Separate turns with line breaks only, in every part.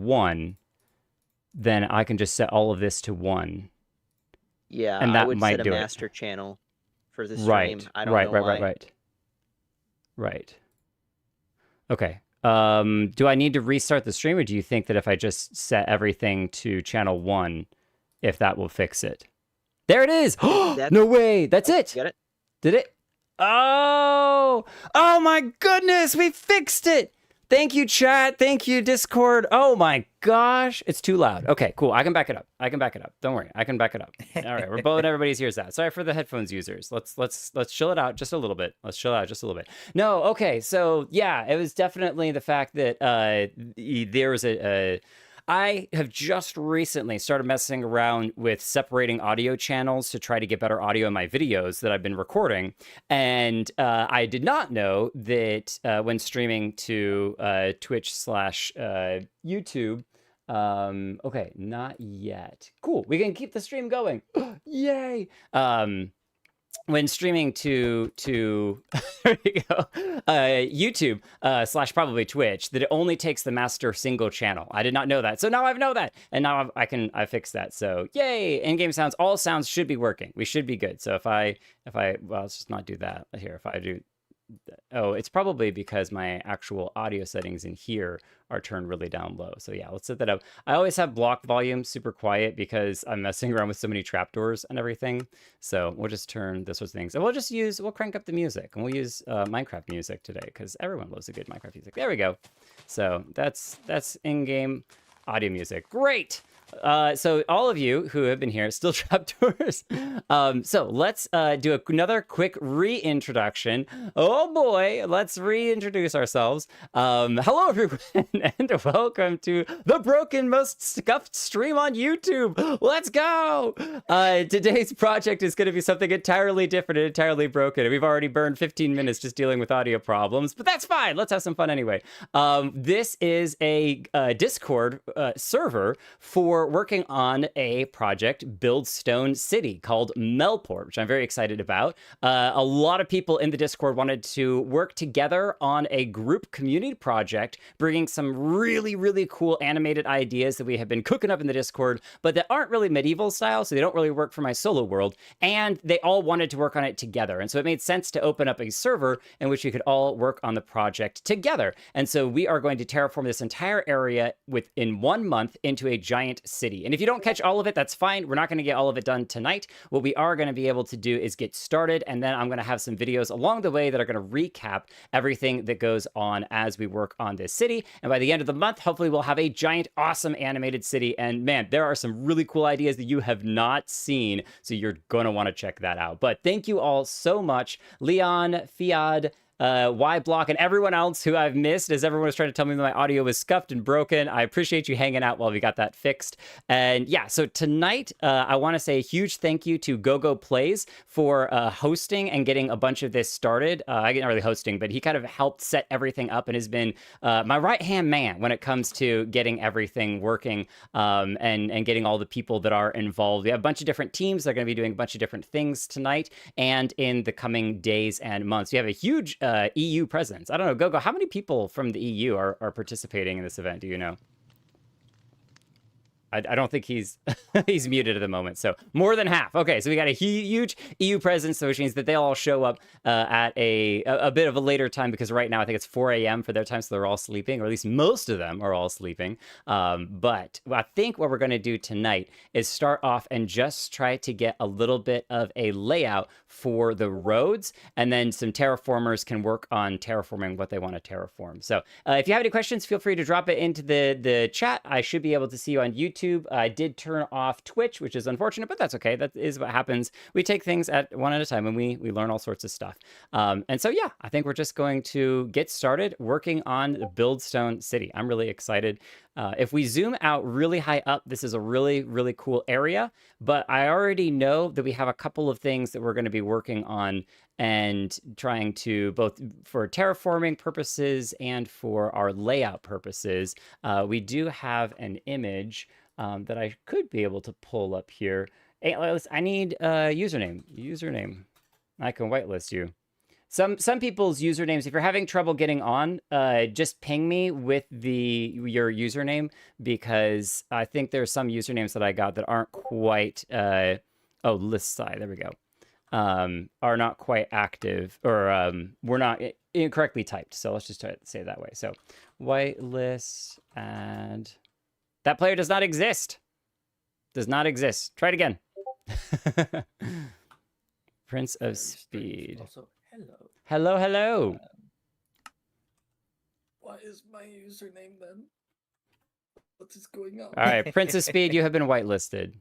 1, then I can just set all of this to 1.
Yeah,
And
I
that
would set
might
a
do it.
master channel for the stream.
Right,
I don't
right,
know
right, right,
why.
right. Right. Okay. Do I need to restart the stream, or do you think that if I just set everything to channel 1, if that will fix it? There it is!
That
No way! That's
oh,
it!
got it?
Did it? Oh! Oh my goodness! We fixed it! Thank you, chat. Thank you, Discord. Oh my gosh. It's too loud. Okay, cool. I can back it up. I can back it up. Don't worry. I can back it up. All right, we're blowing everybody's ears out. Sorry for the headphones users. Let's chill it out just a little bit. Let's chill out just a little bit. No, okay. So yeah, it was definitely the fact that there was I have just recently started messing around with separating audio channels to try to get better audio in my videos that I've been recording. And I did not know that when streaming to Twitch slash YouTube, okay, not yet. Cool, we can keep the stream going. Yay! When streaming to there you go, YouTube slash probably Twitch, that it only takes the master single channel. I did not know that, so now I know that, and now I fixed that. So yay! In-game sounds, all sounds should be working. We should be good. So if I well, let's just not do that here. If I do. Oh, it's probably because my actual audio settings in here are turned really down low. So yeah, let's set that up. I always have block volume super quiet because I'm messing around with so many trapdoors and everything. So we'll just turn those sorts of things. And we'll crank up the music, and we'll use Minecraft music today because everyone loves a good Minecraft music. There we go. So that's in-game audio music. Great. So all of you who have been here, still trapdoors. So let's do another quick reintroduction. Oh boy, let's reintroduce ourselves. Hello everyone, and welcome to the broken, most scuffed stream on YouTube. Let's go! Today's project is going to be something entirely different and entirely broken. We've already burned 15 minutes just dealing with audio problems, but that's fine. Let's have some fun anyway. This is a Discord server for working on a project, Buildstone City, called Melport, which I'm very excited about. A lot of people in the Discord wanted to work together on a group community project, bringing some really, really cool animated ideas that we have been cooking up in the Discord, but that aren't really medieval style, so they don't really work for my solo world, and they all wanted to work on it together. And so it made sense to open up a server in which we could all work on the project together. And so we are going to terraform this entire area within 1 month into a giant city. And if you don't catch all of it, that's fine. We're not going to get all of it done tonight. What we are going to be able to do is get started, and then I'm going to have some videos along the way that are going to recap everything that goes on as we work on this city. And by the end of the month, hopefully we'll have a giant, awesome animated city. And man, there are some really cool ideas that you have not seen, so you're going to want to check that out. But thank you all so much. Leon, Fiad, Y-Block, and everyone else who I've missed, as everyone was trying to tell me that my audio was scuffed and broken. I appreciate you hanging out while we got that fixed. And yeah, so tonight, I want to say a huge thank you to GoGo Plays for hosting and getting a bunch of this started. I not really hosting, but he kind of helped set everything up and has been my right-hand man when it comes to getting everything working and getting all the people that are involved. We have a bunch of different teams that are going to be doing a bunch of different things tonight and in the coming days and months. We have a huge EU presence. I don't know, Gogo, how many people from the EU are participating in this event? Do you know? I don't think he's he's muted at the moment. So more than half. Okay, so we got a huge EU presence, which means that they'll all show up at a bit of a later time, because right now I think it's 4 a.m. for their time, so they're all sleeping, or at least most of them are all sleeping. But I think what we're going to do tonight is start off and just try to get a little bit of a layout for the roads, and then some terraformers can work on terraforming what they want to terraform. So if you have any questions, feel free to drop it into the chat. I should be able to see you on YouTube. I did turn off Twitch, which is unfortunate, but that's okay. That is what happens. We take things at one at a time, and we learn all sorts of stuff. And so, yeah, I think we're just going to get started working on the Buildstone City. I'm really excited. If we zoom out really high up, this is a really, really cool area, but I already know that we have a couple of things that we're going to be working on and trying to, both for terraforming purposes and for our layout purposes. We do have an image that I could be able to pull up here. Hey, I need a username. I can whitelist you. Some people's usernames, if you're having trouble getting on, just ping me with your username, because I think there's some usernames that I got that aren't quite list side, there we go. Are not quite active, or were not incorrectly typed. So let's just try to say it that way. So whitelist, and that player does not exist. Does not exist. Try it again. Prince of Speed.
Also, hello.
Hello, hello.
What is my username then? What is going on?
All right, Prince of Speed, you have been whitelisted.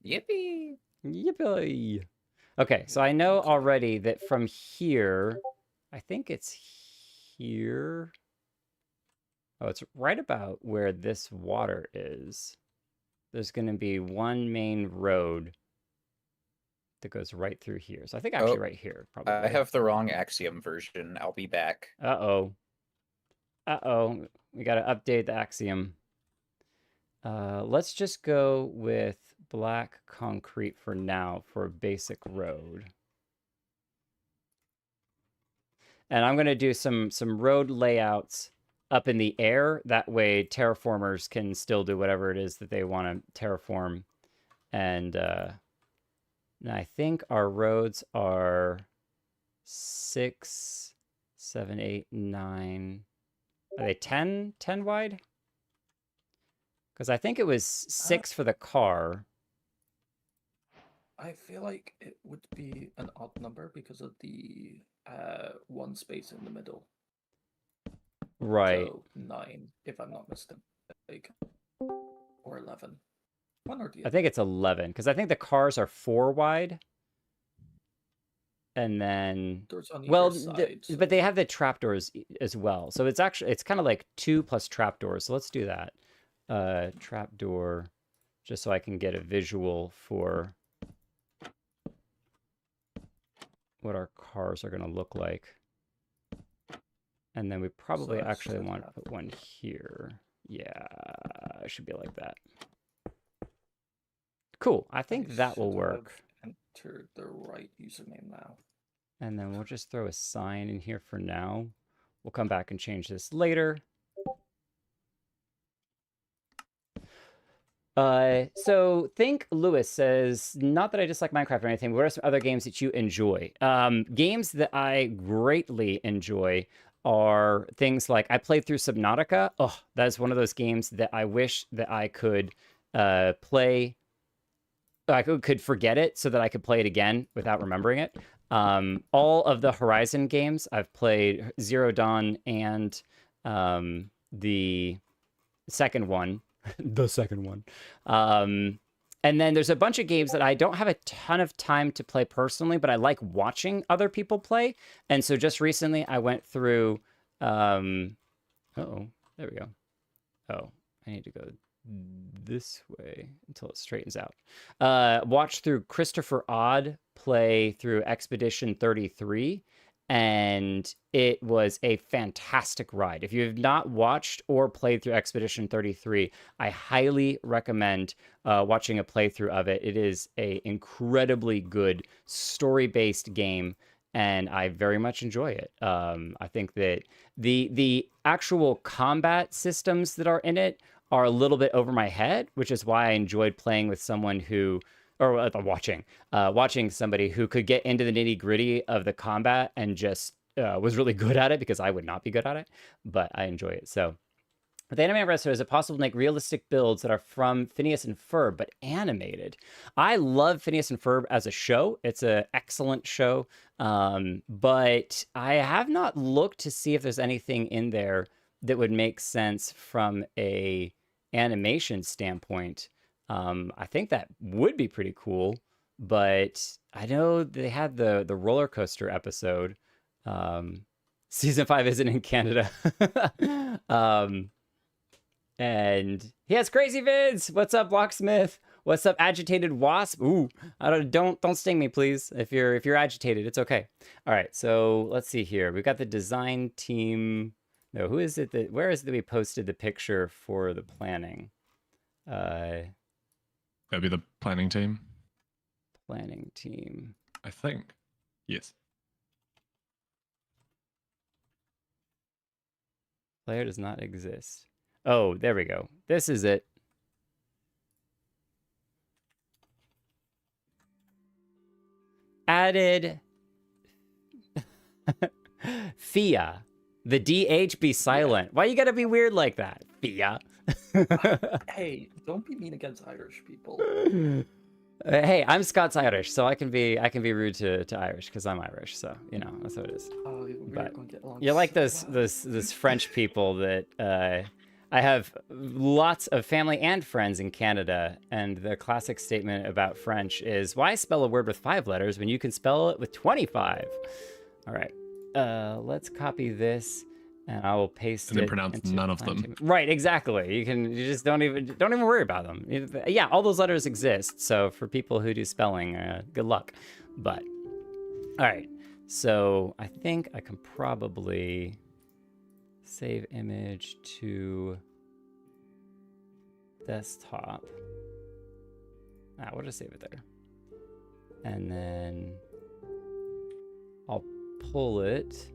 Yippee!
Yippee! Okay, so I know already that from here, I think it's here. Oh, it's right about where this water is. There's going to be one main road that goes right through here. So I think actually right here, probably.
I have the wrong Axiom version. I'll be back.
Uh-oh. Uh-oh. We got to update the Axiom. Let's just go with black concrete for now for a basic road. And I'm going to do some road layouts up in the air. That way terraformers can still do whatever it is that they want to terraform. And I think our roads are 6, 7, 8, 9. Are they 10 wide? Because I think it was 6 for the car.
I feel like it would be an odd number because of the one space in the middle.
Right.
So 9, if I'm not mistaken. Or 11. One or the
I
other.
think it's 11, because I think the cars are 4 wide. And then,
Doors on
well,
either side, so-
but they have the trapdoors as well. So it's actually, it's kind of like 2 plus trapdoors. So let's do that. Trapdoor, just so I can get a visual for what our cars are going to look like. And then we probably
So
actually
set
want to
up.
put one here. Yeah, it should be like that. Cool. I think
I
that will
should
work.
have entered the right username now.
And then we'll just throw a sign in here for now. We'll come back and change this later. So Think Lewis says, not that I dislike Minecraft or anything, but what are some other games that you enjoy? Games that I greatly enjoy are things like, I played through Subnautica. Oh, that is one of those games that I wish that I could play. I could forget it so that I could play it again without remembering it. All of the Horizon games, I've played Zero Dawn and the second one. The second one. And then there's a bunch of games that I don't have a ton of time to play personally, but I like watching other people play. And so just recently I went through, there we go. Oh, I need to go this way until it straightens out. Watched through Christopher Odd play through Expedition 33. And it was a fantastic ride. If you have not watched or played through Expedition 33, I highly recommend watching a playthrough of it. It is an incredibly good story-based game, and I very much enjoy it. I think that the actual combat systems that are in it are a little bit over my head, which is why I enjoyed playing with someone who... or watching somebody who could get into the nitty gritty of the combat and just was really good at it, because I would not be good at it, but I enjoy it. So with Anime Resto, is it possible to make realistic builds that are from Phineas and Ferb, but animated? I love Phineas and Ferb as a show. It's an excellent show, but I have not looked to see if there's anything in there that would make sense from a animation standpoint. I think that would be pretty cool, but I know they had the roller coaster episode. Season 5 isn't in Canada. And he has crazy vids. What's up, Locksmith? What's up, Agitated Wasp? Ooh, don't sting me, please. If you're agitated, it's okay. All right, so let's see here. We've got the design team. No, who is it that? Where is it that we posted the picture for the planning?
That'd be the planning team.
Planning team.
I think. Yes.
Player does not exist. Oh, there we go. This is it. Added Fia. The DH be silent. Why you gotta be weird like that? Fia.
Hey, don't be mean against Irish people.
Hey, I'm Scots Irish, so I can be rude to Irish because I'm Irish. So you know that's what it is.
Oh, we're
But
gonna get along.
you're like
so
those French people that I have lots of family and friends in Canada, and the classic statement about French is, "Why spell a word with 5 letters when you can spell it with 25?" All right, let's copy this, and I will paste
And then
it
pronounce
into
none of
fine
them.
tune. Right, exactly. You just don't even worry about them. Yeah, all those letters exist. So for people who do spelling, good luck. But all right, so I think I can probably save image to desktop. We'll just save it there. And then I'll pull it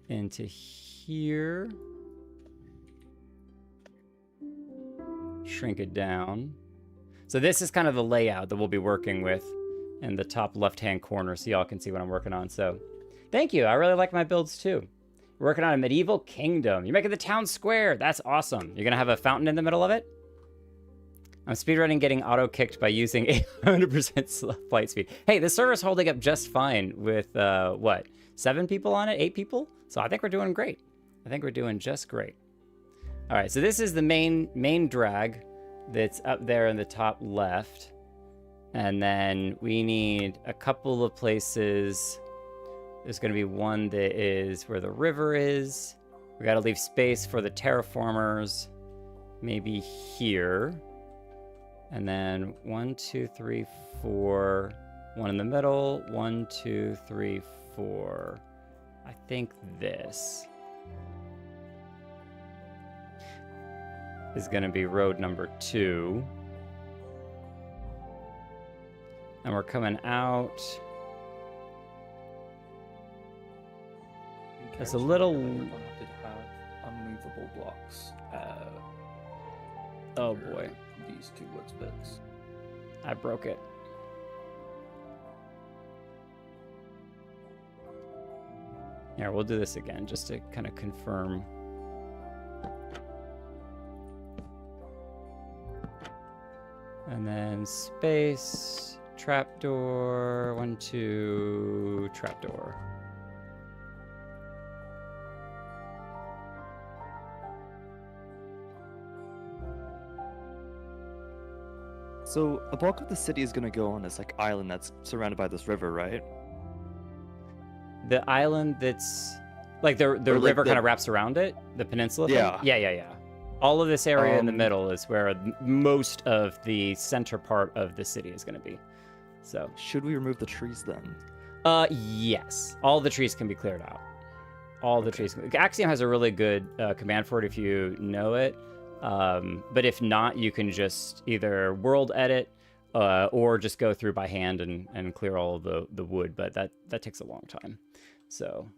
into here. Shrink it down. So this is kind of the layout that we'll be working with in the top left-hand corner so y'all can see what I'm working on. So thank you. I really like my builds too. We're working on a medieval kingdom. You're making the town square. That's awesome. You're going to have a fountain in the middle of it? I'm speedrunning getting auto-kicked by using 800% flight speed. Hey, the server's holding up just fine with, what, 7 people on it? 8 people? So I think we're doing great. I think we're doing just great. All right, so this is the main drag that's up there in the top left. And then we need a couple of places. There's going to be one that is where the river is. We got to leave space for the terraformers. Maybe here. And then 1, 2, 3, 4. One in the middle. 1, 2, 3, 4. I think this is going to be road number 2. And we're coming out. It's a little.
We're gonna have unmovable blocks.
Oh
under
boy.
These 2 woods bits.
I broke it. Here, we'll do this again just to kind of confirm. And then space, trapdoor, 1, 2, trapdoor.
So a bulk of the city is gonna go on this like island that's surrounded by this river, right?
The island that's like the
like
river
the-
kind of wraps around it, the peninsula thing?
Yeah.
Yeah. All of this area in the
Um,
middle is where most of the center part of the city is going to be. So,
Should we remove the trees then?
yes, all the trees can be cleared out. All the trees. Axiom has a really good command for it if you know it. But if not, you can just either world edit or just go through by hand and clear all of the wood. But that takes a long time. So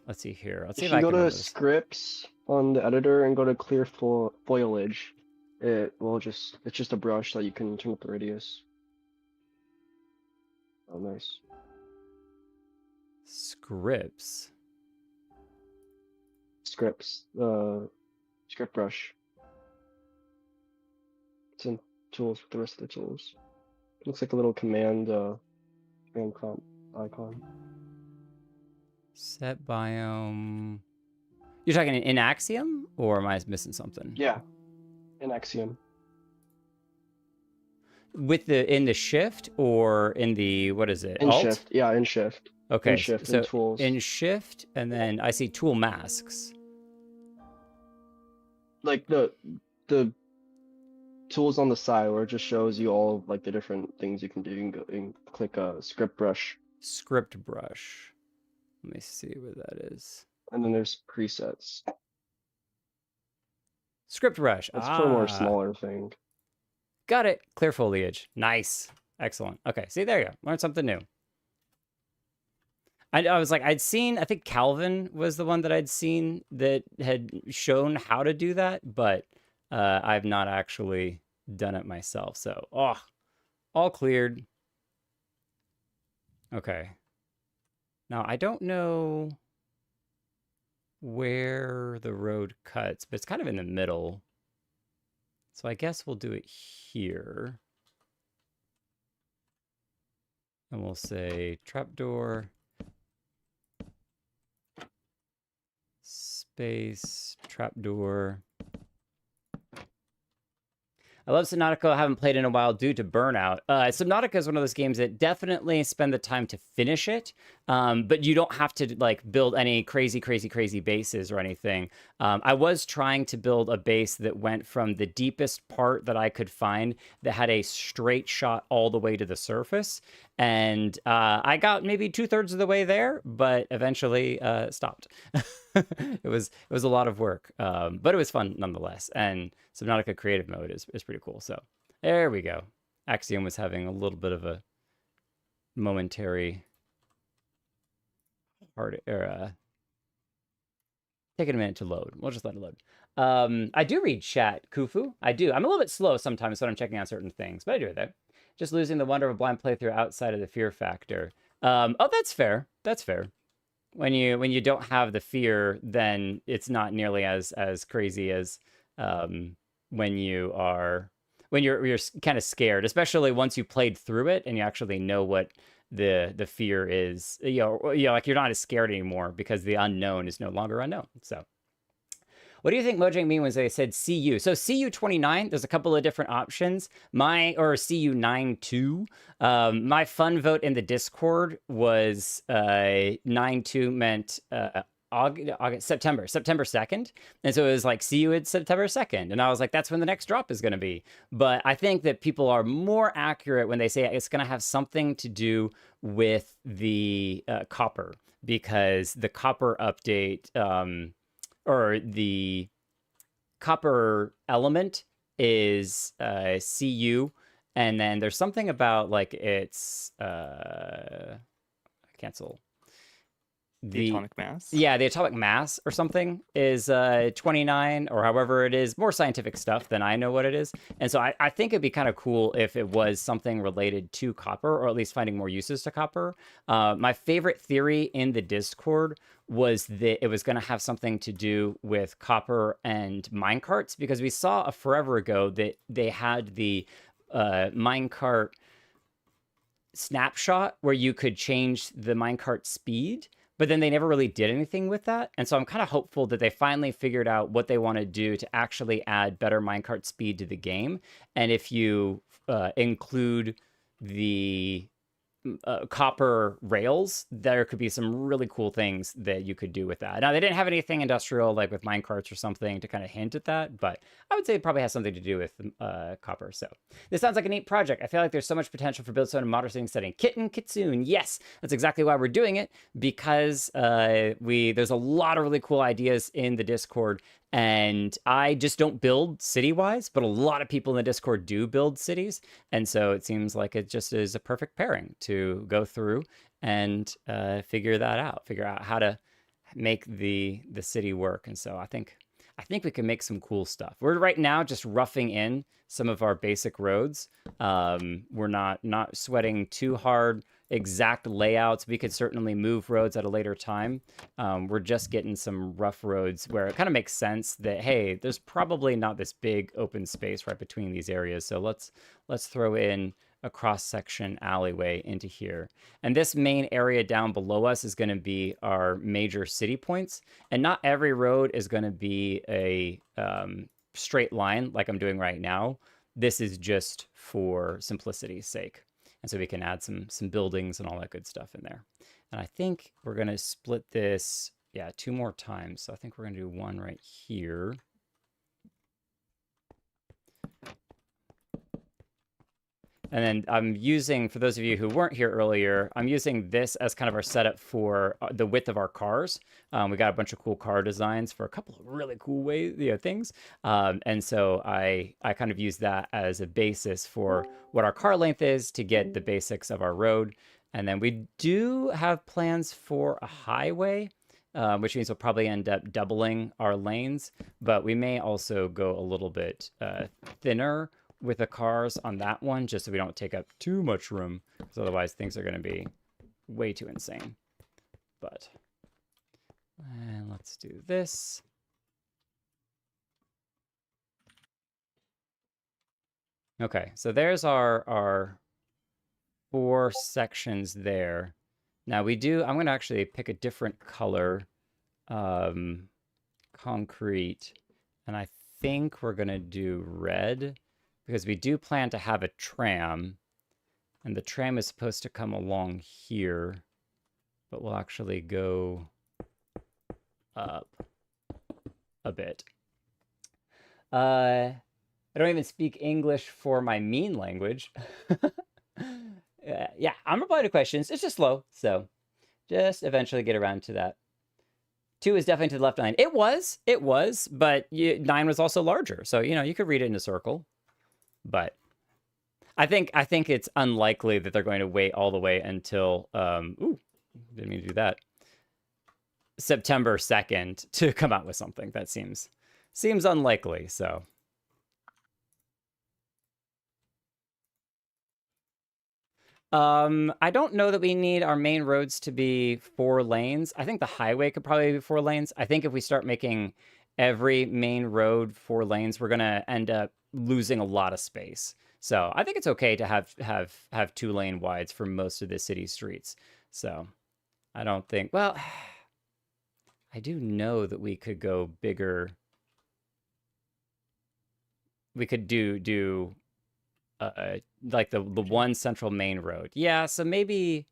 let's see here. Let's see
If
if I
you
can
go to
remove this.
scripts on the editor and go to clear foliage, it's just a brush that you can turn up the radius. Oh, nice.
Scripts.
Scripts, script brush. It's in tools with the rest of the tools. Looks like a little command prompt icon.
Set biome. You're talking in Axiom, or am I missing something?
Yeah, in Axiom.
With in the shift or in the what is it?
In
Alt?
shift, yeah, in shift.
Okay,
In shift,
so
in tools.
in shift, and then I see tool masks.
Like the tools on the side where it just shows you all like the different things you can do. You can go and click a script brush,
Script brush. Let me see what that is.
and then there's presets.
Script brush.
That's for a more smaller thing.
Got it. Clear foliage. Nice. Excellent. Okay. See, there you go. Learned something new. I was like, I'd seen, I think Calvin was the one that I'd seen that had shown how to do that, but I've not actually done it myself. So, oh, all cleared. Okay. Now, I don't know where the road cuts, but it's kind of in the middle. So I guess we'll do it here. And we'll say trapdoor, space, trapdoor. I love Subnautica. I haven't played in a while due to burnout. Subnautica is one of those games that definitely spend the time to finish it, but you don't have to like build any crazy bases or anything. I was trying to build a base that went from the deepest part that I could find that had a straight shot all the way to the surface, and I got maybe 2/3 of the way there, but eventually stopped. It was a lot of work, but it was fun nonetheless. And Subnautica creative mode is pretty cool. So there we go. Axiom was having a little bit of a momentary hard taking a minute to load. We'll just let it load. I do read chat, Kufu. I do. I'm a little bit slow sometimes when I'm checking out certain things, but I do it there. Just losing the wonder of a blind playthrough outside of the fear factor. Oh, that's fair. That's fair. When you don't have the fear, then it's not nearly as crazy as when you're kind of scared, especially once you played through it and you actually know what the fear is. Like you're not as scared anymore because the unknown is no longer unknown. So what do you think Mojang mean when they said CU? So CU29, there's a couple of different options. Or CU92. My fun vote in the Discord was 92 meant September 2nd. And so it was like, see you at September 2nd. And I was like, that's when the next drop is going to be. But I think that people are more accurate when they say it's going to have something to do with the copper, because the copper update, or the copper element is CU. And then there's something about like it's cancel.
The atomic mass?
Yeah, the atomic mass or something is 29, or however it is, more scientific stuff than I know what it is. And so I think it'd be kind of cool if it was something related to copper, or at least finding more uses to copper. My favorite theory in the Discord was that it was going to have something to do with copper and minecarts, because we saw forever ago that they had the minecart snapshot where you could change the minecart speed, but then they never really did anything with that. And so I'm kind of hopeful that they finally figured out what they want to do to actually add better minecart speed to the game. And if you include the copper rails, there could be some really cool things that you could do with that. Now, they didn't have anything industrial like with minecarts or something to kind of hint at that, but I would say it probably has something to do with copper. So this sounds like a neat project. I feel like there's so much potential for Buildstone in modern setting. Kitsune, yes, that's exactly why we're doing it, because there's a lot of really cool ideas in the Discord. And I just don't build city-wise, but a lot of people in the Discord do build cities. And so it seems like it just is a perfect pairing to go through and figure that out, figure out how to make the city work. And so I think we can make some cool stuff. We're right now just roughing in some of our basic roads. We're not sweating too hard exact layouts. We could certainly move roads at a later time. We're just getting some rough roads where it kind of makes sense that, hey, there's probably not this big open space right between these areas. So let's throw in a cross-section alleyway into here. And this main area down below us is going to be our major city points. And not every road is going to be a straight line like I'm doing right now. This is just for simplicity's sake. And so we can add some buildings and all that good stuff in there. And I think we're going to split this, 2 more times. So I think we're going to do one right here. And then I'm using, for those of you who weren't here earlier, I'm using this as kind of our setup for the width of our cars. We got a bunch of cool car designs for a couple of really cool things. And so I kind of use that as a basis for what our car length is to get the basics of our road. And then we do have plans for a highway, which means we'll probably end up doubling our lanes, but we may also go a little bit thinner with the cars on that one, just so we don't take up too much room, because otherwise things are going to be way too insane. But, and let's do this. Okay, so there's our 4 sections there. Now I'm going to actually pick a different color concrete, and I think we're going to do red, because we do plan to have a tram, and the tram is supposed to come along here, but we'll actually go up a bit. I don't even speak English for my mean language. Yeah, I'm replying to questions. It's just slow, so just eventually get around to that. 2 is definitely to the left 9. It was, but 9 was also larger, so you could read it in a circle. But I think it's unlikely that they're going to wait all the way until ooh, didn't mean to do that. September 2nd to come out with something. That seems unlikely, so. I don't know that we need our main roads to be 4 lanes. I think the highway could probably be 4 lanes. I think if we start making every main road 4 lanes, we're gonna end up losing a lot of space. So I think it's okay to have 2-lane wides for most of the city streets. So I don't think, well, I do know that we could go bigger. We could do like the one central main road. Yeah, so maybe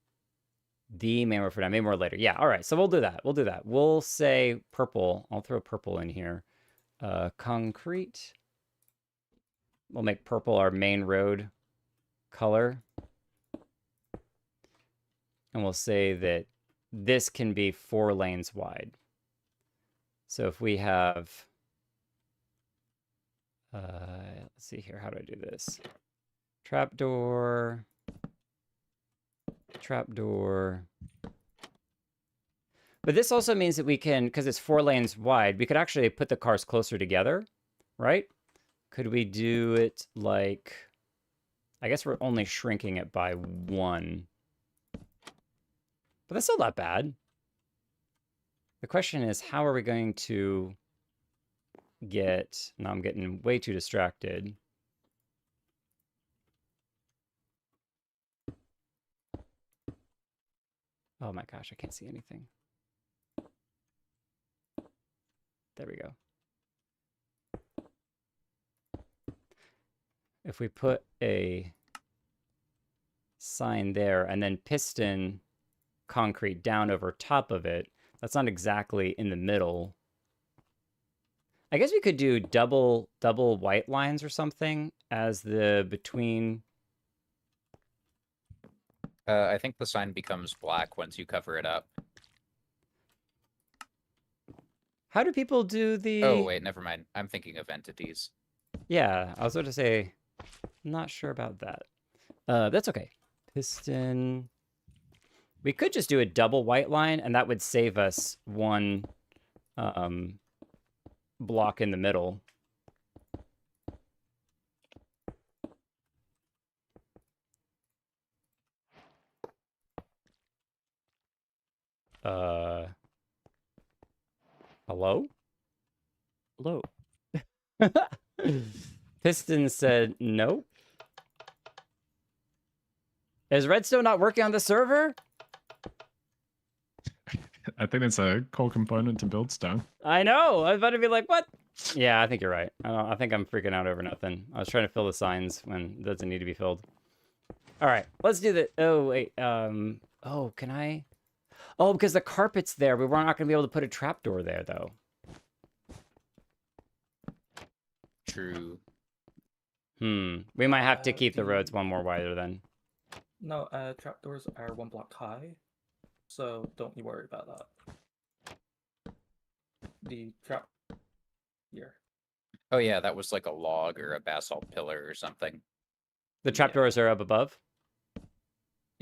the main road for now, maybe more later. Yeah, all right, so we'll do that. We'll say purple. I'll throw purple in here. Concrete. We'll make purple our main road color. And we'll say that this can be 4 lanes wide. So if we have, let's see here, how do I do this? Trapdoor. But this also means that we can, because it's 4 lanes wide, we could actually put the cars closer together, right? Could we do it like, I guess we're only shrinking it by 1. But that's still not bad. The question is, how are we going to get, now I'm getting way too distracted. Oh my gosh, I can't see anything. There we go. If we put a sign there and then piston concrete down over top of it, that's not exactly in the middle. I guess we could do double white lines or something as the between.
I think the sign becomes black once you cover it up.
How do people do the...
Oh, wait, never mind. I'm thinking of entities.
Yeah, I was about to say, not sure about that. That's okay. Piston. We could just do a double white line, and that would save us 1 block in the middle. Hello?
Hello.
Piston said no. Is Redstone not working on the server?
I think it's a core component to Buildstone.
I know. I was about to be like, what? Yeah, I think you're right. I think I'm freaking out over nothing. I was trying to fill the signs when it doesn't need to be filled. All right, let's do the... Oh, wait. Oh, can I... Oh, because the carpet's there. We were not going to be able to put a trapdoor there, though.
True.
We might have to keep the roads 1 more wider then.
No, trapdoors are 1 block high, so don't you worry about that. The trap here.
Oh yeah, that was like a log or a basalt pillar or something.
The trapdoors are up above?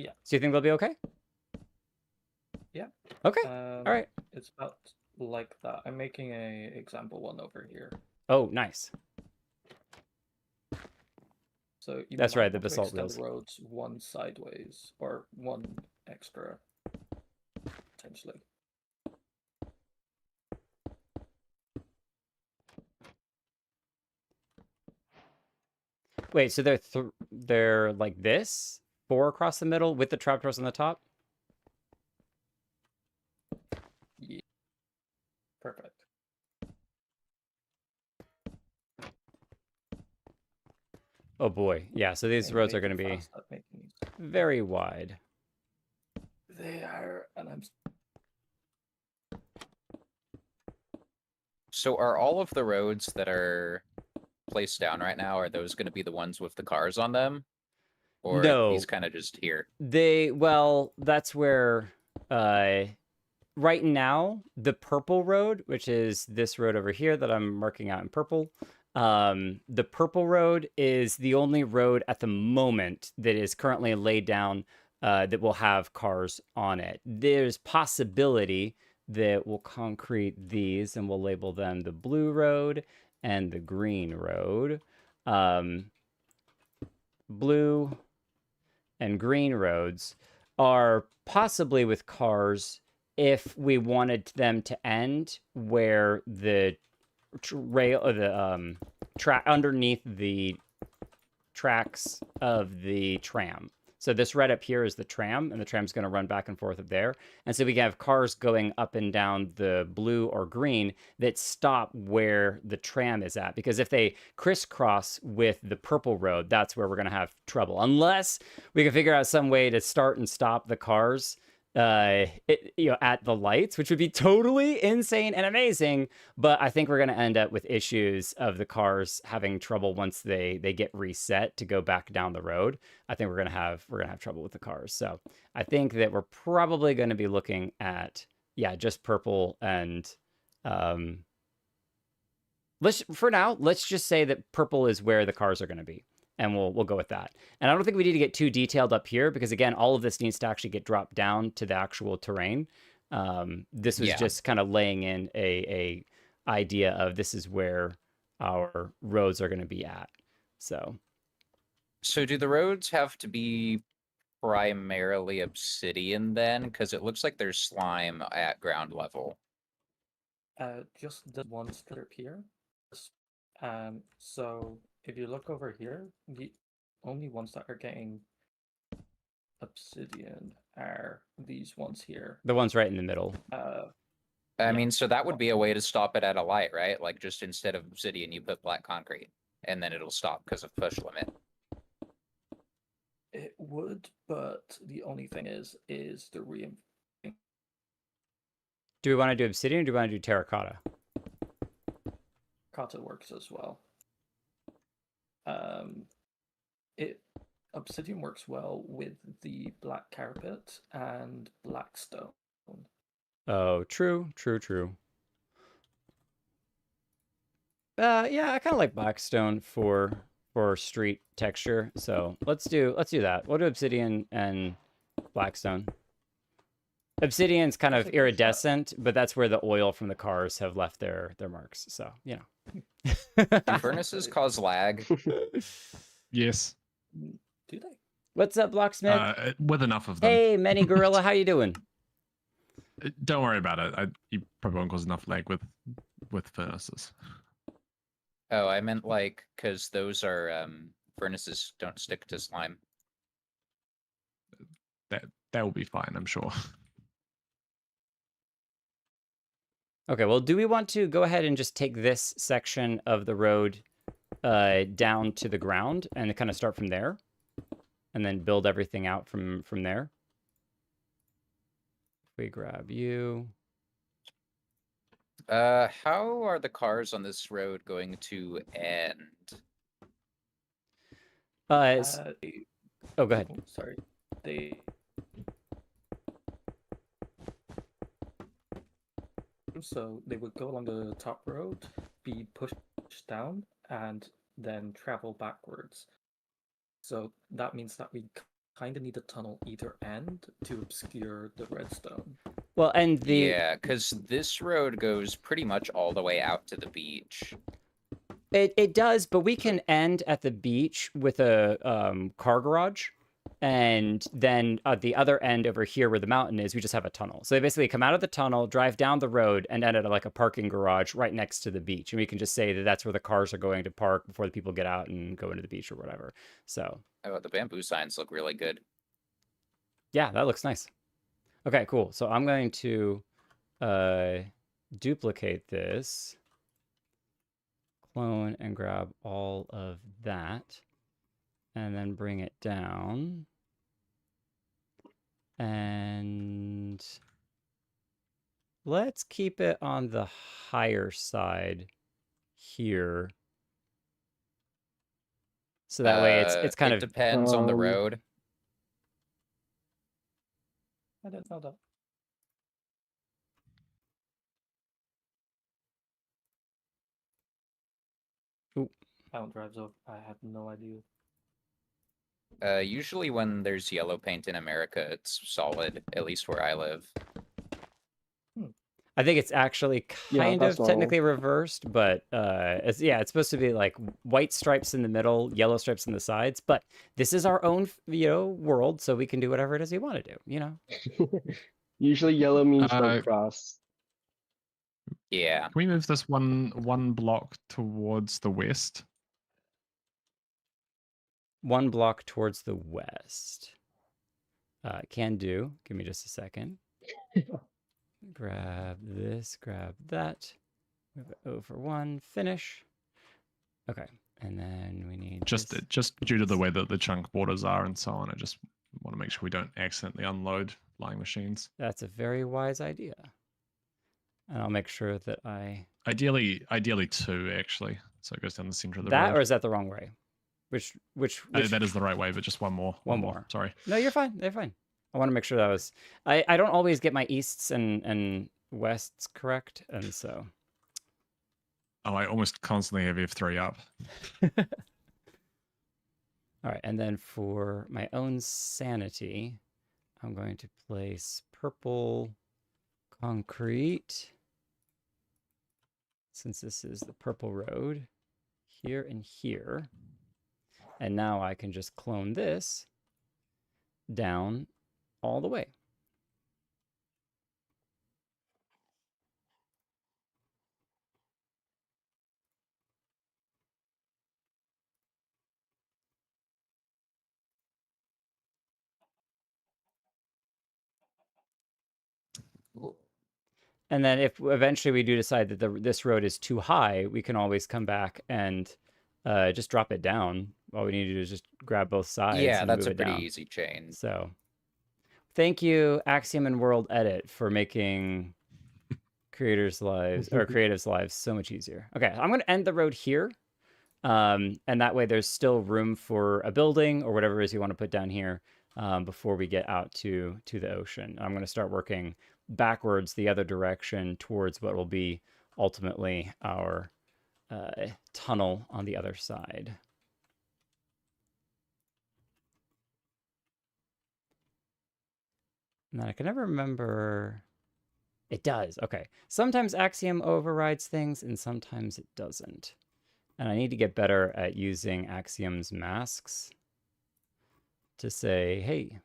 Yeah.
So you think they'll be okay?
Yeah.
Okay.
All
right.
It's about like that. I'm making a example one over here.
Oh, nice.
So you
That's
might
right, the
want to
basalt
extend
wheels.
the roads one sideways or one extra, potentially.
Wait, so they're like this? 4 across the middle with the trapdoors on the top?
Yeah. Perfect.
Oh boy. Yeah, so these
I'm
roads are
making
going to be
fast at making these.
very wide.
They are, and I'm.
So are all of the roads that are placed down right now, are those going to be the ones with the cars on them? Or are these
No.
kind of just here?
Well, that's where right now the purple road, which is this road over here that I'm marking out in purple, the purple road is the only road at the moment that is currently laid down that will have cars on it. There's possibility that we'll concrete these and we'll label them the blue road and the green road. Blue and green roads are possibly with cars if we wanted them to end where the rail or the track underneath the tracks of the tram. So this right up here is the tram, and the tram's going to run back and forth up there. And so we can have cars going up and down the blue or green that stop where the tram is at. Because if they crisscross with the purple road, that's where we're going to have trouble. Unless we can figure out some way to start and stop the cars at the lights, which would be totally insane and amazing. But I think we're going to end up with issues of the cars having trouble once they get reset to go back down the road. I think we're gonna have trouble with the cars. So I think that we're probably going to be looking at just purple and let's just say that purple is where the cars are going to be. And we'll go with that. And I don't think we need to get too detailed up here because, again, all of this needs to actually get dropped down to the actual terrain. This was just kind of laying in a idea of this is where our roads are going to be at. So
do the roads have to be primarily obsidian then? Because it looks like there's slime at ground level.
Just the one strip here. So if you look over here, the only ones that are getting obsidian are these ones here.
the ones right in the middle.
I mean, so that would be a way to stop it at a light, right? Like just instead of obsidian, you put black concrete, and then it'll stop because of push limit.
It would, but the only thing is the
Do we want to do obsidian or do we want to do terracotta?
terracotta works as well. Obsidian works well with the black carpet and black stone.
Oh, true. Yeah, I kind of like blackstone for street texture. So let's do that. We'll do obsidian and blackstone. Obsidian's kind of iridescent, but that's where the oil from the cars have left their marks. So, you know.
Do furnaces cause lag?
Yes.
Do they?
What's up, Blocksmith?
With enough of them.
Hey, Many Gorilla, how you doing?
Don't worry about it. You probably won't cause enough lag with furnaces.
Oh, I meant like because those are furnaces don't stick to slime.
That will be fine, I'm sure.
Okay, well, do we want to go ahead and just take this section of the road down to the ground and kind of start from there? And then build everything out from there? If we grab you.
How are the cars on this road going to end?
Oh, go ahead.
Oh, sorry. So they would go along the top road, be pushed down, and then travel backwards. So that means that we kind of need a tunnel either end to obscure the redstone.
Well, and the
Yeah, because this road goes pretty much all the way out to the beach.
it does, but we can end at the beach with a car garage, and then at the other end over here where the mountain is, we just have a tunnel. So they basically come out of the tunnel, drive down the road, and end at like a parking garage right next to the beach, and we can just say that that's where the cars are going to park before the people get out and go into the beach or whatever. So
Oh, the bamboo signs look really good.
yeah, that looks nice. Okay, cool. So I'm going to duplicate this, clone and grab all of that, and then bring it down. And let's keep it on the higher side here. So that way it's kind
it
of
depends on the road.
I didn't know that.
Ooh.
I don't drive, so I have no idea.
Usually when there's yellow paint in America, it's solid, at least where I live.
I think it's actually
Yeah,
kind
that's
of technically reversed, but it's supposed to be like white stripes in the middle, yellow stripes in the sides. But this is our own, world, so we can do whatever it is we want to do.
Usually yellow means no
Uh,
cross.
Yeah.
Can we move this one block towards the west?
One block towards the west. Can do. Give me just a second. Grab this, grab that. Move it over one, finish. Okay, and then we need
Just
this.
just due to the way that the chunk borders are and so on, I just want to make sure we don't accidentally unload flying machines.
That's a very wise idea. And I'll make sure that I...
Ideally two actually, so it goes down the center of the
That,
road.
or is that the wrong way? Which
That is the right way, but just one more.
One more.
Sorry.
No, you're fine. They're fine. I want to make sure that was... I don't always get my easts and wests correct, and so...
Oh, I almost constantly have F3 up.
All right, and then for my own sanity, I'm going to place purple concrete, since this is the purple road, here and here. And now I can just clone this down all the way. And then if eventually we do decide that this road is too high, we can always come back and just drop it down. All we need to do is just grab both sides.
Yeah,
and
that's
move
a
it
pretty
down.
easy change.
So thank you, Axiom and World Edit, for making creators' lives or creatives' lives so much easier. Okay, I'm going to end the road here. And that way there's still room for a building or whatever it is you want to put down here before we get out to the ocean. I'm going to start working backwards the other direction towards what will be ultimately our tunnel on the other side. And then I can never remember... It does. Okay. Sometimes Axiom overrides things and sometimes it doesn't. And I need to get better at using Axiom's masks to say, hey,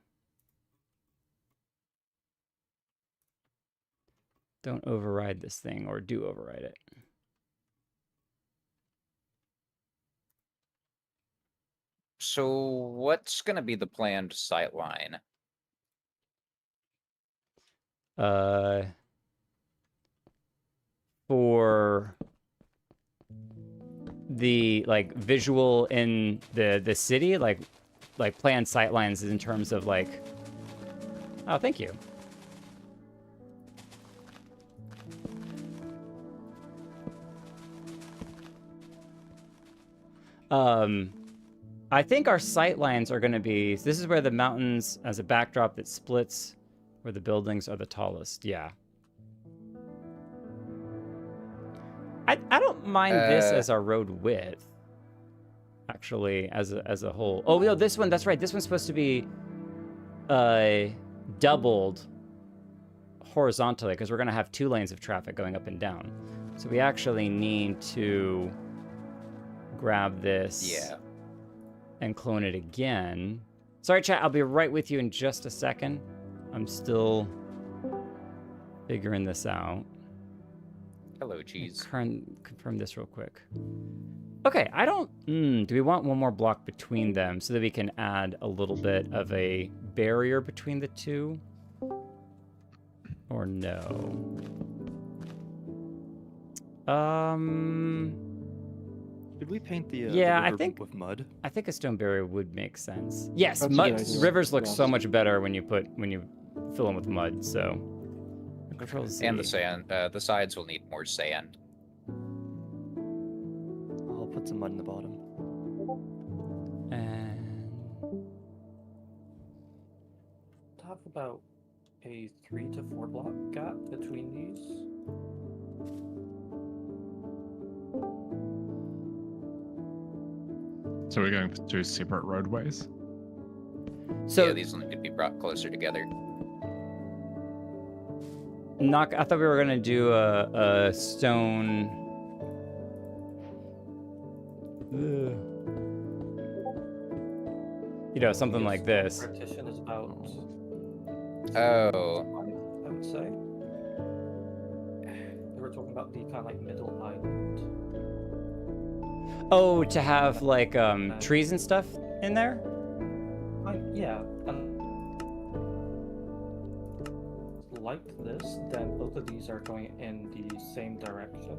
don't override this thing, or do override it.
So what's going to be the planned sightline?
For the like visual in the city, like planned sightlines in terms of like... Oh, thank you. I think our sightlines are going to be... This is where the mountains as a backdrop that splits, where the buildings are the tallest. Yeah. I don't mind this as our road width, actually, as a whole. Oh, no, this one, that's right. This one's supposed to be doubled horizontally because we're going to have 2 lanes of traffic going up and down. So we actually need to grab this and clone it again. Sorry, chat, I'll be right with you in just a second. I'm still figuring this out.
Hello, cheese.
Confirm this real quick. Okay, I don't... do we want one more block between them so that we can add a little bit of a barrier between the two? Or no?
Did we paint the
yeah,
river
I think
with mud?
I think a stone barrier would make sense. Yes,
That's a
mud.
good idea.
Rivers look so
Yes.
much better when you fill them with mud. So, Control Z.
And the sand. The sides will need more sand.
I'll put some mud in the bottom.
And
Talk about a 3 to 4 block gap between these.
So we're going for 2 separate roadways.
so
Yeah, these will need to be brought closer together.
I thought we were gonna do a stone. You know, something like this.
Partition is about
Oh,
5, I would say. We were talking about the kind of like middle island.
Oh, to have like trees and stuff in there.
Yeah, and like this, then both of these are going in the same direction.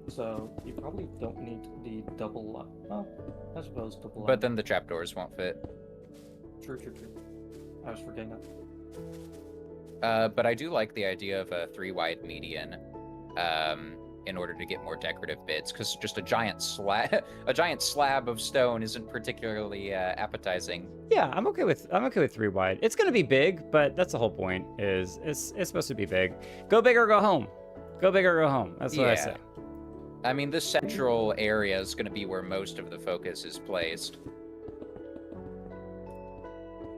So you probably don't need the double. Well, I suppose double.
but then the trapdoors won't fit.
True. I was forgetting that.
But I do like the idea of a 3-wide median, in order to get more decorative bits, because just a giant slab of stone isn't particularly appetizing.
Yeah, I'm okay with 3 wide. It's gonna be big, but that's the whole point. Is it's supposed to be big. Go big or go home. Go big or go home. That's what I say.
I mean, this central area is going to be where most of the focus is placed.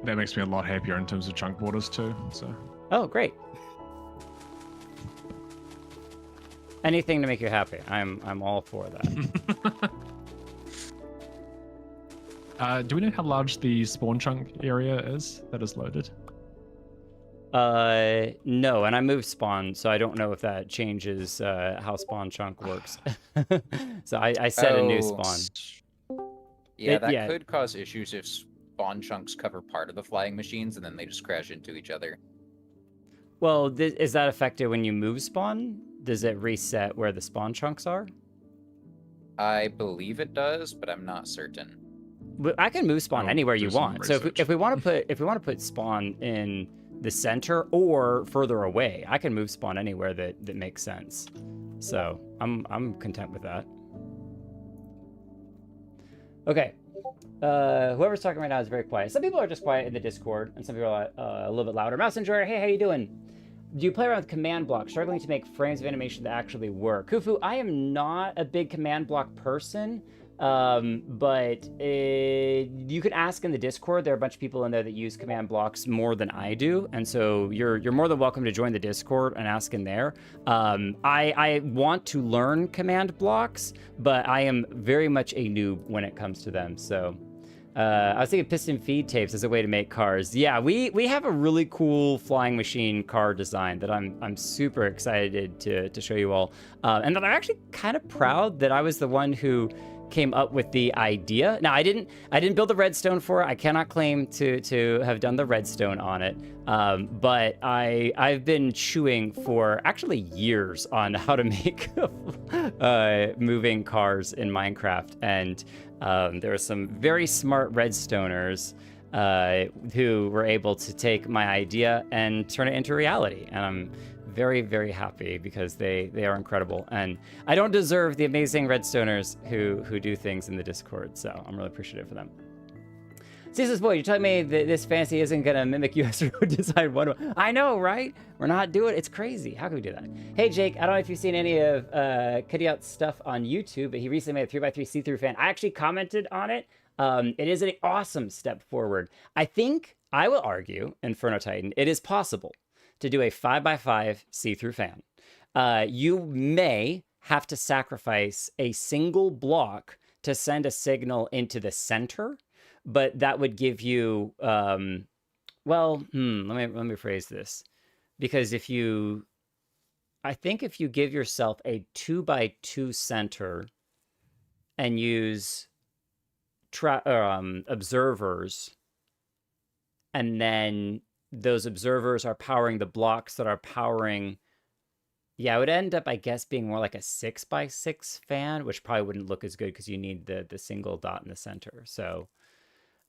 That makes me a lot happier in terms of chunk borders too. So
Oh, great. Anything to make you happy. I'm all for that.
do we know how large the spawn chunk area is that is loaded?
No, and I moved spawn, so I don't know if that changes how spawn chunk works. So I set a new spawn.
Yeah,
It- yeah.
could cause issues if spawn chunks cover part of the flying machines and then they just crash into each other.
Well, is that affected when you move spawn? Does it reset where the spawn chunks are?
I believe it does, but I'm not certain.
I can move spawn
I'll
anywhere
do
you
some
want. So
research.
if we want to put spawn in the center or further away, I can move spawn anywhere that makes sense. So I'm content with that. Okay. Whoever's talking right now is very quiet. Some people are just quiet in the Discord, and some people are a little bit louder. Mouse Enjoyer, hey, how you doing? Do you play around with command block, struggling to make frames of animation that actually work? Kufu, I am not a big command block person, but you can ask in the Discord. There are a bunch of people in there that use command blocks more than I do, and so you're more than welcome to join the Discord and ask in there. I want to learn command blocks, but I am very much a noob when it comes to them, so... I was thinking piston feed tapes as a way to make cars. Yeah, we have a really cool flying machine car design that I'm super excited to show you all, and that I'm actually kind of proud that I was the one who came up with the idea. Now I didn't build the redstone for it. I cannot claim to have done the redstone on it, but I've been chewing for actually years on how to make moving cars in Minecraft, and there were some very smart redstoners who were able to take my idea and turn it into reality, and I'm very, very happy because they are incredible, and I don't deserve the amazing redstoners who do things in the Discord, so I'm really appreciative for them. Caesar's boy, you're telling me that this fancy isn't gonna mimic US road design one. I know, right? We're not doing it. It's crazy. How can we do that? Hey, Jake, I don't know if you've seen any of Kadiot's stuff on YouTube, but he recently made a 3x3 see-through fan. I actually commented on it. It is an awesome step forward. I think, I will argue, Inferno Titan, it is possible to do a 5x5 see-through fan. You may have to sacrifice a single block to send a signal into the center, but that would give you, let me phrase this, because I think if you give yourself a 2x2 center and use observers, and then those observers are powering the blocks that are powering, yeah, it would end up, I guess, being more like a 6x6 fan, which probably wouldn't look as good because you need the single dot in the center. So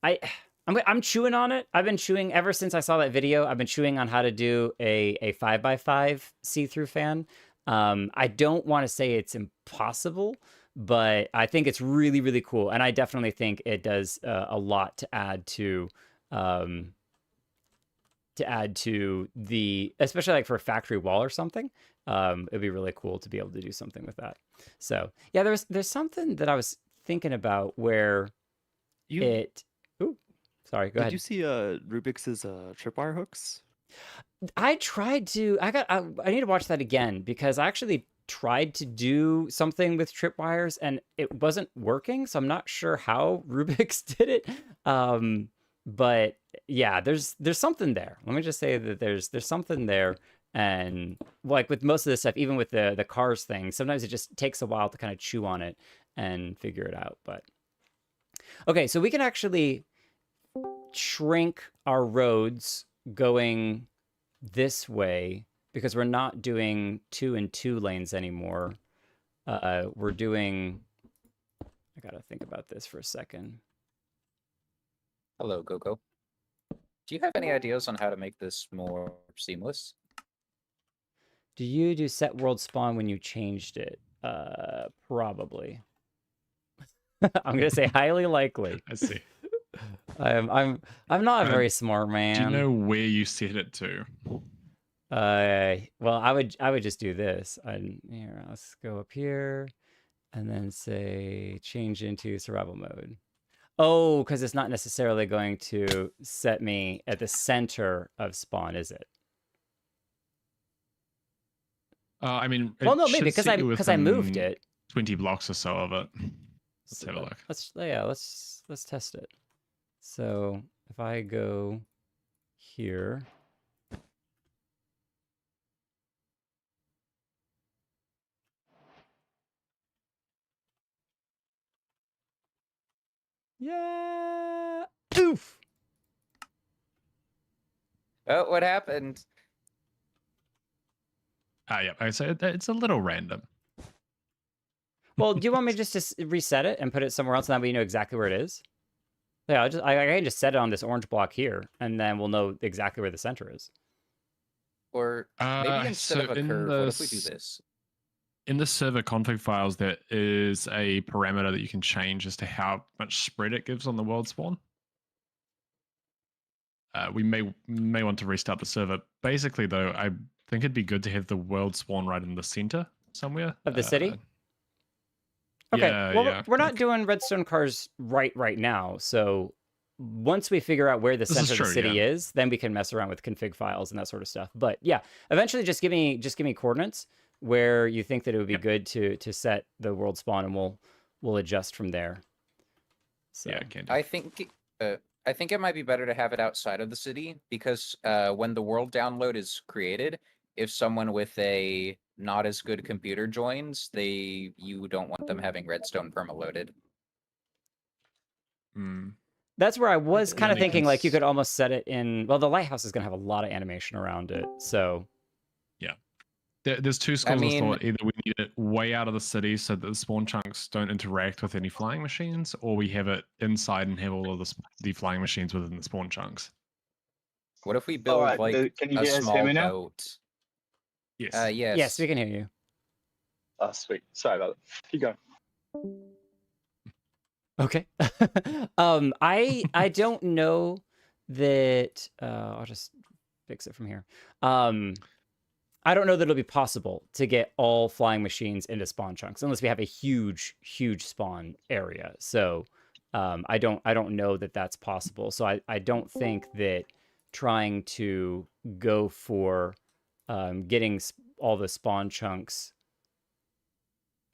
I'm chewing on it. I've been chewing ever since I saw that video. I've been chewing on how to do a 5x5 see-through fan. I don't want to say it's impossible, but I think it's really, really cool. And I definitely think it does a lot to add to the, especially like for a factory wall or something. It'd be really cool to be able to do something with that. So yeah, there's something that I was thinking about where sorry, go ahead.
Did you see Rubik's tripwire hooks?
I tried to. I need to watch that again because I actually tried to do something with tripwires and it wasn't working. So I'm not sure how Rubik's did it. But yeah, there's something there. Let me just say that there's something there. And like with most of this stuff, even with the cars thing, sometimes it just takes a while to kind of chew on it and figure it out. But okay, so we can actually shrink our roads going this way because we're not doing 2 and 2 lanes anymore. We're doing, I gotta think about this for a second.
Hello, Gogo. Do you have any ideas on how to make this more seamless?
Do you do set world spawn when you changed it? Probably. I'm gonna say highly likely.
I see.
I'm not a very smart man.
Do you know where you set it to?
Well, I would just do this. Here, let's go up here, and then say change into survival mode. Oh, because it's not necessarily going to set me at the center of spawn, is it?
I mean,
well, no, maybe because I moved it.
20 blocks or so of it. Let's have a look.
Let's test it. So if I go here. Yeah. Oof.
Oh, what happened?
Yeah, I say it's a little random.
Well, do you want me just to reset it and put it somewhere else, and that way you know exactly where it is? Yeah, I can just set it on this orange block here, and then we'll know exactly where the center is.
Or maybe instead of a curve, what if we do this?
In the server config files, there is a parameter that you can change as to how much spread it gives on the world spawn. We may want to restart the server. Basically, though, I think it'd be good to have the world spawn right in the center somewhere.
Of the city? Okay,
yeah,
well,
yeah.
we're not doing redstone cars right now, so once we figure out where the center of the city is, then we can mess around with config files and that sort of stuff. But yeah, eventually just give me coordinates where you think that it would be good to set the world spawn, and we'll adjust from there. So
yeah,
I think it might be better to have it outside of the city because when the world download is created, if someone with a not as good computer joins, you don't want them having redstone perma-loaded.
That's where I was kind of thinking, like, you could almost set it in. Well, the lighthouse is going to have a lot of animation around it, so
yeah. There's two schools of thought. Either we need it way out of the city so that the spawn chunks don't interact with any flying machines, or we have it inside and have all of the flying machines within the spawn chunks.
What if we build
can you
a
guys
small
hear me now?
boat?
Yes.
Yes.
yes, we can hear you.
Oh, sweet. Sorry about it. Keep going.
Okay. I don't know that. I'll just fix it from here. I don't know that it'll be possible to get all flying machines into spawn chunks unless we have a huge, huge spawn area. So I don't know that that's possible. So I don't think that trying to go for getting all the spawn chunks,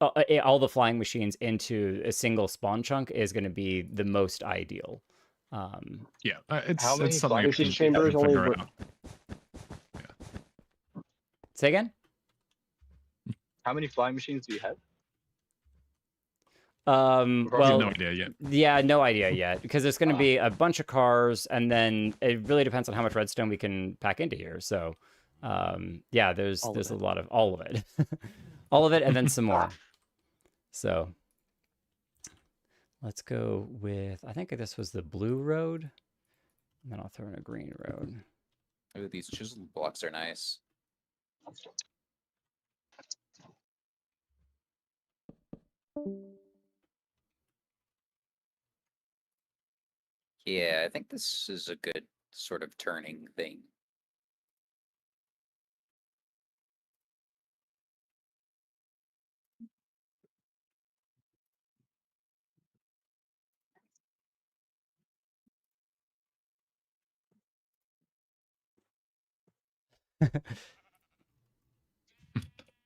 all the flying machines into a single spawn chunk is going to be the most ideal.
Yeah,
How many
it's something
flying
I
machines
can
chambers only
figure
work-
out.
Say again?
How many flying machines do you have?
We have
Well,
no idea yet.
yeah, no idea yet because there's going to be a bunch of cars, and then it really depends on how much redstone we can pack into here. So, yeah, there's
All of
a
it.
lot of all of it, all of it, and then some more. So, let's go with. I think this was the blue road, and then I'll throw in a green road.
Ooh, these chiseled blocks are nice. Yeah, I think this is a good sort of turning thing.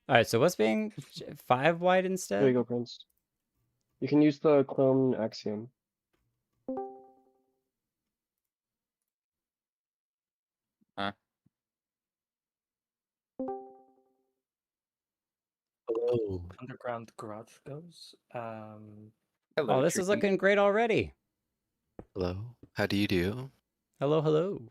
All right, so what's being 5 wide
There you
instead?
go, Prince. You can use the clone axiom.
Huh?
Oh. Underground garage goes.
Hello,
Oh, this is
Tree.
looking great already.
Hello, how do you do?
Hello, hello.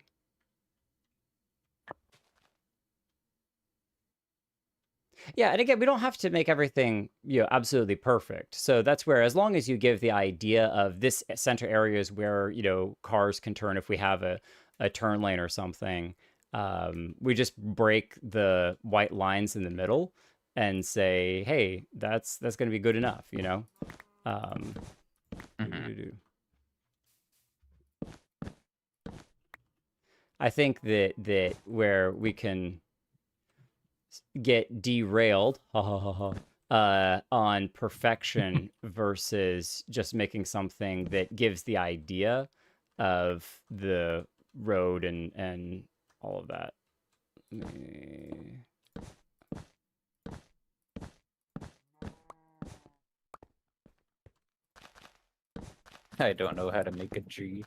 Yeah, and again, we don't have to make everything, absolutely perfect. So that's where, as long as you give the idea of this center area is where, cars can turn if we have a turn lane or something, we just break the white lines in the middle and say, hey, that's going to be good enough, I think that where we can get derailed on perfection versus just making something that gives the idea of the road and all of that.
I don't know how to make a tree.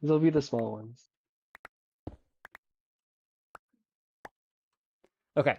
They'll be the small ones.
Okay.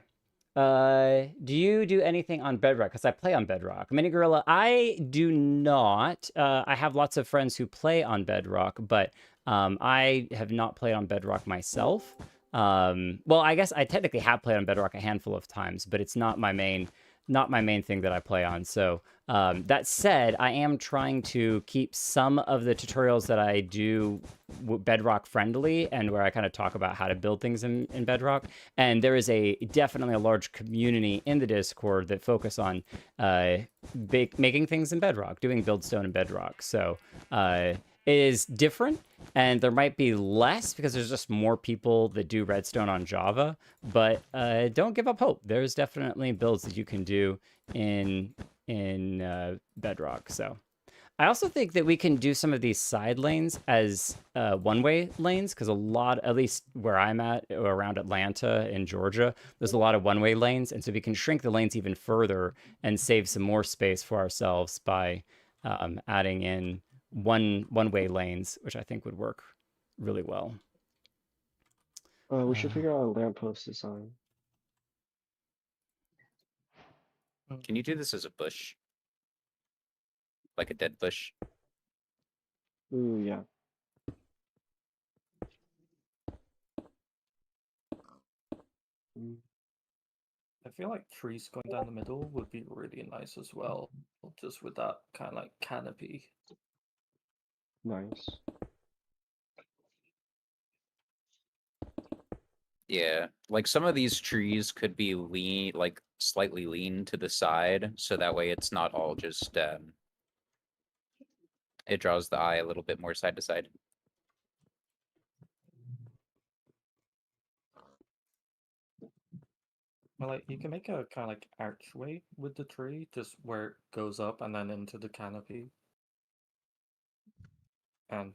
Do you do anything on Bedrock? Because I play on Bedrock. Mini Gorilla, I do not. I have lots of friends who play on Bedrock, but I have not played on Bedrock myself. Well, I guess I technically have played on Bedrock a handful of times, but it's not my main thing that I play on. So that said, I am trying to keep some of the tutorials that I do Bedrock friendly, and where I kind of talk about how to build things in Bedrock. And there is definitely a large community in the Discord that focus on making things in Bedrock, doing Buildstone in Bedrock. So it is different, and there might be less because there's just more people that do Redstone on Java, but don't give up hope. There's definitely builds that you can do in Bedrock. So I also think that we can do some of these side lanes as one-way lanes, because a lot, at least where I'm at, around Atlanta in Georgia, there's a lot of one-way lanes, and so we can shrink the lanes even further and save some more space for ourselves by adding in one-way lanes, which I think would work really well.
We should figure out a lamppost design.
Can you do this as a bush? Like a dead bush?
Ooh, yeah.
I feel like trees going down the middle would be really nice as well, just with that kind of like canopy.
Nice.
Yeah, like some of these trees could be lean, like slightly lean to the side, so that way it's not all just It draws the eye a little bit more side to side.
Well, like you can make a kind of like archway with the tree, just where it goes up and then into the canopy. And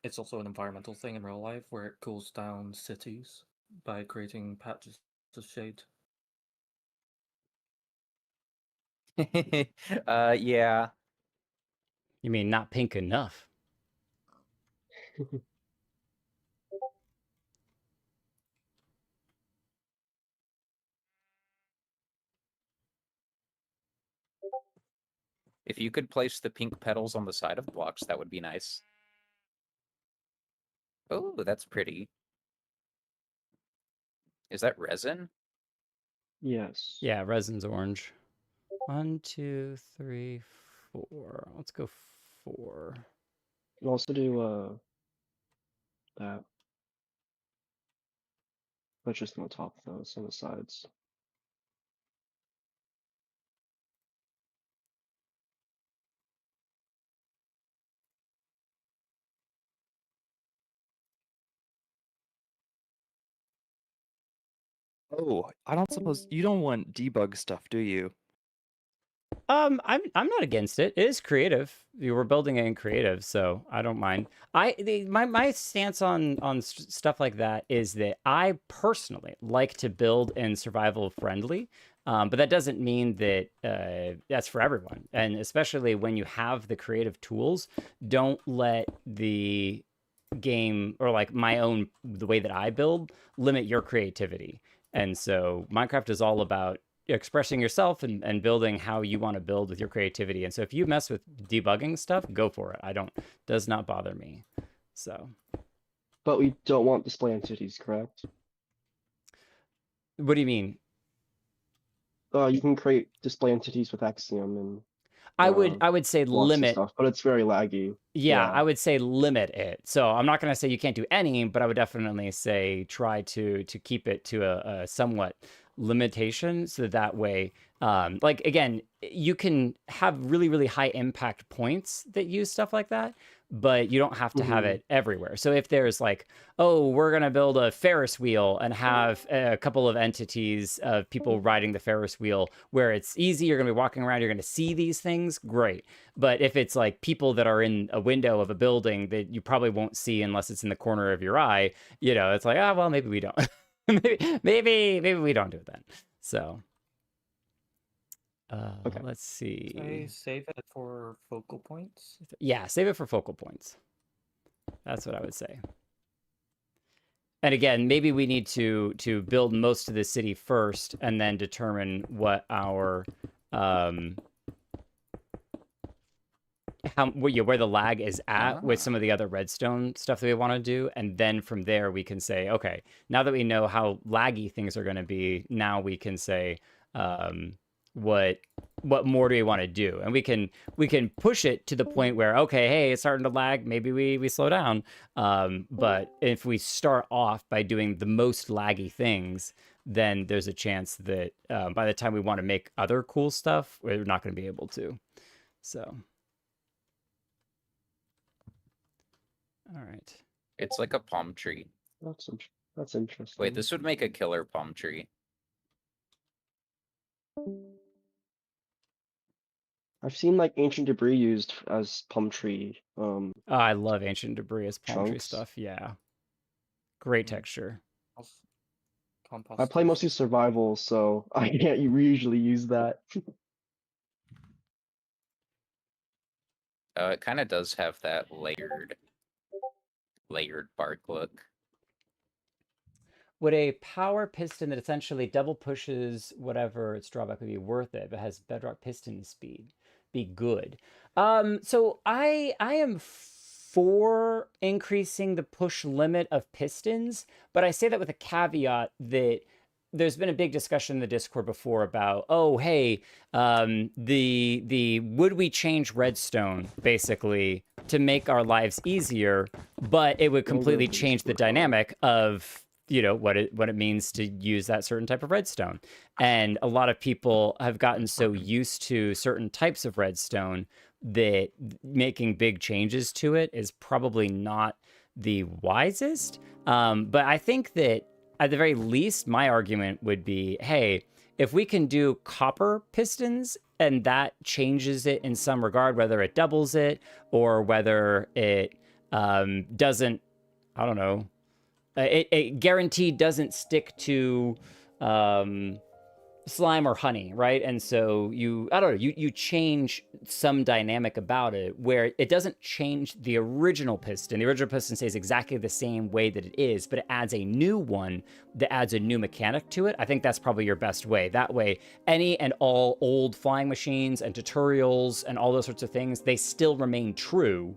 it's also an environmental thing in real life where it cools down cities by creating patches of shade.
Yeah.
You mean not pink enough?
If you could place the pink petals on the side of blocks, that would be nice. Oh, that's pretty. Is that resin?
Yes.
Yeah, resin's orange. 1, 2, 3, 4. Let's go 4.
You can also do that. But just on the top though, it's on the sides.
Oh, I don't suppose you don't want debug stuff, do you?
I'm not against it. It is creative. You were building it in creative, so I don't mind. My stance on stuff like that is that I personally like to build in survival friendly, but that doesn't mean that that's for everyone. And especially when you have the creative tools, don't let the game or like the way that I build limit your creativity. And so Minecraft is all about expressing yourself and building how you want to build with your creativity. And so if you mess with debugging stuff, go for it. Does not bother me. So.
But we don't want display entities, correct?
What do you mean?
You can create display entities with Axiom and
I would say limit
stuff, but it's very laggy.
Yeah, I would say limit it. So I'm not going to say you can't do any, but I would definitely say try to keep it to a somewhat limitation, so that way, like again, you can have really, really high impact points that use stuff like that, but you don't have to have it everywhere. So if there's like, oh, we're going to build a Ferris wheel and have a couple of entities of people riding the Ferris wheel where it's easy, you're going to be walking around, you're going to see these things, great. But if it's like people that are in a window of a building that you probably won't see unless it's in the corner of your eye, it's like, well, maybe we don't. maybe we don't do it then. So
Okay.
Let's see.
Save it for focal points.
Yeah, save it for focal points. That's what I would say. And again, maybe we need to build most of the city first and then determine what our where the lag is at with some of the other redstone stuff that we want to do, and then from there we can say, okay, now that we know how laggy things are going to be, now we can say what more do we want to do, and we can push it to the point where, okay, hey, it's starting to lag, maybe we slow down, but if we start off by doing the most laggy things, then there's a chance that by the time we want to make other cool stuff, we're not going to be able to. So all right.
It's like a palm tree.
That's interesting.
Wait, this would make a killer palm tree.
I've seen like ancient debris used as palm tree.
Oh, I love ancient debris as palm tree
chunks.
stuff. Yeah, great texture.
I play mostly survival, so I can't usually use that.
It kind of does have that layered bark look.
Would a power piston that essentially double pushes whatever its drawback would be worth it, but has bedrock piston speed, be good? So I am for increasing the push limit of pistons, but I say that with a caveat that there's been a big discussion in the Discord before about, oh, hey, the would we change redstone basically to make our lives easier, but it would completely change the dynamic of what it means to use that certain type of redstone. And a lot of people have gotten so used to certain types of redstone that making big changes to it is probably not the wisest. But I think that at the very least, my argument would be, hey, if we can do copper pistons and that changes it in some regard, whether it doubles it or whether it doesn't, I don't know, it guaranteed doesn't stick to slime or honey, right? And so I don't know, you change some dynamic about it where it doesn't change the original piston. The original piston stays exactly the same way that it is, but it adds a new one that adds a new mechanic to it. I think that's probably your best way. That way, any and all old flying machines and tutorials and all those sorts of things, they still remain true.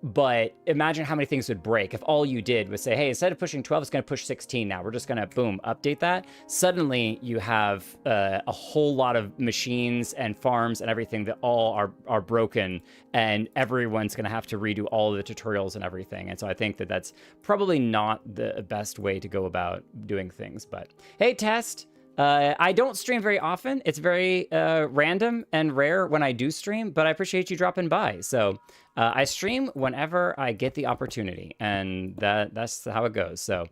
But imagine how many things would break if all you did was say, hey, instead of pushing 12, it's going to push 16 now. We're just going to, boom, update that. Suddenly, you have a whole lot of machines and farms and everything that all are broken, and everyone's going to have to redo all of the tutorials and everything. And so I think that that's probably not the best way to go about doing things. But hey, Test. I don't stream very often. It's very random and rare when I do stream, but I appreciate you dropping by. So I stream whenever I get the opportunity, and that's how it goes. So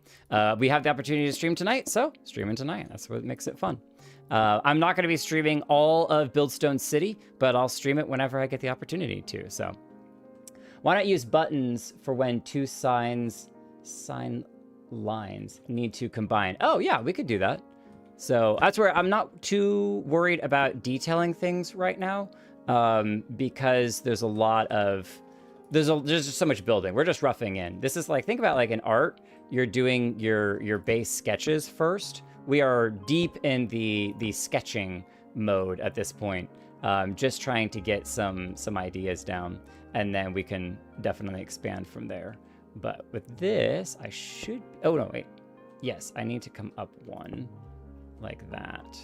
we have the opportunity to stream tonight, so streaming tonight. That's what makes it fun. I'm not going to be streaming all of Buildstone City, but I'll stream it whenever I get the opportunity to. So why not use buttons for when two sign lines need to combine? Oh, yeah, we could do that. So that's where I'm not too worried about detailing things right now, because there's just so much building. We're just roughing in. This is like, think about like in art, you're doing your base sketches first. We are deep in the sketching mode at this point, just trying to get some ideas down, and then we can definitely expand from there. But with this, I should, oh no, wait. Yes, I need to come up one. Like that.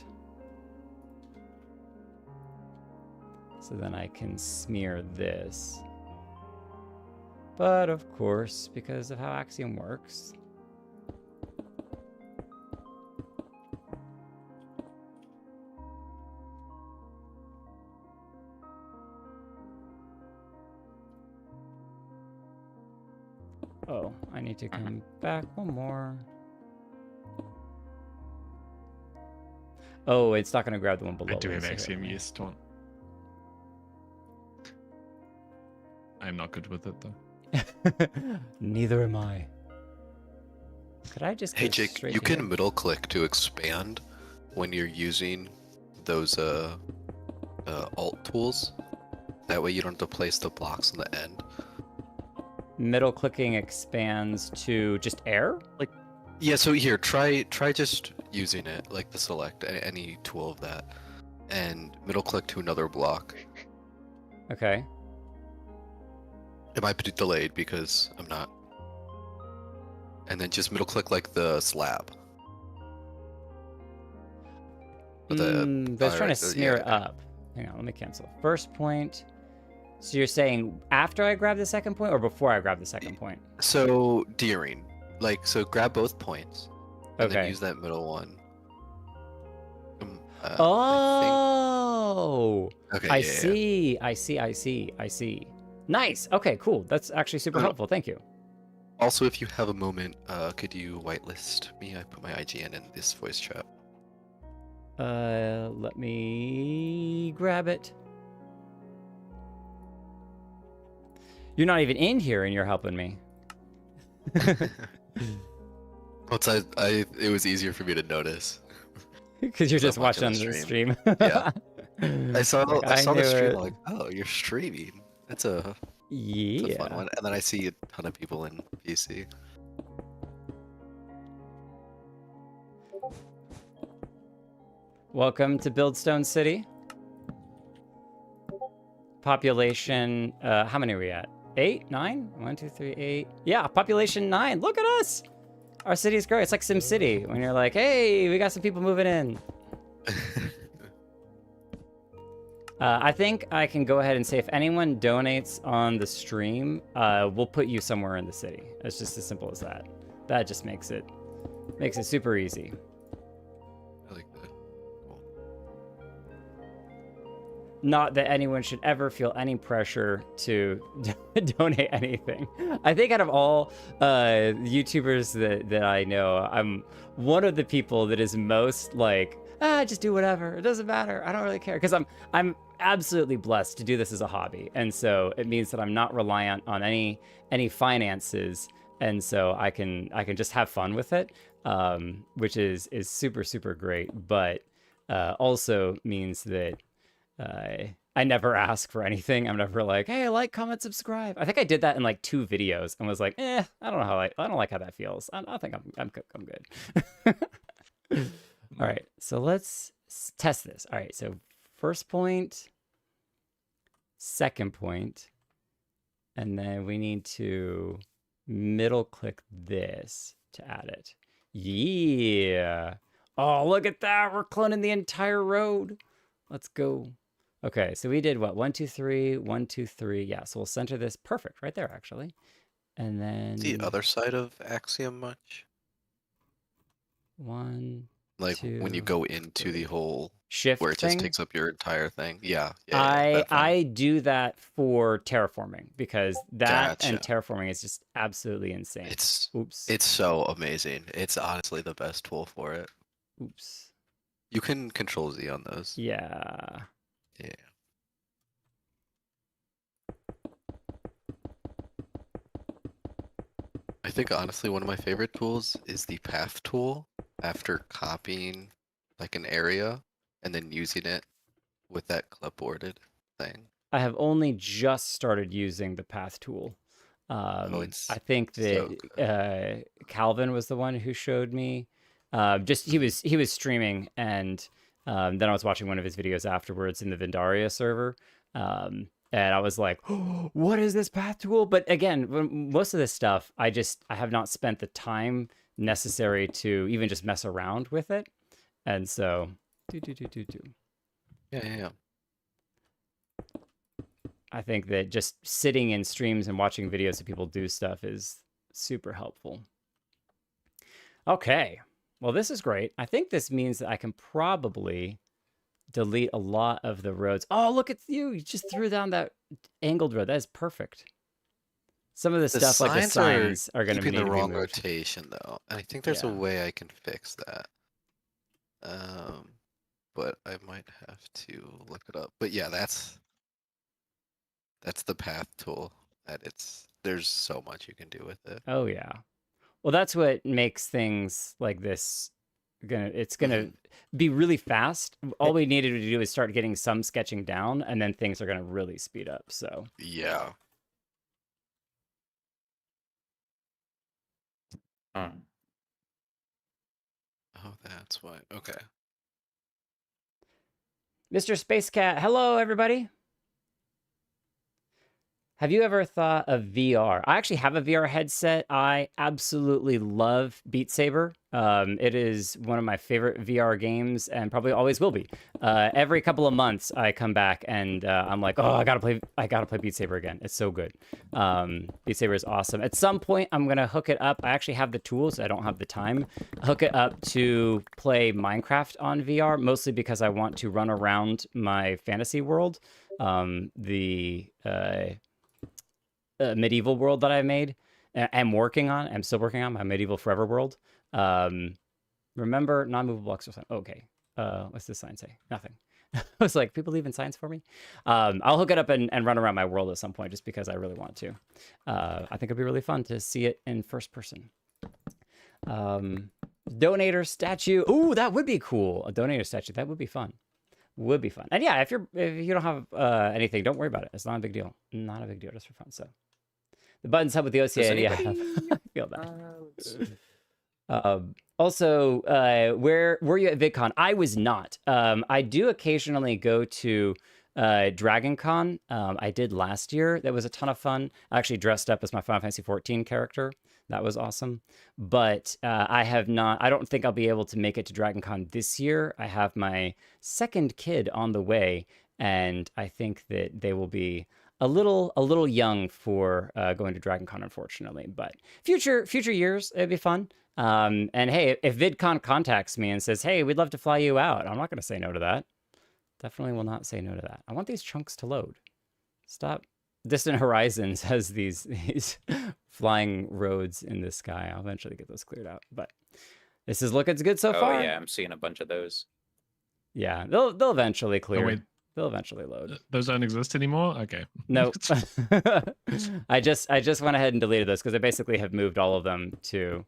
So then I can smear this. But of course, because of how Axiom works, oh, I need to come back one more. Oh, it's not going to grab the one below.
I do have Axiom, yes, Taunt. I'm not good with it, though.
Neither am I. Could I just
Hey, Jake, you can middle click to expand when you're using those alt tools. That way you don't have to place the blocks on the end.
Middle clicking expands to just air?
Like, yeah, so here, try just using it, like the select, any tool of that, and middle click to another block.
Okay.
It might be delayed because I'm not. And then just middle click like the slab.
But I was trying to smear it up. Hang on, let me cancel. First point. So you're saying after I grab the second point or before I grab the second point?
So during. Like, so grab both points. And then use that middle one.
Oh!
Okay,
I see. Nice. Okay, cool. That's actually super helpful. Thank you.
Also, if you have a moment, could you whitelist me? I put my IGN in this voice chat.
Let me grab it. You're not even in here and you're helping me.
Well, it was easier for me to notice.
Because you're just watching the stream.
Yeah. I saw the stream,
it.
like, oh, you're streaming. That's a fun one. And then I see a ton of people in PC.
Welcome to Buildstone City. Population, how many are we at? 8? 9? 1, 2, 3, 8. Yeah, population 9. Look at us. Our city is great. It's like SimCity when you're like, hey, we got some people moving in. I think I can go ahead and say if anyone donates on the stream, we'll put you somewhere in the city. It's just as simple as that. That just makes it super easy.
I like that. Cool.
not that anyone should ever feel any pressure to donate anything. I think out of all YouTubers that I know, I'm one of the people that is most like, just do whatever. It doesn't matter. I don't really care. Because I'm absolutely blessed to do this as a hobby. And so it means that I'm not reliant on any finances. And so I can just have fun with it, which is super, super great. But also means that I never ask for anything. I'm never like, hey, like, comment, subscribe. I think I did that in like 2 videos and was like, I don't know how I don't like how that feels. I think I'm good. All right, so let's test this. All right, so first point, second point, and then we need to middle click this to add it. Yeah. Oh, look at that. We're cloning the entire road. Let's go. Okay, so we did what? 1, 2, 3, 1, 2, 3. Yeah, so we'll center this perfect right there, actually. And then
The other side of Axiom much?
1,
Like
2,
when you go into the whole
shift
where it
thing?
just takes up your entire thing. Yeah.
I do that for terraforming because that and
Gotcha.
terraforming is just absolutely insane. Oops.
It's so amazing. It's honestly the best tool for it.
Oops.
You can control Z on those.
Yeah.
Yeah. I think honestly one of my favorite tools is the path tool after copying like an area and then using it with that clipboarded thing.
I have only just started using the path tool.
It's
I think
so
that Calvin was the one who showed me. He was streaming, and then I was watching one of his videos afterwards in the Vindaria server. And I was like, oh, what is this path tool? But again, most of this stuff, I have not spent the time necessary to even just mess around with it. And so,
Yeah.
I think that just sitting in streams and watching videos of people do stuff is super helpful. Okay, well, this is great. I think this means that I can probably delete a lot of the roads. Oh, look at you. You just threw down that angled road. That is perfect. Some of the stuff like the signs are going to need
the
to be
wrong
moved.
rotation though. I think there's a way I can fix that. But I might have to look it up. But yeah, that's the path tool. There's so much you can do with it.
Oh yeah. Well, that's what makes things like this it's gonna be really fast. All we needed to do is start getting some sketching down, and then things are gonna really speed up. So
yeah. Oh, that's why. Okay.
Mr. Space Cat, hello everybody. Have you ever thought of VR? I actually have a VR headset. I absolutely love Beat Saber. It is one of my favorite VR games and probably always will be. Every couple of months I come back and I'm like, oh, I gotta play Beat Saber again. It's so good. Beat Saber is awesome. At some point I'm gonna hook it up. I actually have the tools. I don't have the time. Hook it up to play Minecraft on VR, mostly because I want to run around my fantasy world. Medieval world that I made. I'm still working on my medieval forever world. Remember non-movable blocks or something. Okay. What's this sign say? Nothing. I was like, people leaving signs for me? I'll hook it up and run around my world at some point just because I really want to. I think it'd be really fun to see it in first person. Donator statue. Ooh, that would be cool. A donator statue. That would be fun. Would be fun. And yeah, if you don't have anything, don't worry about it. It's not a big deal. Not a big deal, just for fun. So the buttons help with the OCA. Yeah, I feel that. Also, where were you at VidCon? I was not. I do occasionally go to DragonCon. I did last year. That was a ton of fun. I actually dressed up as my Final Fantasy XIV character. That was awesome. But I have not, I don't think I'll be able to make it to DragonCon this year. I have my second kid on the way, and I think that they will be a little young for going to DragonCon, unfortunately. But future years, it'd be fun. And hey, if VidCon contacts me and says, hey, we'd love to fly you out, I'm not going to say no to that. Definitely will not say no to that. I want these chunks to load. Stop. Distant Horizons has these flying roads in the sky. I'll eventually get those cleared out, but this is looking good so far.
Oh yeah, I'm seeing a bunch of those.
Yeah, they'll eventually clear.
wait.
They'll eventually load.
Those don't exist anymore? Okay.
Nope. I just went ahead and deleted this because I basically have moved all of them to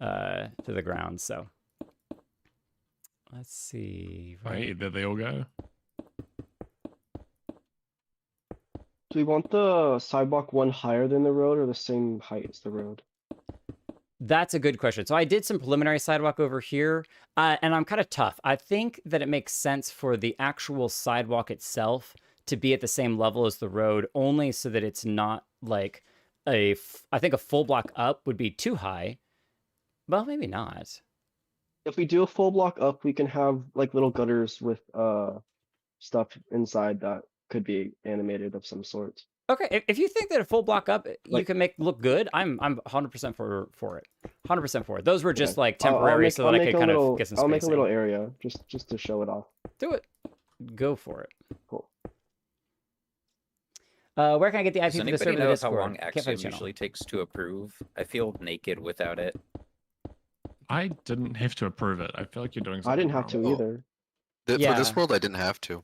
the ground. So let's see.
Wait, there they all go.
Do we want the sidewalk one higher than the road or the same height as the road?
That's a good question. So I did some preliminary sidewalk over here, and I'm kind of tough. I think that it makes sense for the actual sidewalk itself to be at the same level as the road, only so that it's not like I think a full block up would be too high. Well, maybe not.
If we do a full block up, we can have like little gutters with stuff inside that could be animated of some sort.
Okay, if you think that a full block up you
Like-
can make look good, I'm 100% for it. 100% for it. Those were just
Okay.
like
I'll
temporary,
make-
so
I'll
that I
make
could
a
kind
little-
of get some
I'll make a
spacing.
little area just to show it off.
Do it. Go for it.
Cool.
Where can I get the IP
Does
for the
anybody
server?
know how
Discord?
long
Can't find
Axiom
the channel.
usually takes to approve? I feel naked without it.
I didn't have to approve it. I feel like you're doing something
I didn't have
wrong.
to
Oh.
either.
For
Yeah.
this world, I didn't have to.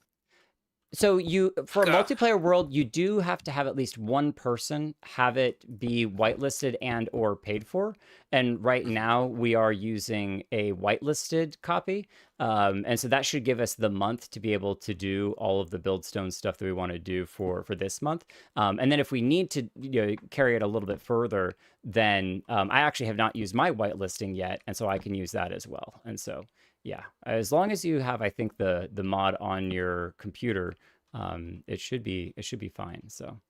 So for a
Ugh.
multiplayer world, you do have to have at least one person have it be whitelisted and or paid for. And right now we are using a whitelisted copy. And so that should give us the month to be able to do all of the Buildstone stuff that we want to do for this month. And then if we need to carry it a little bit further, then I actually have not used my whitelisting yet. And so I can use that as well. And so yeah, as long as you have, I think the mod on your computer, it should be fine. So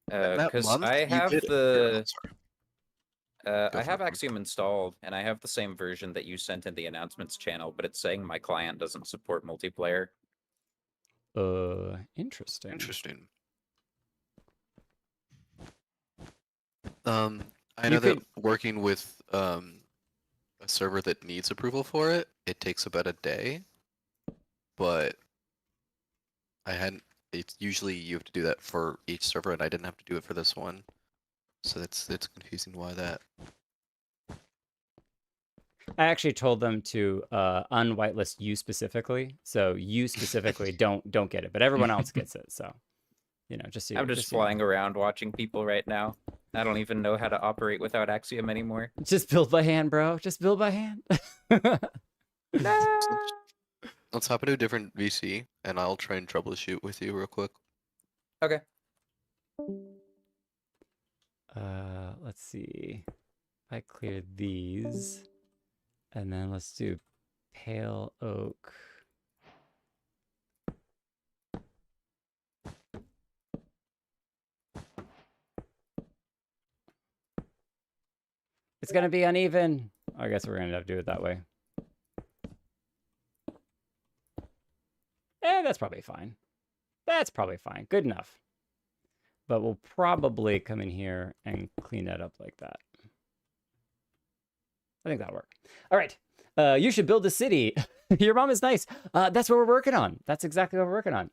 That
Because
month,
I
you
have
did-
the
Sorry.
I
for
have
it.
Axiom installed, and I have the same version that you sent in the announcements channel, but it's saying my client doesn't support multiplayer.
interesting.
Interesting. I
You
know that
could-
working with a server that needs approval for it, it takes about a day. But I hadn't. It's usually you have to do that for each server, and I didn't have to do it for this one. So that's confusing. Why that?
I actually told them to unwhitelist you specifically, so you specifically don't get it, but everyone else gets it. So just so
I'm just
so you know.
flying around watching people right now. I don't even know how to operate without Axiom anymore.
Just build by hand, bro. Just build by hand.
Let's hop into a different VC, and I'll try and troubleshoot with you real quick.
Okay.
Let's see. I cleared these, and then let's do pale oak. It's gonna be uneven. I guess we're gonna have to do it that way. That's probably fine. That's probably fine. Good enough. But we'll probably come in here and clean that up like that. I think that'll work. All right. You should build a city. Your mom is nice. That's what we're working on. That's exactly what we're working on.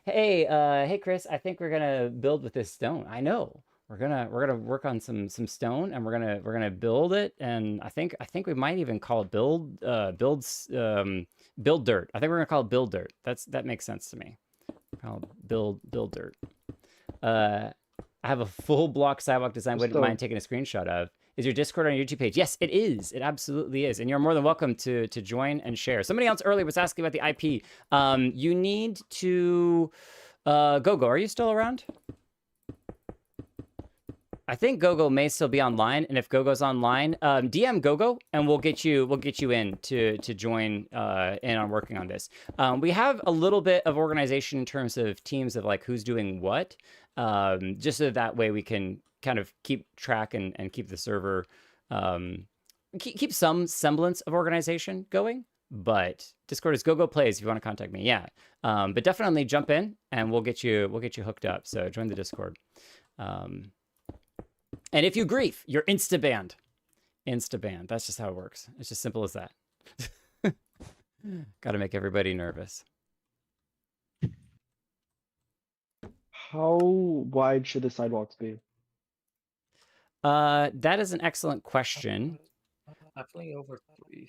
Hey, Chris. I think we're gonna build with this stone. I know. We're gonna work on some stone, and we're gonna build it. And I think we might even call it build dirt. I think we're gonna call it build dirt. That makes sense to me. Call it build dirt. I have a full block sidewalk design. Wouldn't mind taking a screenshot of. Is your Discord on your YouTube page? Yes, it is. It absolutely is. And you're more than welcome to join and share. Somebody else earlier was asking about the IP. You need to Gogo. Are you still around? I think Gogo may still be online, and if Gogo's online, DM Gogo, and we'll get you in to join in on working on this. We have a little bit of organization in terms of teams of like who's doing what, just so that way we can kind of keep track and keep the server, keep some semblance of organization going. But Discord is Gogo Plays if you want to contact me. Yeah, but definitely jump in, and we'll get you hooked up. So join the Discord. And if you grief, you're insta-banned. Insta-banned. That's just how it works. It's just simple as that. Got to make everybody nervous.
How wide should the sidewalks be?
That is an excellent question.
Definitely over 3.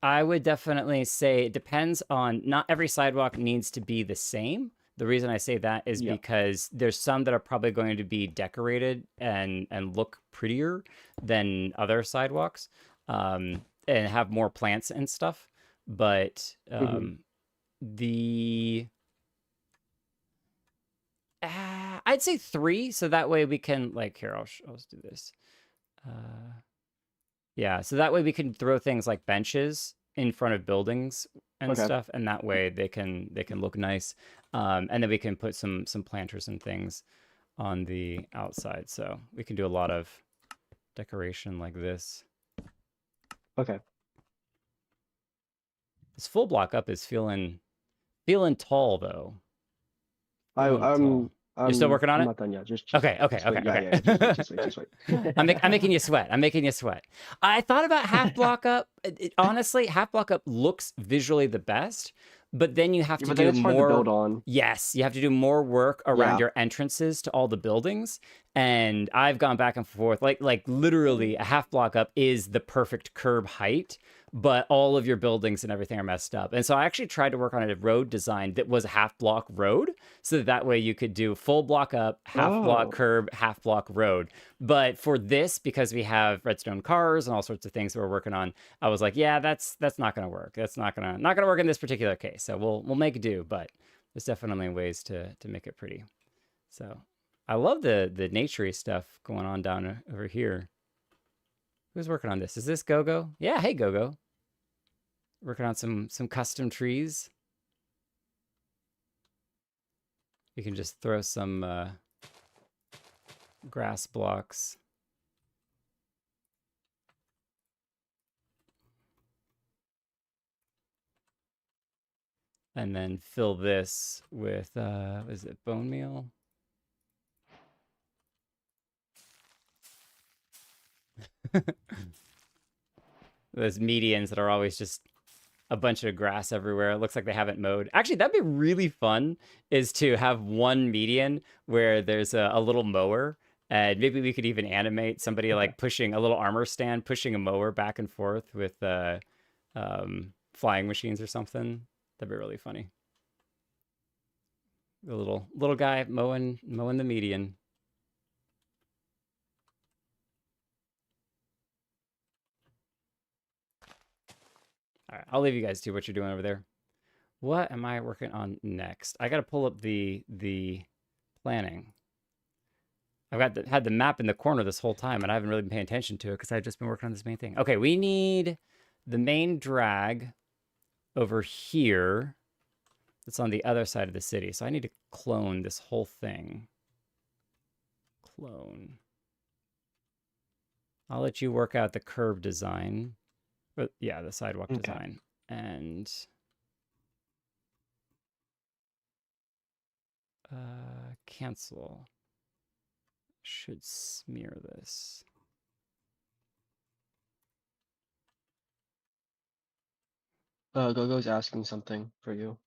I would definitely say it depends on, not every sidewalk needs to be the same. The reason I say that is
Yeah.
because there's some that are probably going to be decorated and look prettier than other sidewalks, and have more plants and stuff. But the I'd say 3, so that way we can, like, here, I'll do this. Yeah, so that way we can throw things like benches in front of buildings and
Okay.
stuff, and that way they can look nice. And then we can put some planters and things on the outside, so we can do a lot of decoration like this.
Okay.
This full block up is feeling tall though. Feeling
I'm
tall. You're still working on
I'm
it?
not done yet. Just
Okay.
wait. Yeah, just wait.
I'm making you sweat. I'm making you sweat. I thought about half block up. Honestly, half block up looks visually the best, but then you have to
But
do
then it's hard to
more.
build on.
Yes, you have to do more work around
Yeah.
your entrances to all the buildings. And I've gone back and forth. Like literally, a half block up is the perfect curb height, but all of your buildings and everything are messed up. And so I actually tried to work on a road design that was a half block road, so that way you could do full block up, half block
Oh.
curb, half block road. But for this, because we have redstone cars and all sorts of things that we're working on, I was like, yeah, that's not gonna work. That's not gonna work in this particular case. So we'll make do, but there's definitely ways to make it pretty. So I love the naturey stuff going on down over here. Who's working on this? Is this Gogo? Yeah, hey Gogo. Working on some custom trees. You can just throw some grass blocks. And then fill this with, is it bone meal? Those medians that are always just a bunch of grass everywhere. It looks like they haven't mowed. Actually, that'd be really fun, is to have one median where there's a little mower, and maybe we could even animate somebody like pushing a little armor stand, pushing a mower back and forth with flying machines or something. That'd be really funny. The little guy mowing the median. All right, I'll leave you guys to what you're doing over there. What am I working on next? I got to pull up the planning. I've had the map in the corner this whole time, and I haven't really been paying attention to it because I've just been working on this main thing. Okay, we need the main drag over here. It's on the other side of the city, so I need to clone this whole thing. Clone. I'll let you work out the curb design. But yeah, the sidewalk design. And cancel. Should smear this.
Gogo's asking something for you.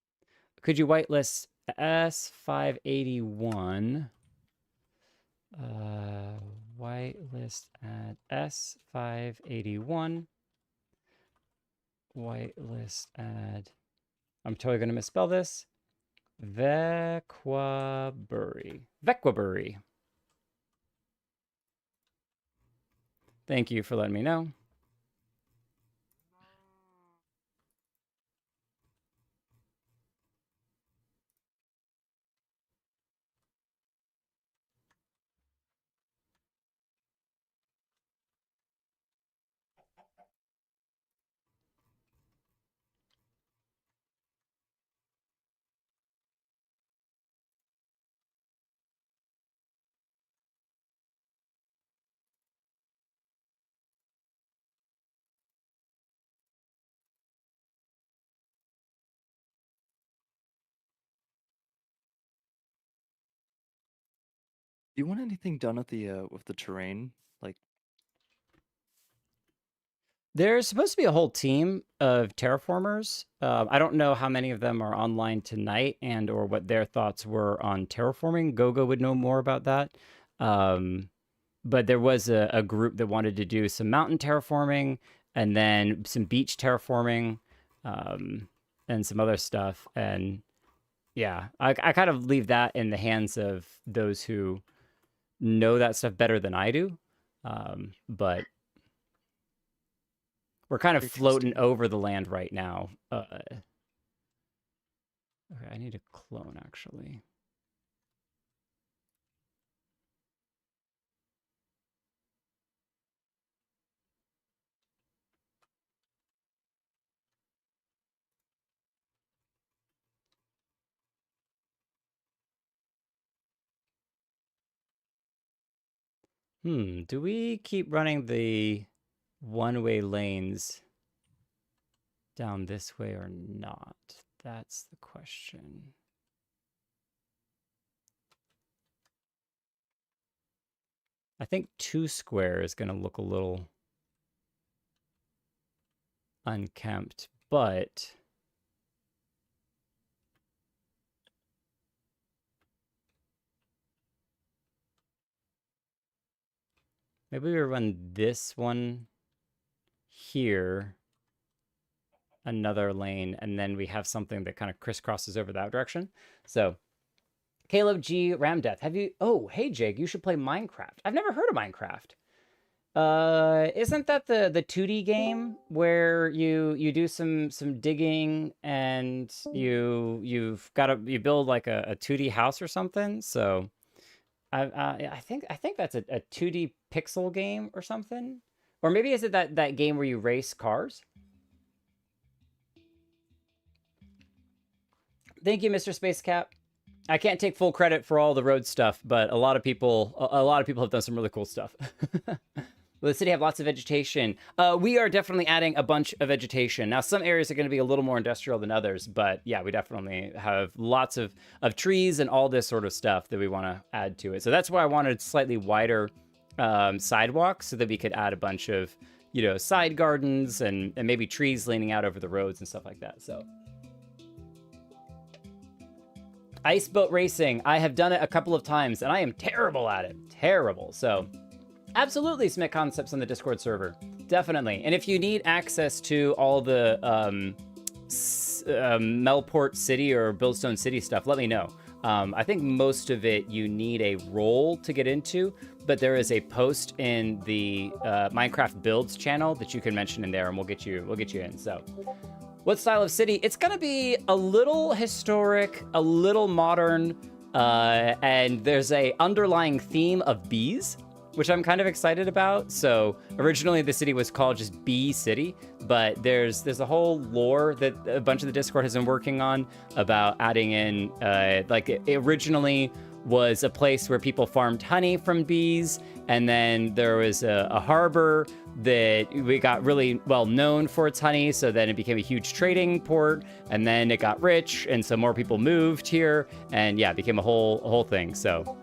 Could you whitelist S581? Whitelist at S581. Whitelist add. I'm totally going to misspell this. Vequabury. Vequabury. Thank you for letting me know.
Do you want anything done at the with the terrain? Like,
There's supposed to be a whole team of terraformers. I don't know how many of them are online tonight and or what their thoughts were on terraforming. Gogo would know more about that. But there was a group that wanted to do some mountain terraforming and then some beach terraforming and some other stuff. And yeah, I kind of leave that in the hands of those who know that stuff better than I do. But we're kind of floating over the land right now. Okay, I need to clone, actually. Do we keep running the one-way lanes down this way or not? That's the question. I think 2 square is going to look a little unkempt, but maybe we run this one here, another lane, and then we have something that kind of crisscrosses over that direction. So Caleb G. Ramdeath, have you... Oh, hey, Jake, you should play Minecraft. I've never heard of Minecraft. Isn't that the 2D game where you do some digging and you build like a 2D house or something? So I think that's a 2D pixel game or something. Or maybe is it that game where you race cars? Thank you, Mr. Space Cap. I can't take full credit for all the road stuff, but a lot of people have done some really cool stuff. Will the city have lots of vegetation? We are definitely adding a bunch of vegetation. Now, some areas are going to be a little more industrial than others, but yeah, we definitely have lots of trees and all this sort of stuff that we want to add to it. So that's why I wanted slightly wider sidewalks so that we could add a bunch of, side gardens and maybe trees leaning out over the roads and stuff like that. So ice boat racing, I have done it a couple of times and I am terrible at it. Terrible. So absolutely submit concepts on the Discord server. Definitely. And if you need access to all the Melport City or Buildstone City stuff, let me know. I think most of it you need a role to get into, but there is a post in the Minecraft Builds channel that you can mention in there and we'll get you in. So what style of city? It's going to be a little historic, a little modern, and there's a underlying theme of bees, which I'm kind of excited about. So originally the city was called just Bee City, but there's a whole lore that a bunch of the Discord has been working on about adding in, like it originally was a place where people farmed honey from bees, and then there was a harbor that we got really well known for its honey, so then it became a huge trading port, and then it got rich, and so more people moved here, and yeah, it became a whole thing. So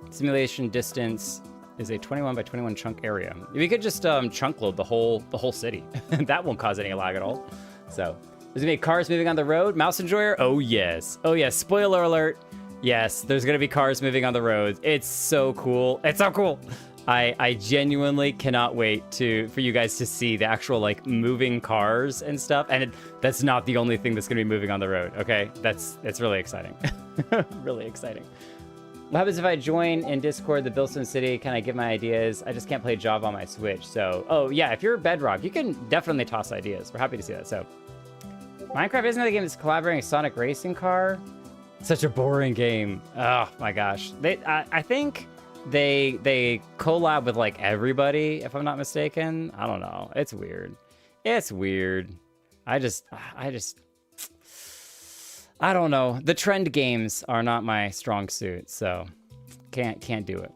simulation distance is a 21 by 21 chunk area. We could just chunk load the whole city. That won't cause any lag at all. So there's gonna be cars moving on the road. Mouse Enjoyer? Oh yes. Spoiler alert. Yes, there's gonna be cars moving on the roads. It's so cool. It's so cool. I genuinely cannot wait for you guys to see the actual like moving cars and stuff. And that's not the only thing that's gonna be moving on the road. Okay, it's really exciting. Really exciting. What happens if I join in Discord the Buildstone City? Can I give my ideas? I just can't play Java on my Switch. So, oh yeah, if you're Bedrock, you can definitely toss ideas. We're happy to see that. So, Minecraft isn't the game that's collaborating a Sonic racing car. Such a boring game. Oh my gosh. I think they collab with like everybody, if I'm not mistaken. I don't know. It's weird. It's weird. I don't know. The trend games are not my strong suit, so can't do it.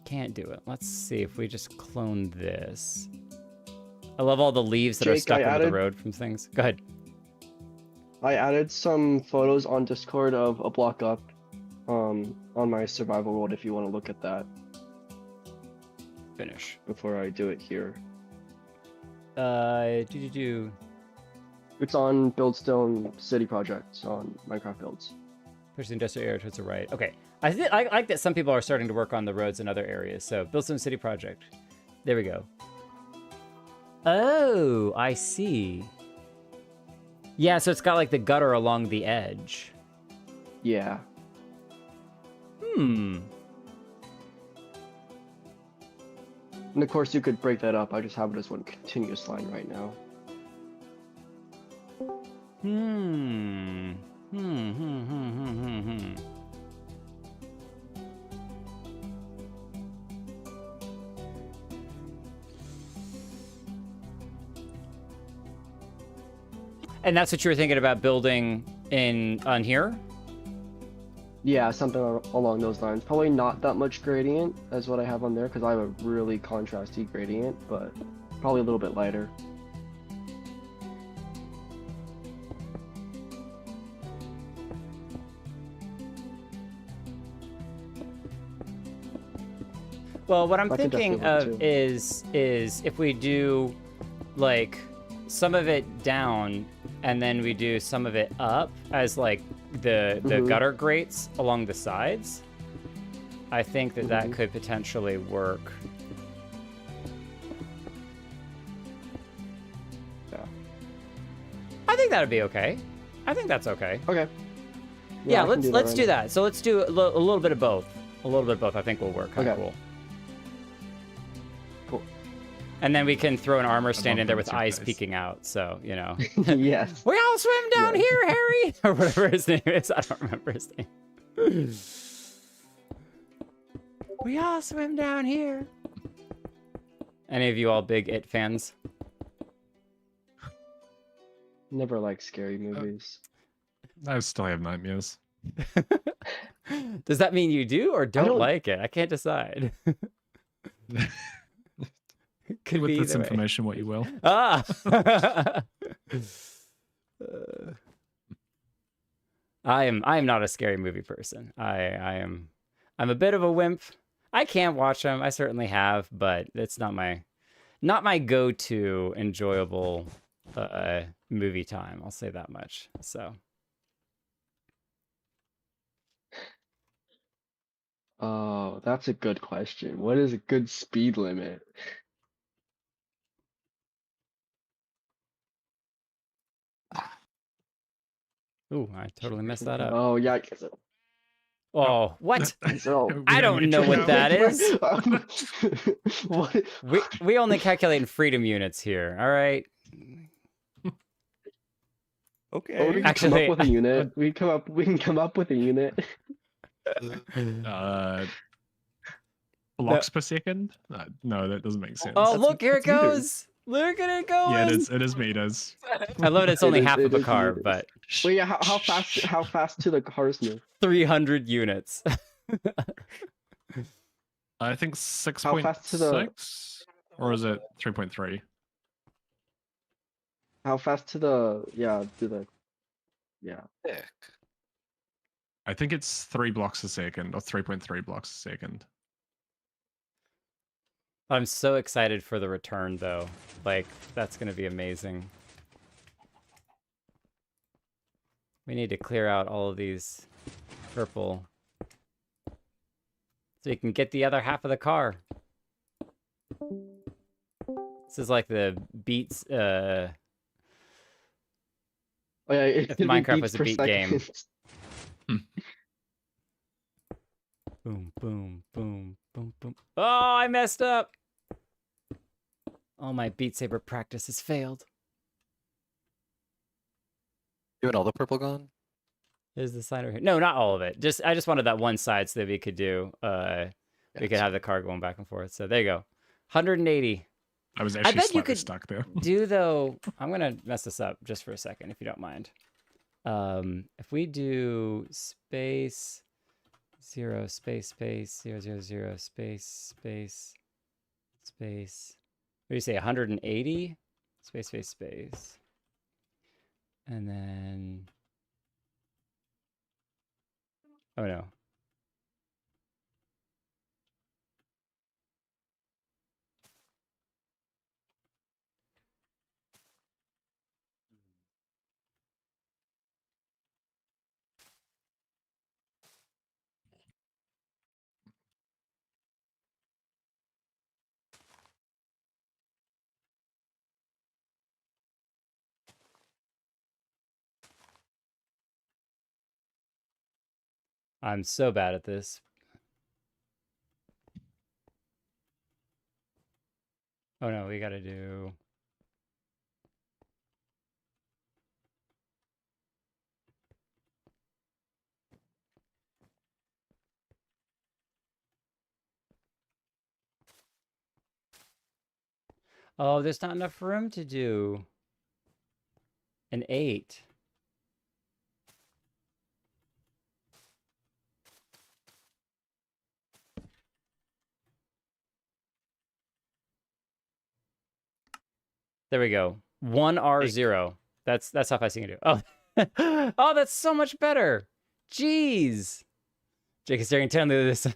Can't do it. Let's see if we just clone this. I love all the leaves that are stuck into the road from things. Go ahead.
I added some photos on Discord of a block up on my survival world if you want to look at that.
Finish.
Before I do it here.
Do.
It's on Buildstone City project on Minecraft Builds.
Push the industrial area towards the right. Okay. I like that some people are starting to work on the roads in other areas. So Buildstone City project. There we go. Oh, I see. Yeah, so it's got like the gutter along the edge.
Yeah.
Hmm.
And of course, you could break that up. I just have it as one continuous line right now.
Hmm. And that's what you were thinking about building on here?
Yeah, something along those lines. Probably not that much gradient as what I have on there because I have a really contrasty gradient, but probably a little bit lighter.
Well, what I'm
I can
thinking
definitely
of
work
is if we do like some of it down and then we do some of it up as like the gutter grates along the sides. I think that that could potentially work.
Yeah.
I think that'd be okay. I think that's okay.
Okay.
Yeah,
I can
let's do
right now.
that. So let's do a little bit of both. A little bit of both I think will work. Kind of
Okay.
cool.
Cool.
And then we can throw an armor stand in there with
that's your
eyes
face.
peeking out. So, you know.
Yes.
We all swim down
Yeah.
here, Harry! Or whatever his name is. I don't remember his name. We all swim down here. Any of you all big It fans?
Never liked scary movies.
I still have nightmares.
Does that mean you do or don't
don't-
like it? I can't decide. Could
With
be
this
either way.
information, what you will.
Ah! I am not a scary movie person. I'm a bit of a wimp. I can watch them. I certainly have, but it's not my go-to enjoyable movie time. I'll say that much. So
Oh, that's a good question. What is a good speed limit?
ooh, I totally messed that up.
Oh, yeah. I guess it.
Oh, what?
So,
We
I
don't
don't
get
know
you
what
now.
that is.
What?
We only calculate in freedom units here. All right.
Okay.
Oh, we can come
Actually,
up with a unit. We can come up with a unit.
Blocks per second? No, that doesn't make sense.
Oh, look, here it
that's meters.
goes. Look at it going.
Yeah, it is meters.
I love it. It's
It
only
is-
half of
it
a
is
car,
meters.
but
Wait, yeah, how fast to the cars move?
300 units.
I think
How fast to the-
6.6? Or is it 3.3?
How fast to the yeah.
I think it's 3 blocks a second or 3.3 blocks a second.
I'm so excited for the return, though. Like, that's going to be amazing. We need to clear out all of these purple so you can get the other half of the car. This is like the beats.
Oh yeah, it's
If
gonna be
Minecraft
beats
was a
per
beat game.
second.
Boom, boom, boom, boom, boom. Oh, I messed up. All my Beat Saber practice has failed.
You want all the purple gone?
There's the sign over here. No, not all of it. I just wanted that one side so that we could do we could have the car going back and forth. So there you go. 180.
I was actually
bet you
slightly
could
stuck there.
Do though, I'm gonna mess this up just for a second, if you don't mind. If we do space 0 space space 0 0 0 space space space. What do you say? 180 space space space, and then oh no. I'm so bad at this. Oh no, we gotta do. Oh, there's not enough room to do an 8. There we go. 1R0. That's how fast you can do. Oh, oh, that's so much better. Jeez. Jake is staring intently at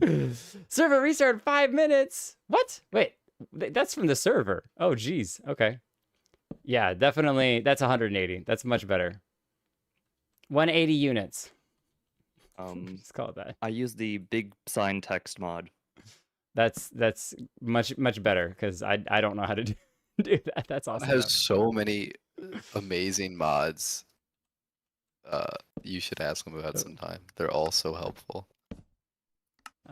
this. Server restart in 5 minutes. What? Wait, that's from the server. Oh, geez. Okay. Yeah, definitely. That's 180. That's much better. 180 units. Just call it that.
I use the big sign text mod.
That's much better because I don't know how to do that. That's awesome.
It has so many amazing mods. You should ask them about sometime. They're all so helpful.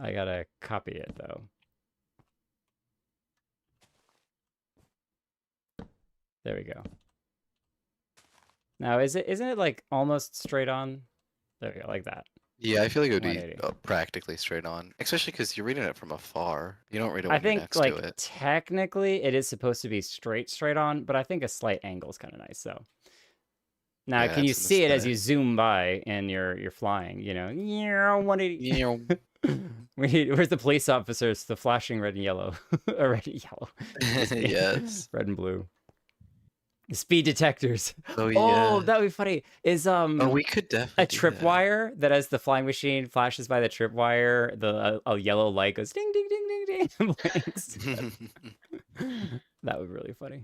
I gotta copy it though. There we go. Now isn't it like almost straight on? There we go, like that.
Yeah, I feel like it would be
180.
practically straight on, especially because you're reading it from afar. You don't read it when
I
you're
think
next
like
to it.
technically it is supposed to be straight on, but I think a slight angle is kind of nice. So now,
Yeah,
can you
it's an
see it as you
aesthetic.
zoom by and you're flying? You know, 180. Where's the police officers? The flashing red and yellow, or red and yellow.
Yes.
Red and blue. Speed detectors.
Oh yeah.
Oh, that would be funny. Is
Oh, we could definitely
a tripwire that as the flying machine flashes by the tripwire, a yellow light goes ding ding ding ding ding and blinks. That would be really funny.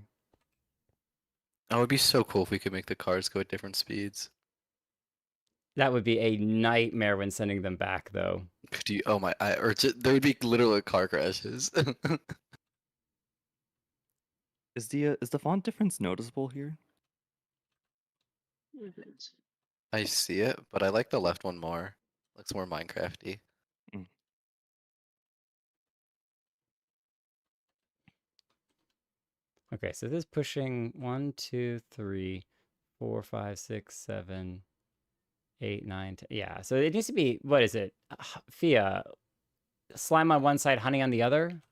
That would be so cool if we could make the cars go at different speeds.
That would be a nightmare when sending them back, though.
Could you? Oh my! There would be literal car crashes.
Is the font difference noticeable here?
I see it, but I like the left one more. Looks more Minecrafty.
Okay, so this is pushing 1, 2, 3, 4, 5, 6, 7, 8, 9, 10. Yeah, so it needs to be, what is it? Fia, slime on one side, honey on the other?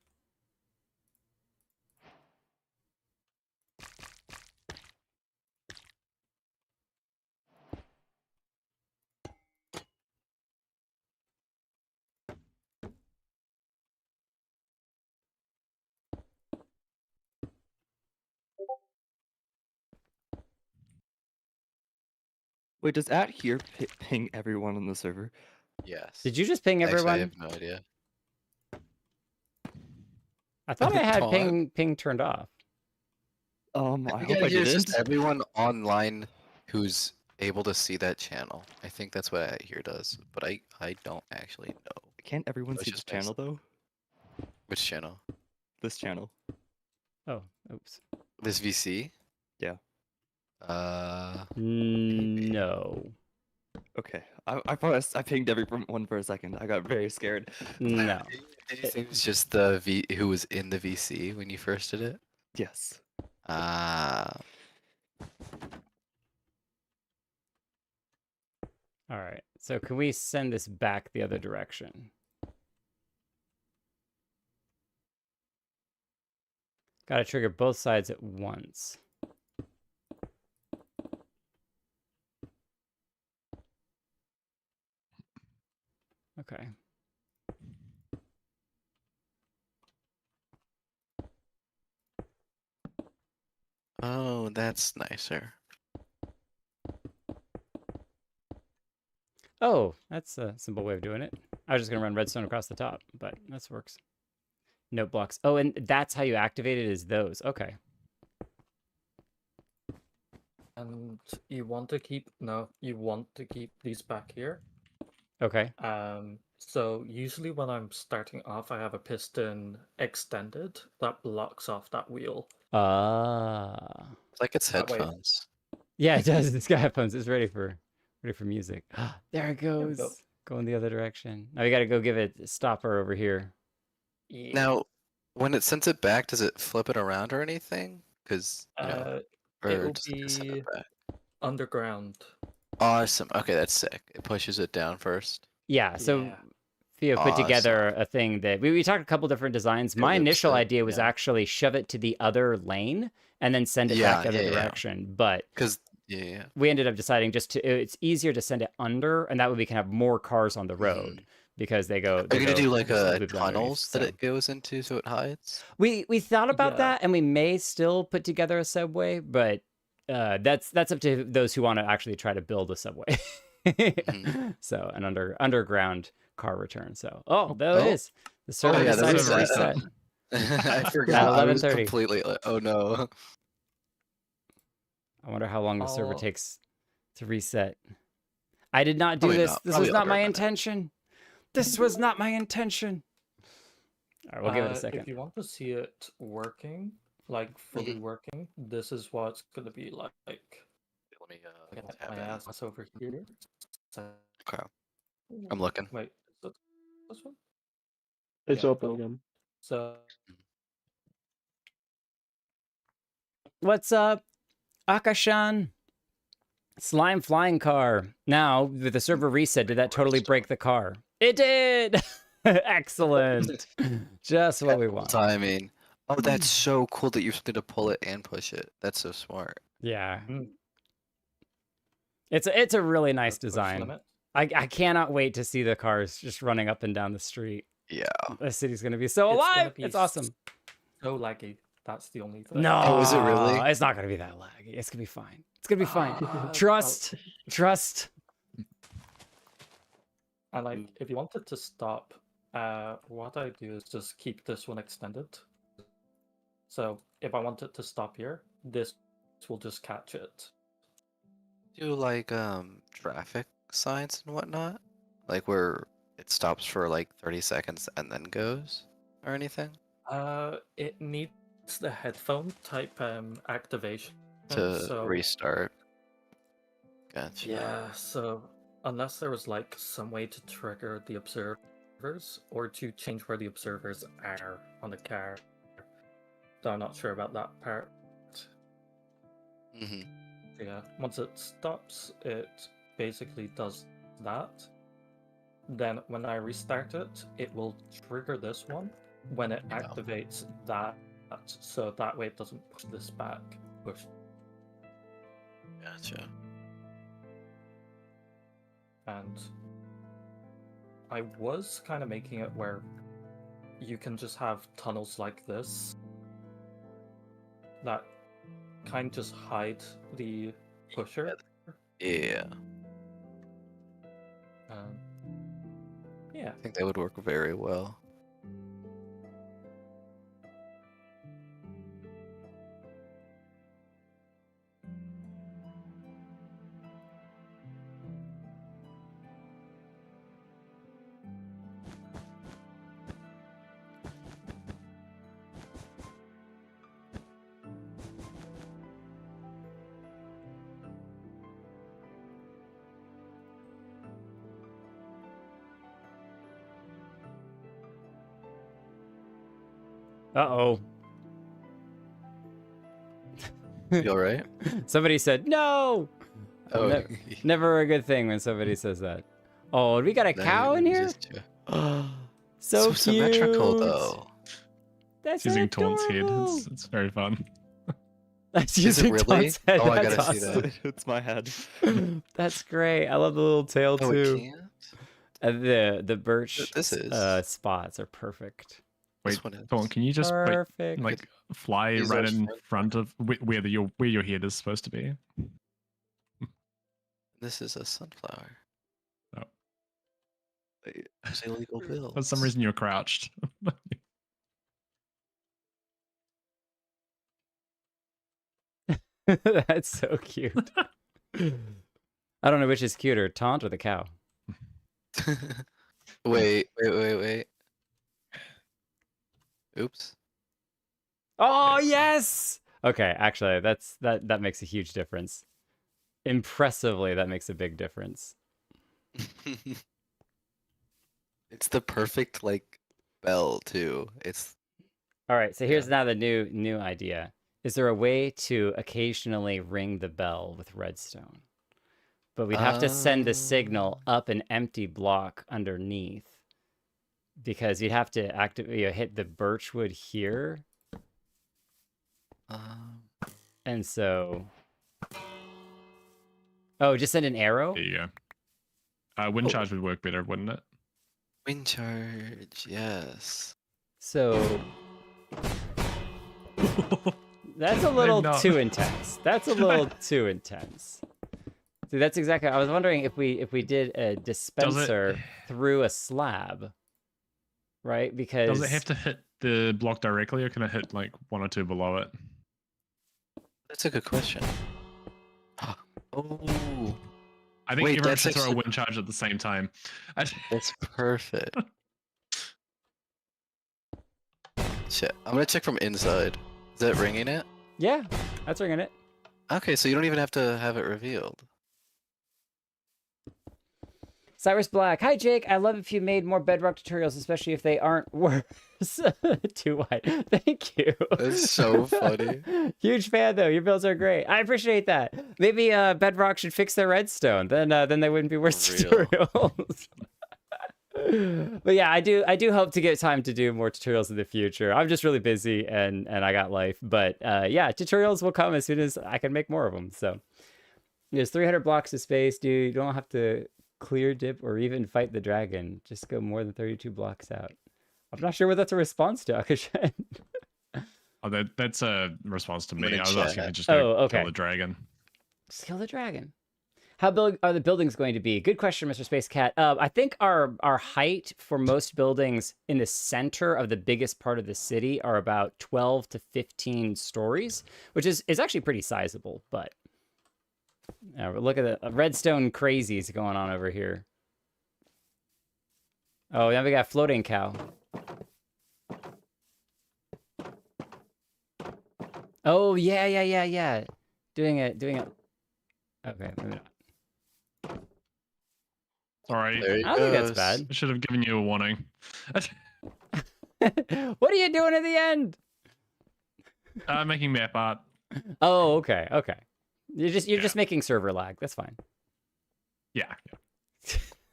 Wait, does at here ping everyone on the server?
Yes.
Did you just ping everyone?
Actually, I have no idea.
I thought I had ping turned off.
I hope I
It's
didn't.
just everyone online who's able to see that channel. I think that's what I hear does, but I don't actually know.
Can't everyone
It's
see this
just based-
channel though?
Which channel?
This channel.
Oh, oops.
This VC?
Yeah.
No.
Okay. I promise I pinged everyone for a second. I got very scared.
No.
Did you think it was just the who was in the VC when you first did it?
Yes.
Ah.
All right. So can we send this back the other direction? Got to trigger both sides at once. Okay.
Oh, that's nicer.
Oh, that's a simple way of doing it. I was just going to run redstone across the top, but this works. Note blocks. Oh, and that's how you activate it, is those. Okay.
And you want to keep these back here.
Okay.
So usually when I'm starting off, I have a piston extended that blocks off that wheel.
Ah.
It's like it's
That way-
headphones.
Yeah, it does. This guy headphones is ready for Ready for music. There it
There we
goes.
go.
Going the other direction. Now we got to go give it a stopper over here.
Yeah.
Now, when it sends it back, does it flip it around or anything? Because
it
or
will
does it just send it
be
back?
underground.
Awesome. Okay, that's sick. It pushes it down first.
Yeah. So
Yeah.
Theo put together
Awesome.
a thing that we talked a couple different designs.
It
My
looks
initial
sick,
idea was
yeah.
actually shove it to the other lane and then send it
Yeah,
back the other
yeah, yeah.
direction. But
Because yeah.
we ended up deciding just to it's easier to send it under, and that way we can have more cars on the road because they go.
Are you gonna do like
just
a
loop underneath,
tunnels that
so.
it goes into so it hides?
We thought about
Yeah.
that, and we may still put together a subway, but that's up to those who want to actually try to build a subway. So an underground car return. So there it is. The server
yeah,
decided
that's
to
reset.
reset.
I forgot. I was
11:30.
completely like, oh no.
I wonder how long the server
I'll-
takes to reset. I did not do
Probably
this.
not-
This
probably
was not
under a
my
minute.
intention. This was not my intention. All right, we'll give it a
If
second.
you want to see it working, like fully working, this is what it's gonna be like.
Let me
Get
tab
my
in.
ass over here. So-
Okay. I'm looking.
Wait, is it this one?
It's
Yeah,
open
cool.
again.
So
What's up, Akashan? Slime flying car. Now, with the server reset, did that totally break the car? It did! Excellent. Just what we want.
Timing. Oh, that's so cool that you're supposed to pull it and push it. That's so smart.
Yeah.
Mm.
It's a really nice
push
design.
limit.
I cannot wait to see the cars just running up and down the street.
Yeah.
The city's gonna be so
It's gonna
alive.
be
It's awesome.
So laggy. That's the only thing.
No,
Oh, is it really?
It's not gonna be that laggy. It's gonna be fine. It's gonna be fine.
Ah,
Trust. Trust.
And like, if you wanted to stop, what I do is just keep this one extended. So if I want it to stop here, this will just catch it.
Do like traffic signs and whatnot? Like where it stops for like 30 seconds and then goes or anything?
It needs the headphone type activation.
To
so
restart. Gotcha.
yeah, so unless there was like some way to trigger the observers or to change where the observers are on the car, though I'm not sure about that part.
Mm-hmm.
Yeah, once it stops, it basically does that. Then when I restart it, it will trigger this one when it activates that, so that way it doesn't push this back.
Gotcha.
And I was kind of making it where you can just have tunnels like this that kind of just hide the pusher.
Yeah.
Yeah.
I think that would work very well.
Uh-oh.
You all right?
Somebody said no.
Oh,
Never a good thing when somebody says that. Oh, we got a cow in here? So cute.
symmetrical though.
That's
It's using Taunt's head.
adorable.
It's very fun.
That's
Is it
using
really?
Taunt's head.
Oh, I
That's
gotta see
awesome.
that.
It's my head.
That's great. I love the little tail
Oh,
too.
it can't?
The birch
This is.
spots are perfect.
This
Wait,
one is.
Taunt, can you just wait,
Perfect.
like fly
These
right
are
in
smart.
front of where your head is supposed to be?
This is a sunflower.
Oh.
There's illegal bills.
For some reason, you're crouched.
That's so cute. I don't know which is cuter, Taunt or the cow.
Wait. Oops.
Oh yes. Okay, actually, that makes a huge difference. Impressively, that makes a big difference.
It's the perfect like bell too. It's
All right, so here's
Yeah.
now the new idea. Is there a way to occasionally ring the bell with redstone? But we'd have to send the signal up an empty block underneath because you'd have to hit the birchwood here. And so, oh, just send an arrow?
There you go. Wind charge would work better, wouldn't it?
wind charge, yes.
So that's a little too intense. That's a little too intense. See, that's exactly. I was wondering if we did a dispenser through a slab, right? Because
does it have to hit the block directly, or can it hit like one or two below it?
That's a good question. Oh,
I think
Wait,
everyone
that's
should throw a
actually-
wind charge at the same time.
that's perfect. Shit, I'm gonna check from inside. Is that ringing it?
yeah, that's ringing it.
Okay, so you don't even have to have it revealed.
Cyrus Black, hi Jake. I love if you made more bedrock tutorials, especially if they aren't worse. Too wide. Thank you.
That's so funny.
Huge fan though. Your builds are great. I appreciate that. Maybe Bedrock should fix their redstone. Then they wouldn't be worse
For real.
tutorials. But yeah, I do hope to get time to do more tutorials in the future. I'm just really busy and I got life. But yeah, tutorials will come as soon as I can make more of them. So there's 300 blocks of space, dude. You don't have to clear dip or even fight the dragon. Just go more than 32 blocks out. I'm not sure what that's a response to, Akashen.
Oh, that's a response to me.
gonna
I was asking
check.
if just to
okay.
kill the dragon.
Just kill the dragon. How big are the buildings going to be? Good question, Mr. Space Cat. I think our height for most buildings in the center of the biggest part of the city are about 12 to 15 stories, which is actually pretty sizable. But look at the redstone crazies going on over here. Oh, now we got floating cow. Oh yeah. Doing it. Okay, maybe not.
Sorry,
There you
I don't think that's bad.
I should have given you a warning.
What are you doing at the end?
Making map art.
Oh, okay. You're just making server lag. That's fine.
Yeah.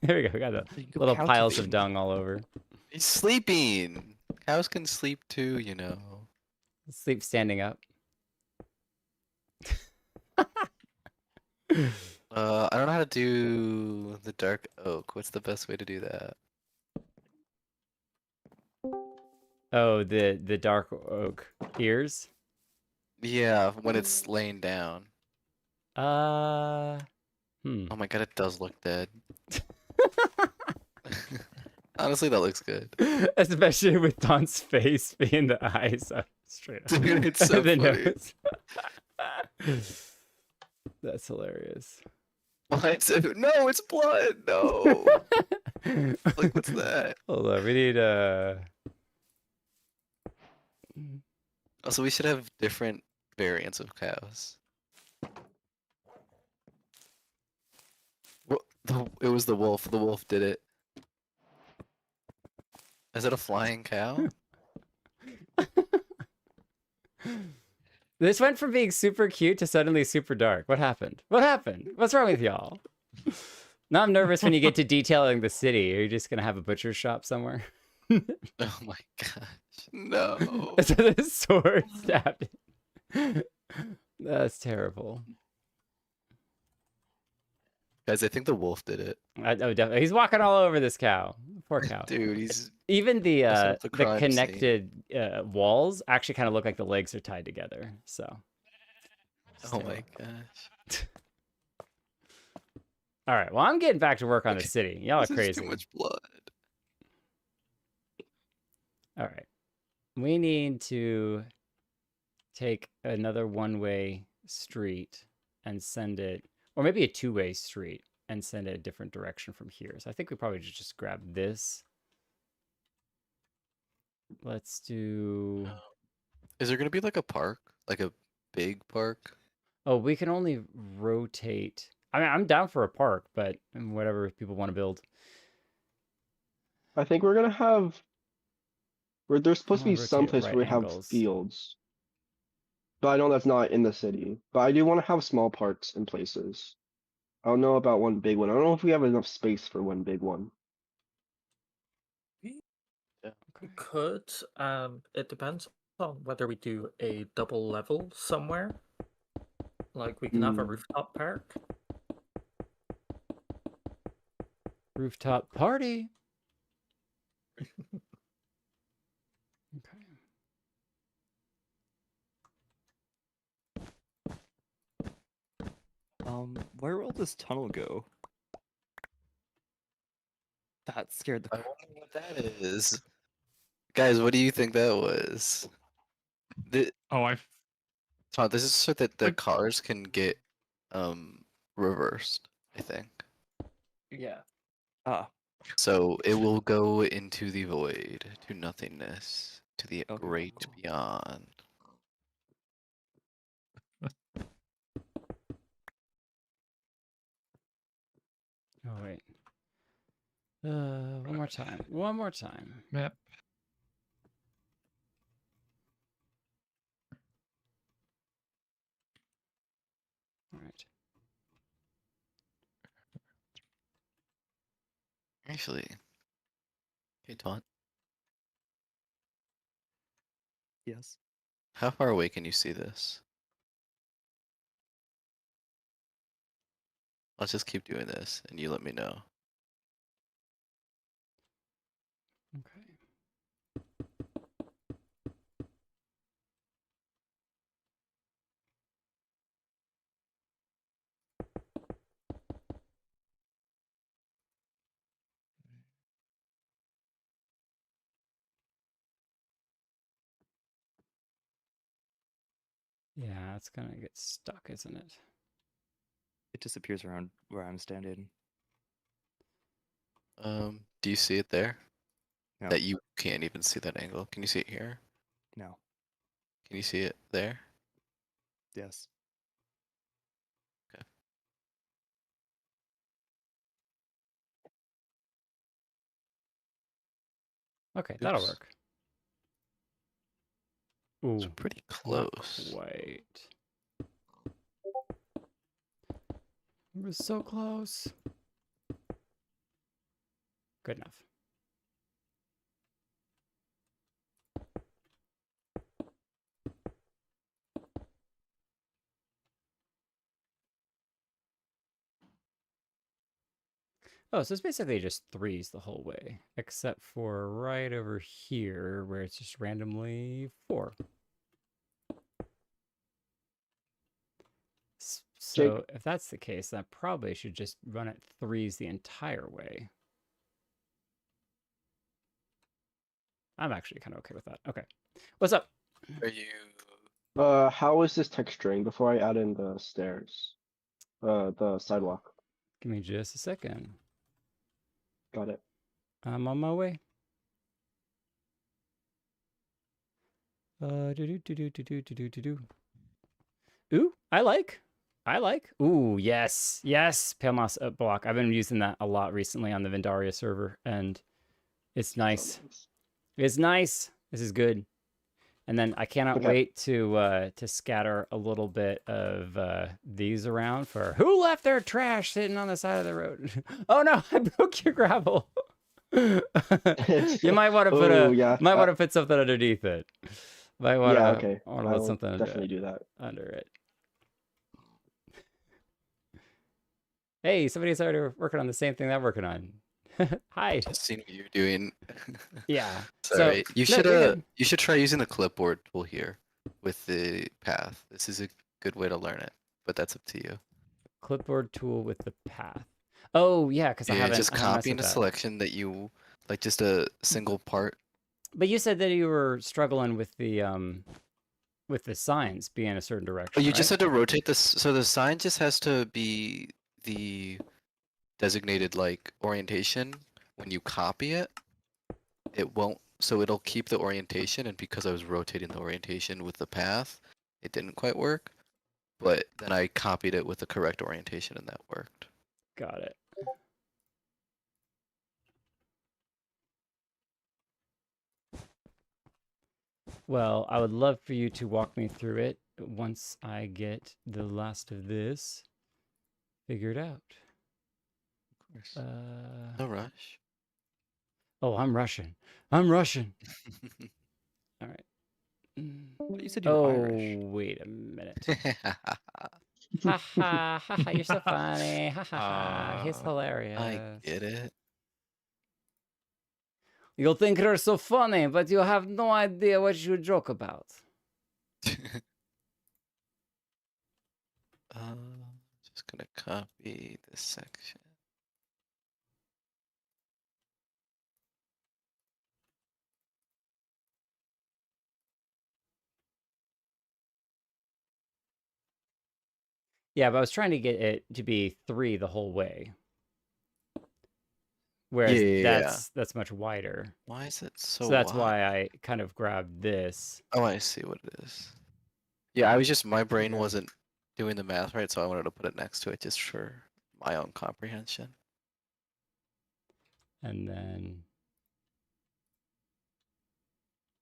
There we go. We got the
You go
little piles of
cultivate.
dung all over.
He's sleeping. Cows can sleep too, you know.
Sleep standing up.
I don't know how to do the dark oak. What's the best way to do that?
Oh, the dark oak ears.
Yeah, when it's laying down.
Hmm.
Oh my god, it does look dead. Honestly, that looks good.
Especially with Don's face being the eyes straight up.
Dude, it's so
the
funny.
nose. That's hilarious.
What? No, it's blood. No. Like, what's that?
Hold on, we need
Also, we should have different variants of cows. It was the wolf. The wolf did it. Is it a flying cow?
This went from being super cute to suddenly super dark. What happened? What's wrong with y'all? Now I'm nervous when you get to detailing the city. Are you just gonna have a butcher shop somewhere?
Oh my gosh. No.
So the sword stabbed it. That's terrible.
Guys, I think the wolf did it.
Oh, definitely. He's walking all over this cow. Poor cow.
Dude, he's
Even the
Messing with the crime scene.
connected walls actually kind of look like the legs are tied together. So.
oh my gosh.
All right. Well, I'm getting back to work on the
Okay,
city. Y'all are
This is
crazy.
too much blood.
All right. We need to take another one-way street and send it, or maybe a two-way street and send it a different direction from here. So I think we probably should just grab this. Let's do.
Is there gonna be like a park? Like a big park?
Oh, we can only rotate. I mean, I'm down for a park, but whatever people want to build.
I think we're gonna have. There's
I
supposed to
want
be
to
some
rotate
place
right
where we have
angles.
fields, but I know that's not in the city. But I do want to have small parks in places. I don't know about one big one. I don't know if we have enough space for one big one.
We could. It depends on whether we do a double level somewhere. Like we can have a rooftop park.
Rooftop party. Okay.
Where will this tunnel go? That scared the
I wonder what that is. Guys, what do you think that was?
Oh, I
Todd, this is so that the
Like-
cars can get reversed, I think.
Yeah.
So it will go into the void, to nothingness, to the
Okay.
great beyond.
Oh wait. One more time. One more time.
map.
All right.
Actually, hey Todd,
Yes.
how far away can you see this? Let's just keep doing this, and you let me know.
Okay. Yeah, it's gonna get stuck, isn't it?
It disappears around where I'm standing.
Do you see it there?
No.
That you can't even see that angle. Can you see it here?
No.
Can you see it there?
Yes.
Okay, that'll
Oops.
work. Ooh,
It's pretty
not
close.
quite. We're so close. Good enough. Oh, so it's basically just threes the whole way, except for right over here where it's just randomly 4. So if that's the case, then I probably should just run it threes the entire way. I'm actually kind of okay with that. Okay. What's up?
Are you?
How is this texturing before I add in the stairs? The sidewalk.
Give me just a second.
Got it.
I'm on my way. Ooh, I like. Ooh, yes, yes. Pale moss block. I've been using that a lot recently on the Vendaria server, and it's nice. It's nice. This is good. And then I cannot wait to scatter a little bit of these around for who left their trash sitting on the side of the road. Oh no, I broke your gravel. You might want to put want to put something underneath it. Might want to
okay.
want to
I
put
will
something
definitely do that.
under it. Hey, somebody's already working on the same thing that I'm working on. Hi.
Just seen what you're doing.
Yeah.
Sorry.
So,
you should try using the clipboard tool here with the path. This is a good way to learn it, but that's up to you.
Clipboard tool with the path. Oh yeah, because I haven't.
Just copying a selection that you like, just a single part.
But you said that you were struggling with the signs being a certain direction.
Oh, you
right?
just had to rotate this. So the sign just has to be the designated like orientation. When you copy it, it won't. So it'll keep the orientation, and because I was rotating the orientation with the path, it didn't quite work. but then I copied it with the correct orientation and that worked.
Got it. Well, I would love for you to walk me through it once I get the last of this figured out.
Of course. No rush.
Oh, I'm Russian. I'm Russian. All right.
You said you were Irish.
Wait a minute. Ha ha ha ha! You're so funny. Ha ha ha! He's hilarious.
I get it.
You'll think you're so funny, but you have no idea what you joke about.
Just gonna copy this section.
Yeah, but I was trying to get it to be 3 the whole way. Whereas
Yeah.
that's much wider.
Why is it so
So that's
wide?
why I kind of grabbed this.
Oh, I see what it is. Yeah, my brain wasn't doing the math right, so I wanted to put it next to it just for my own comprehension.
And then...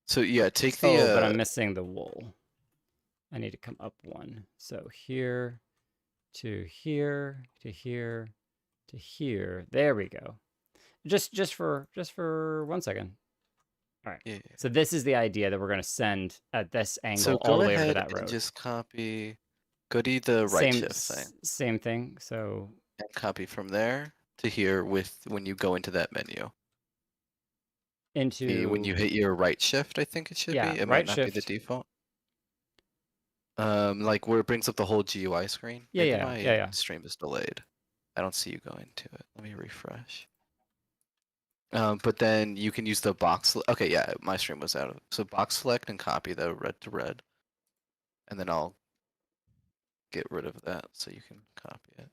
So yeah, take
Oh,
the...
but I'm missing the wool. I need to come up 1. So here, to here, to here, to here. There we go. Just for 1 second. All right.
Yeah.
So this is the idea that we're going to send at this angle
So
all
go
the way over to
ahead
that
and
road.
just copy... Go to the right
Same
shift thing.
Same thing. So
And copy from there to here when you go into that menu.
into...
When you hit your right shift, I think it should
Yeah,
be. It
right
might not be the
shift.
default. Like where it brings up the whole GUI screen.
Yeah,
Maybe
yeah,
my
yeah.
stream is delayed. I don't see you going to it. Let me refresh. But then you can use the box. Okay, yeah, my stream was out of. So box select and copy the red to red, and then I'll get rid of that so you can copy it.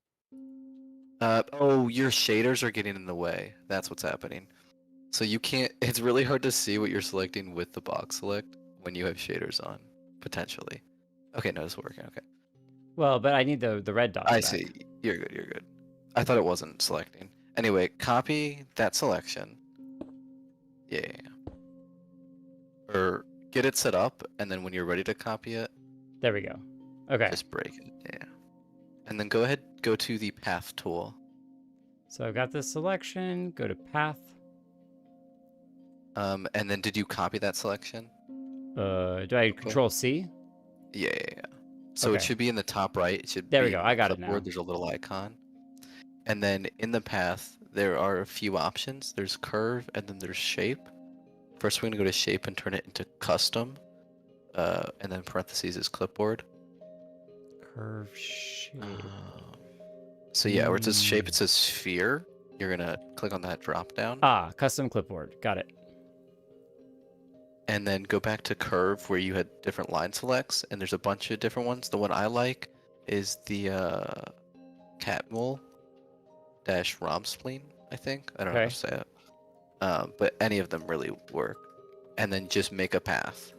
Oh, your shaders are getting in the way. That's what's happening. So you can't. It's really hard to see what you're selecting with the box select when you have shaders on, potentially. Okay, no, it's working. Okay.
Well, but I need the red dots
I
back.
see. You're good. You're good. I thought it wasn't selecting. Anyway, copy that selection. Yeah. Or get it set up, and then when you're ready to copy it,
There we go. Okay.
just break it. Yeah. And then go to the path tool.
So I've got this selection. Go to path.
And then did you copy that selection?
Do I Control C?
Yeah. So
Okay.
it should be in the top right. It should
There
be
we go.
in
I
the
got it
clipboard.
now.
There's a little icon. And then in the path, there are a few options. There's curve, and then there's shape. First, we're going to go to shape and turn it into custom. And then parentheses is clipboard.
Curve shape.
So yeah, where it says shape, it says sphere. You're going to click on that drop down.
Ah, custom clipboard. Got it.
And then go back to curve where you had different line selects. And there's a bunch of different ones. The one I like is the catmull dash romspleen, I think. I don't know how to say it. But any of them really work. And then just make a path.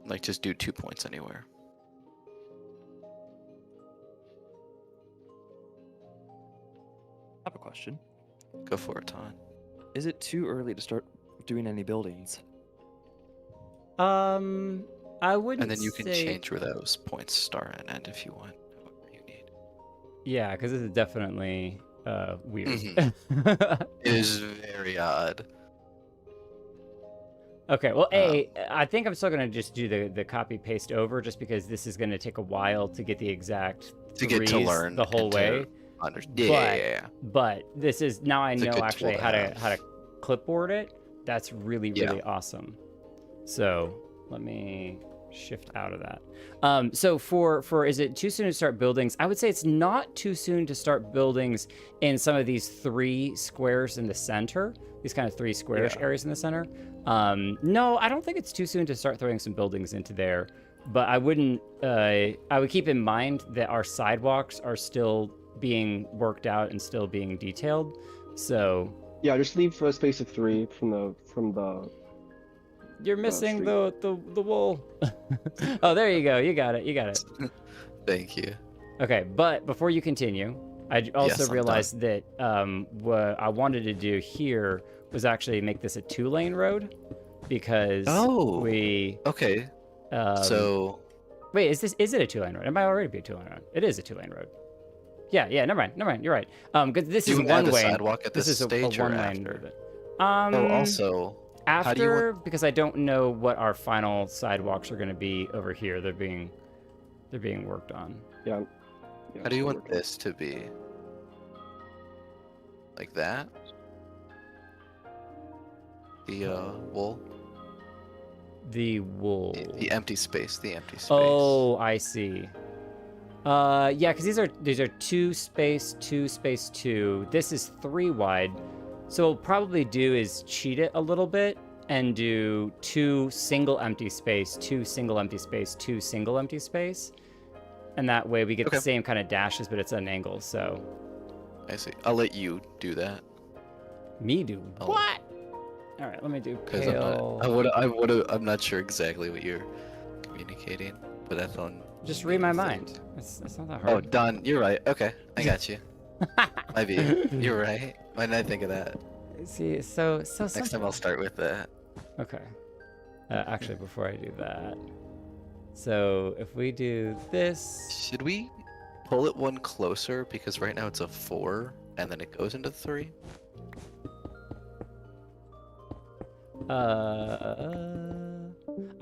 Like just do 2 points anywhere.
I have a question.
Go for it, Ton.
Is it too early to start doing any buildings?
I wouldn't.
And then you can
say...
change where those points start and end if you want, however you need.
Yeah, because this is definitely weird.
It is very odd.
Okay, well, I think I'm still gonna just do the copy paste over, just because this is gonna take a while to get the exact
To get to
threes
learn
the whole
and to
way.
Yeah.
But this is now I
It's a
know
good
actually
tool to
how to clipboard it. That's really
Yeah.
awesome. So let me shift out of that. So for is it too soon to start buildings? I would say it's not too soon to start buildings in some of these 3 squares in the center. These kind of 3 squarish areas in the center. No, I don't think it's too soon to start throwing some buildings into there. But I wouldn't. I would keep in mind that our sidewalks are still being worked out and still being detailed. So
Yeah, just leave a space of 3 from the
You're missing
street.
the wool. Oh, there you go. You got it. You got it.
Thank you.
Okay, but before you continue, I also
Yes, I'm
realized that what I wanted to do here was actually make this a 2-lane road because
Oh.
we.
Okay.
So. Wait, is it a 2-lane road? It might already be a 2-lane road. It is a 2-lane road. Yeah, never mind. You're right. Because this
Do
is
you add the
one way.
sidewalk at
This
this
is a
stage or
1-lane
after?
road.
Oh, also, how do you
After, because I don't know what our final sidewalks are going to be over here. They're being worked on.
Yeah.
how do you want this to be? Like that? The wool?
The wool.
The empty space. The empty space.
Oh, I see. Yeah, because these are 2 space, 2 space, 2. This is 3 wide. So what we'll probably do is cheat it a little bit and do 2 single empty space, 2 single empty space, 2 single empty space. And that way we get the same kind of dashes, but it's at an angle, so.
I see. I'll let you do that.
Me do what? All right, let me do pale.
I'm not sure exactly what you're communicating, but that's on.
Just read my mind. It's not that hard.
Oh, done. You're right. Okay, I got you. Maybe you're right. Why didn't I think of that?
See, so
Next time I'll start with that.
Okay. Actually, before I do that, so if we do this,
should we pull it one closer because right now it's a 4 and then it goes into 3?
I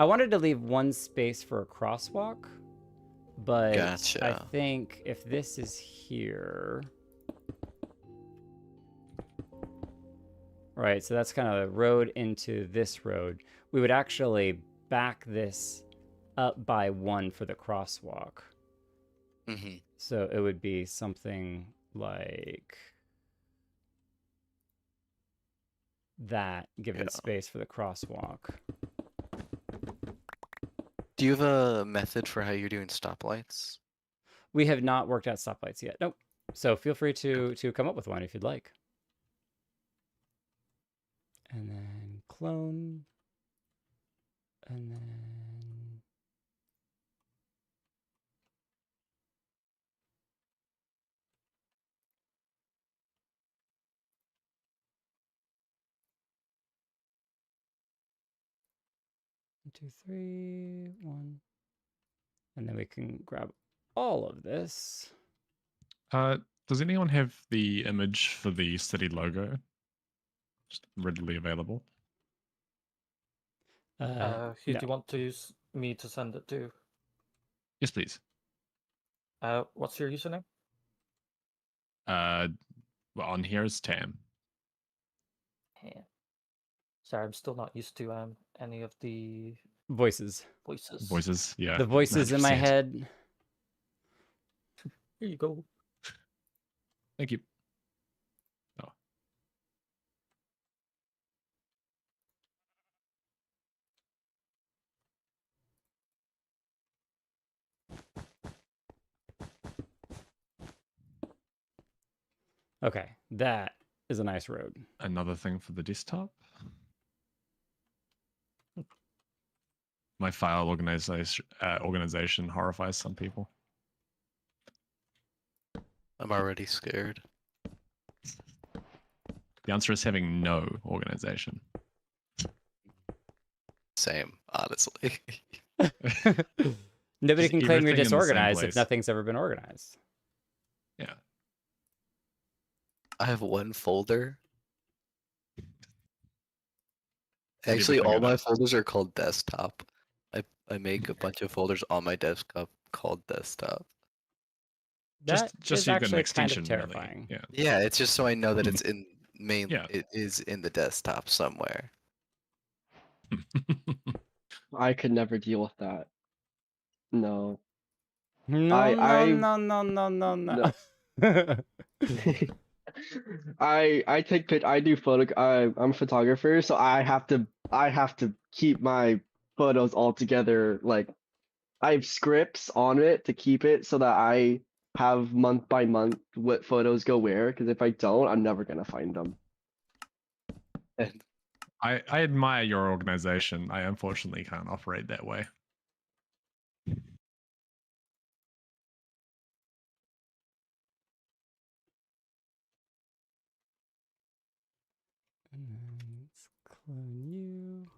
wanted to leave 1 space for a crosswalk, but
Gotcha.
I think if this is here, right, so that's kind of the road into this road, we would actually back this up by 1 for the crosswalk.
Mm-hmm.
So it would be something like that, given space for the crosswalk.
Do you have a method for how you're doing stoplights?
We have not worked out stoplights yet. Nope. So feel free to come up with one if you'd like. And then clone. And then... One, 2, 3, 1. And then we can grab all of this.
Does anyone have the image for the city logo? Just readily available.
Who
No.
do you want to me to send it to?
Yes, please.
What's your username?
Well, on here is Tam.
Yeah. Sorry, I'm still not used to any of the
Voices.
Voices, yeah.
The voices in my
100%.
head.
Here you go.
Thank you. Oh.
Okay, that is a nice road.
Another thing for the desktop. My file organization horrifies some people.
I'm already scared.
The answer is having no organization.
Same, honestly.
Nobody
Just
can claim you're
everything in the same
disorganized if
place.
nothing's ever been organized.
Yeah.
I have 1 folder.
Leave
Actually,
everything
all
in
my
it.
folders are called desktop. I make a bunch of folders on my desktop called desktop.
That
Just
is
so you've got an
actually
extension,
kind of
really.
terrifying.
Yeah.
Yeah, it's just so I know that it's in
Yeah.
it is in the desktop somewhere.
I could never deal with that. No.
No,
I-
no.
I take I do I'm a photographer, so I have to keep my photos all together. Like I have scripts on it to keep it so that I have month by month what photos go where. Because if I don't, I'm never gonna find them.
And
I admire your organization. I unfortunately can't operate that way.
And then let's clone you.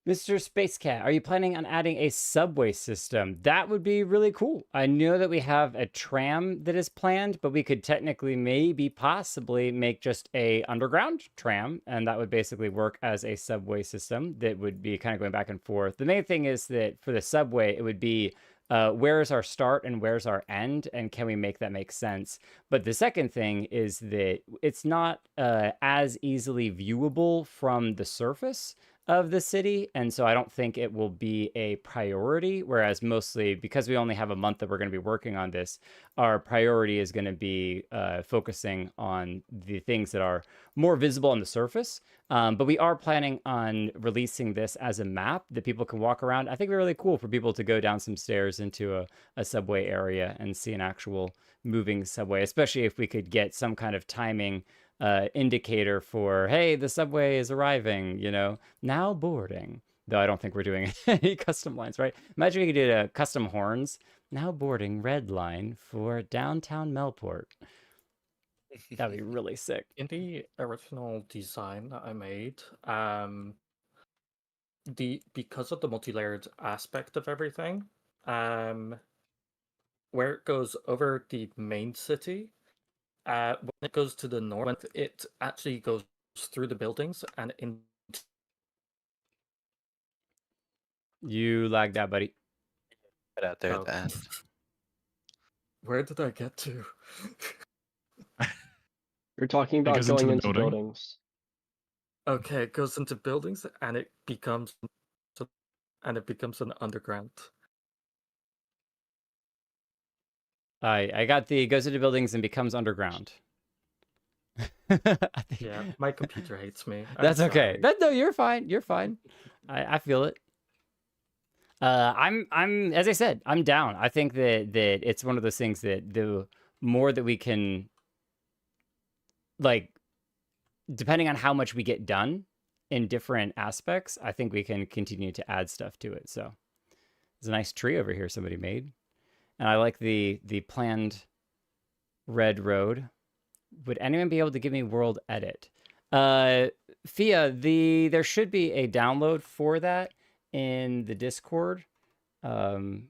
Mr. Space Cat, are you planning on adding a subway system? That would be really cool. I know that we have a tram that is planned, but we could technically maybe possibly make just a underground tram, and that would basically work as a subway system that would be kind of going back and forth. The main thing is that for the subway, it would be where's our start and where's our end, and can we make that make sense? But the second thing is that it's not as easily viewable from the surface of the city, and so I don't think it will be a priority, whereas mostly because we only have a month that we're going to be working on this, our priority is going to be focusing on the things that are more visible on the surface. But we are planning on releasing this as a map that people can walk around. I think it'd be really cool for people to go down some stairs into a subway area and see an actual moving subway, especially if we could get some kind of timing indicator for, hey, the subway is arriving, you know, now boarding. Though I don't think we're doing any custom lines, right? Imagine we could do custom horns. Now boarding red line for downtown Melport. That'd be really sick.
In the original design that I made, because of the multi-layered aspect of everything, where it goes over the main city, when it goes to the north, it actually goes through the buildings and in.
You lagged out, buddy.
Get out there
Oh.
at the end.
Where did I get to?
You're talking about
goes into
going
the
into
building.
buildings.
Okay, it goes into buildings and it becomes an underground.
I got the goes into buildings and becomes underground. I think...
Yeah, my computer hates me.
That's okay.
Sorry.
No, you're fine. You're fine. I feel it. I'm as I said, I'm down. I think that it's one of those things that the more that we can, like, depending on how much we get done in different aspects, I think we can continue to add stuff to it. So there's a nice tree over here somebody made. And I like the planned red road. Would anyone be able to give me world edit? Fia, there should be a download for that in the Discord. Okay,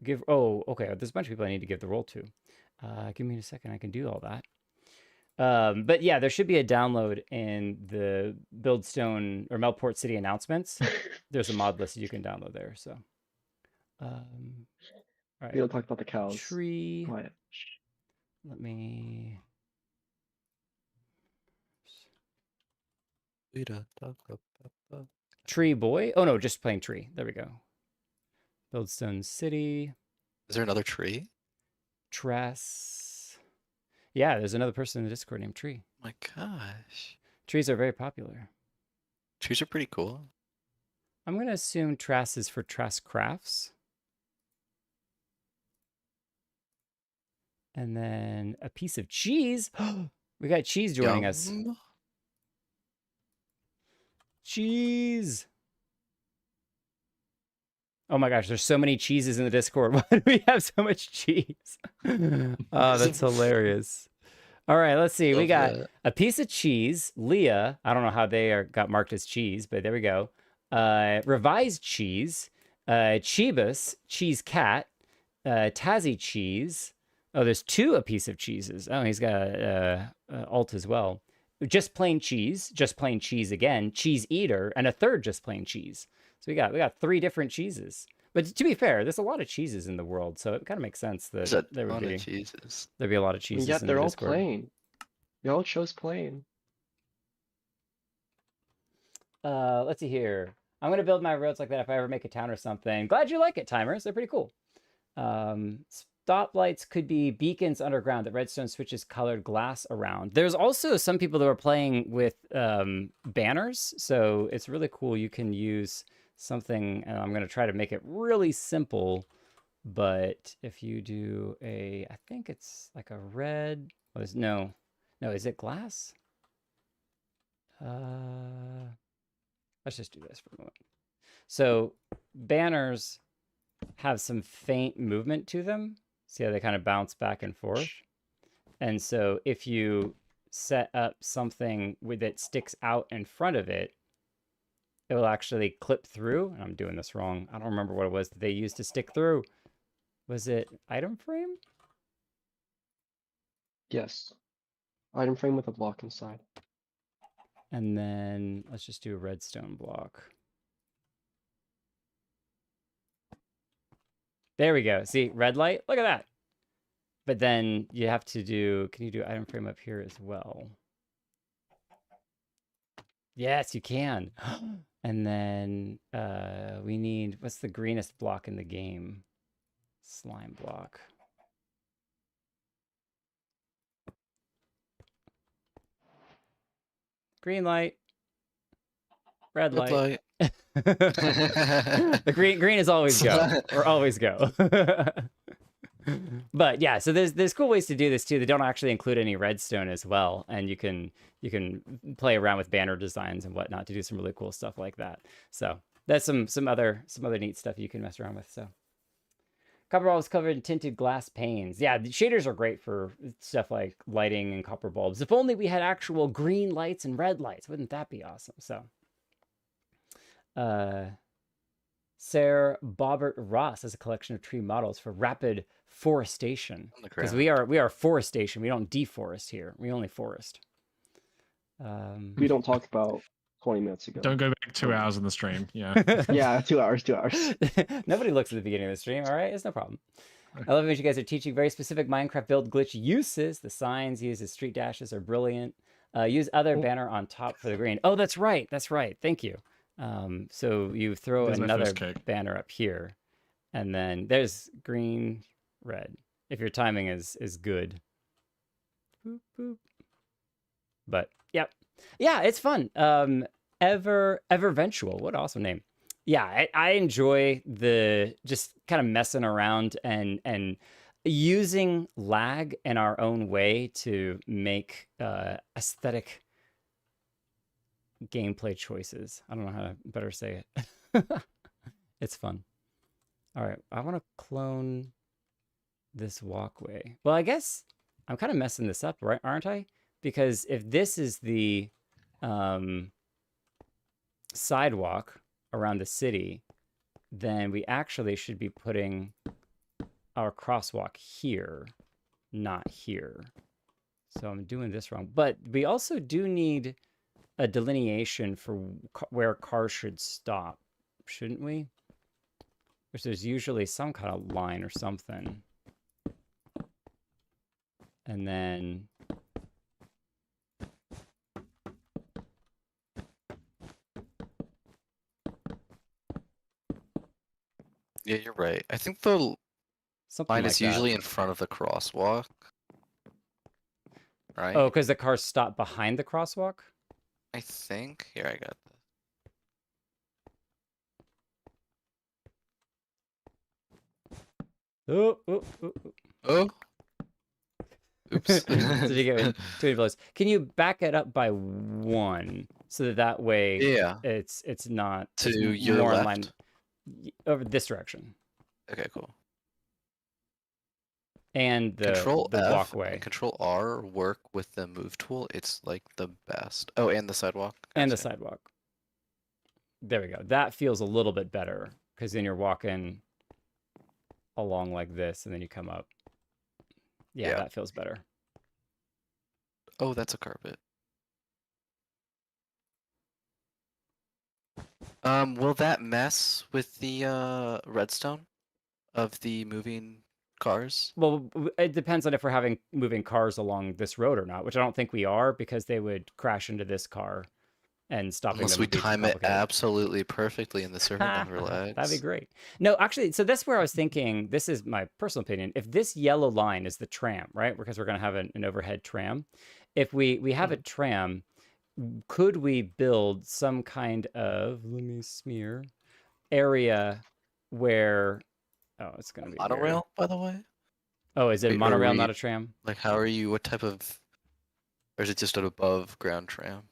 there's a bunch of people I need to give the role to. Give me a second, I can do all that. But yeah, there should be a download in the Buildstone or Melport City announcements. There's a mod list you can download there. So, all right.
We don't talk about the cows.
Tree.
Quiet.
Let me. Tree boy. Oh no, just plain tree. There we go. Buildstone City.
Is there another tree?
Tress. Yeah, there's another person in the Discord named Tree.
My gosh.
Trees are very popular.
Trees are pretty cool.
I'm going to assume Trass is for Trass Crafts. And then a piece of cheese. We got cheese joining us.
Yum.
Cheese. Oh my gosh, there's so many cheeses in the Discord. Why do we have so much cheese? Oh, that's hilarious. All right, let's see. We got a piece of cheese. Leah, I don't know how they got marked as cheese, but there we go. Revised cheese. Chibus, cheese cat. Tazzy cheese. Oh, there's two a piece of cheeses. Oh, he's got alt as well. Just plain cheese again. Cheese eater, and a third just plain cheese. So we got 3 different cheeses. But to be fair, there's a lot of cheeses in the world, so it kind of makes sense that there would be
cheeses.
there'd be a lot of cheeses.
Yeah,
in
they're
the
all
Discord.
plain. They all chose plain.
Let's see here. I'm gonna build my roads like that if I ever make a town or something. Glad you like it, timers. They're pretty cool. Stoplights could be beacons underground that redstone switches colored glass around. There's also some people that are playing with banners, so it's really cool. You can use something, and I'm gonna try to make it really simple. But if you do I think it's like a red. No, is it glass? Let's just do this for a moment. So banners have some faint movement to them. See how they kind of bounce back and forth? And so if you set up something that sticks out in front of it, it will actually clip through. And I'm doing this wrong. I don't remember what it was that they used to stick through. Was it item frame?
Yes. Item frame with a block inside.
And then let's just do a redstone block. There we go. See, red light? Look at that. But then you have to do, can you do item frame up here as well? Yes, you can. And then we need, what's the greenest block in the game? Slime block. Green light. Red light. The green is always go. Or always go. But yeah, so there's cool ways to do this too that don't actually include any redstone as well. And you can play around with banner designs and whatnot to do some really cool stuff like that. So that's some other neat stuff you can mess around with. So copper bulbs covered in tinted glass panes. Yeah, the shaders are great for stuff like lighting and copper bulbs. If only we had actual green lights and red lights, wouldn't that be awesome? So Sarah Bobbert Ross has a collection of tree models for rapid forestation. Because we are forestation. We don't deforest here. We only forest.
We don't talk about 20 minutes ago.
Don't go back 2 hours in the stream. Yeah.
Yeah, 2 hours.
Nobody looks at the beginning of the stream, all right? It's no problem. I love it you guys are teaching very specific Minecraft build glitch uses. The signs used as street dashes are brilliant. Use other banner on top for the green. Oh, that's right. That's right. Thank you. So you throw another banner up here, and then there's green, red. If your timing is good. Boop, boop. But yep. Yeah, it's fun. Everventual. What an awesome name. Yeah, I enjoy the just kind of messing around and using lag in our own way to make aesthetic gameplay choices. I don't know how to better say it. It's fun. All right, I want to clone this walkway. Well, I guess I'm kind of messing this up, right? Aren't I? Because if this is the sidewalk around the city, then we actually should be putting our crosswalk here, not here. So I'm doing this wrong. But we also do need a delineation for where cars should stop, shouldn't we? Which there's usually some kind of line or something. And then
yeah, you're right. I think the
something
line
like
is
that.
usually in front of the crosswalk. Right?
Oh, because the cars stop behind the crosswalk?
I think. Here, I got this.
Oh, oh, oh, oh.
Oh. Oops.
So you get too many blows. Can you back it up by 1 so that way
Yeah.
it's not
To
it's
your
more in
left?
line over this direction
Okay, cool.
and the
Control F
walkway
and Control R work with the move tool. It's like the best. Oh, and the sidewalk.
and the
Gotcha.
sidewalk. There we go. That feels a little bit better because then you're walking along like this and then you come up. Yeah,
Yeah.
that feels better.
Oh, that's a carpet. Will that mess with the redstone of the moving cars?
Well, it depends on if we're having moving cars along this road or not, which I don't think we are because they would crash into this car and stopping
Unless
them
we
would be too
time it
complicated.
absolutely perfectly and the server never lags.
That'd be great. No, actually, so that's where I was thinking. This is my personal opinion. If this yellow line is the tram, right? Because we're going to have an overhead tram. If we have a tram, could we build some kind of, let me smear, area where, oh, it's going to be weird.
Monorail, by the way?
Oh, is it a
Wait, are
monorail,
we-
not a tram?
Like, how are you? What type of? Or is it just an above ground tram?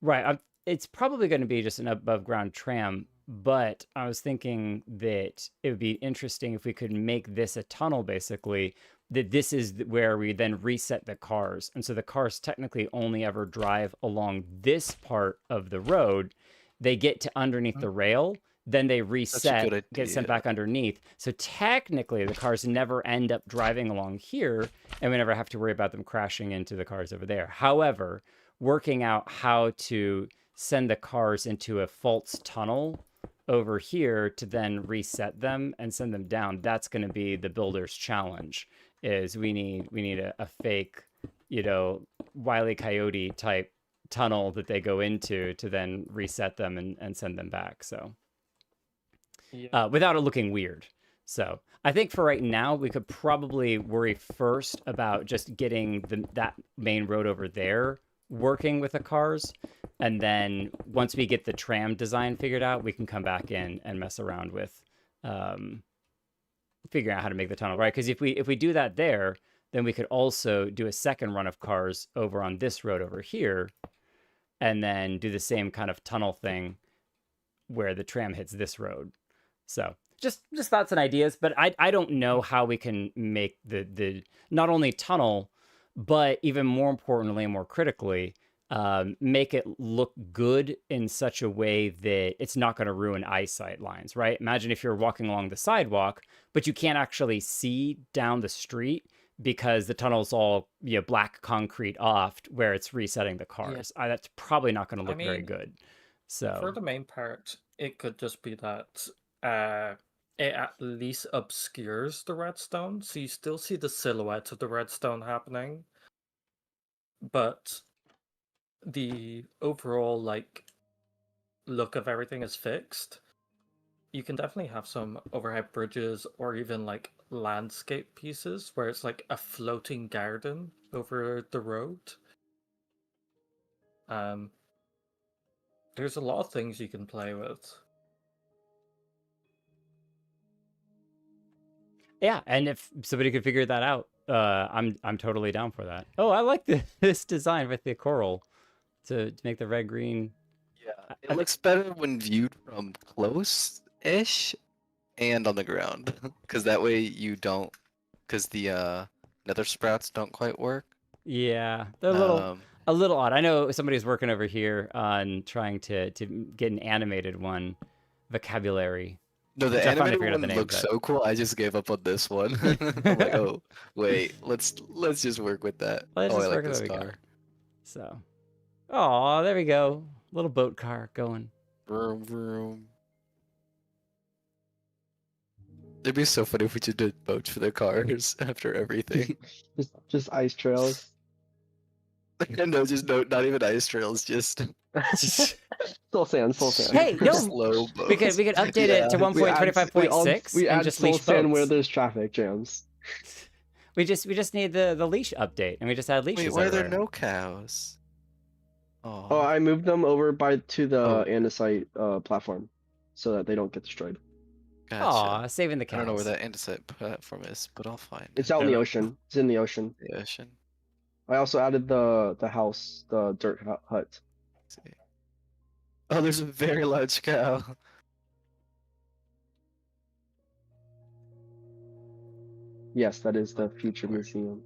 Right. It's probably going to be just an above ground tram, but I was thinking that it would be interesting if we could make this a tunnel, basically, that this is where we then reset the cars. And so the cars technically only ever drive along this part of the road. They get to underneath the rail, then they reset, get sent back underneath. So technically the cars never end up driving along here, and we never have to worry about them crashing into the cars over there. However, working out how to send the cars into a false tunnel over here to then reset them and send them down, that's going to be the builder's challenge. Is we need a fake, Wile E. Coyote type tunnel that they go into to then reset them and send them back. So without it looking weird. So I think for right now, we could probably worry first about just getting that main road over there working with the cars. And then once we get the tram design figured out, we can come back in and mess around with figuring out how to make the tunnel, right? Because if we do that there, then we could also do a second run of cars over on this road over here, and then do the same kind of tunnel thing where the tram hits this road. So just thoughts and ideas, but I don't know how we can make the not only tunnel, but even more importantly and more critically, make it look good in such a way that it's not going to ruin eyesight lines, right? Imagine if you're walking along the sidewalk, but you can't actually see down the street because the tunnel's all black concrete off where it's resetting the cars. That's probably not going to look very good. So
for the main part, it could just be that it at least obscures the redstone, so you still see the silhouette of the redstone happening, but the overall look of everything is fixed. You can definitely have some overhead bridges or even landscape pieces where it's like a floating garden over the road. There's a lot of things you can play with.
Yeah, and if somebody could figure that out, I'm totally down for that. Oh, I like this design with the coral to make the red green.
Yeah, it looks better when viewed from close-ish and on the ground, because that way you don't, because the nether sprouts don't quite work.
Yeah, they're a little odd. I know somebody's working over here on trying to get an animated one, vocabulary.
No, the animated one looks so cool. I just gave up on this one. I'm like, oh wait, let's just work with that. I like this car.
So, oh, there we go. Little boat car going.
Vroom vroom. It'd be so funny if we just did boats for the cars after everything.
just ice trails.
No, just not even ice trails. Just
soul sand.
Hey, no,
slow boats.
we could update it to 1.25.6.
We add
just
soul
leash
sand
boats.
where there's traffic jams.
We just need the leash update, and we just add leashes.
Wait, why are there
everywhere.
no cows?
Oh, I moved them over to the andesite platform, so that they don't get destroyed.
Gotcha.
Aw, saving the cows.
I don't know where that andesite platform is, but I'll find it.
It's out in the ocean. It's in the ocean.
The ocean.
I also added the house, the dirt hut.
Let's see. Oh, there's a very large cow.
Yes, that is the future museum.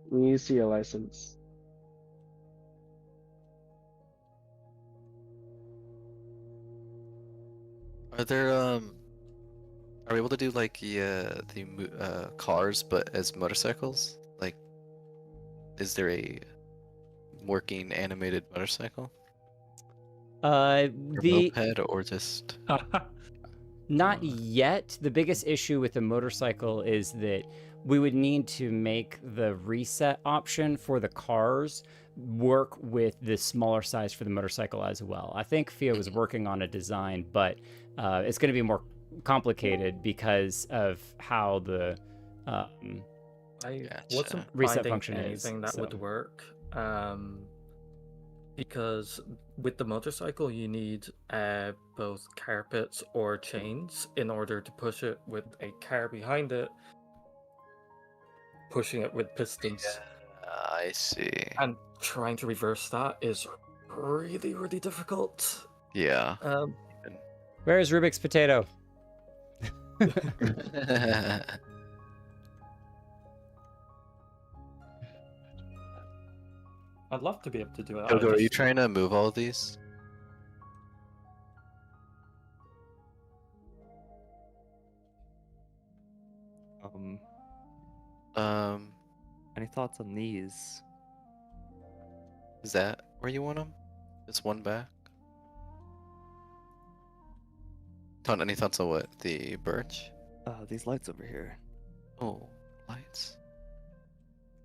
We need to see a license.
Are there are we able to do like the cars but as motorcycles? Like, is there a working animated motorcycle? Or moped or just
Not yet. The biggest issue with the motorcycle is that we would need to make the reset option for the cars work with the smaller size for the motorcycle as well. I think Fia was working on a design, but it's going to be more complicated because of how the
I
Gotcha.
wasn't
reset
finding
function is,
anything that would
so.
work. Because with the motorcycle, you need both carpets or chains in order to push it with a car behind it, pushing it with pistons.
I see.
And trying to reverse that is really, really difficult.
Yeah.
Where is Rubik's potato?
I'd love to be able to do it.
Kogo, are you trying to move all of these?
Any thoughts on these?
Is that where you want them? It's one back. Any thoughts on what? The birch?
These lights over here.
Oh, lights.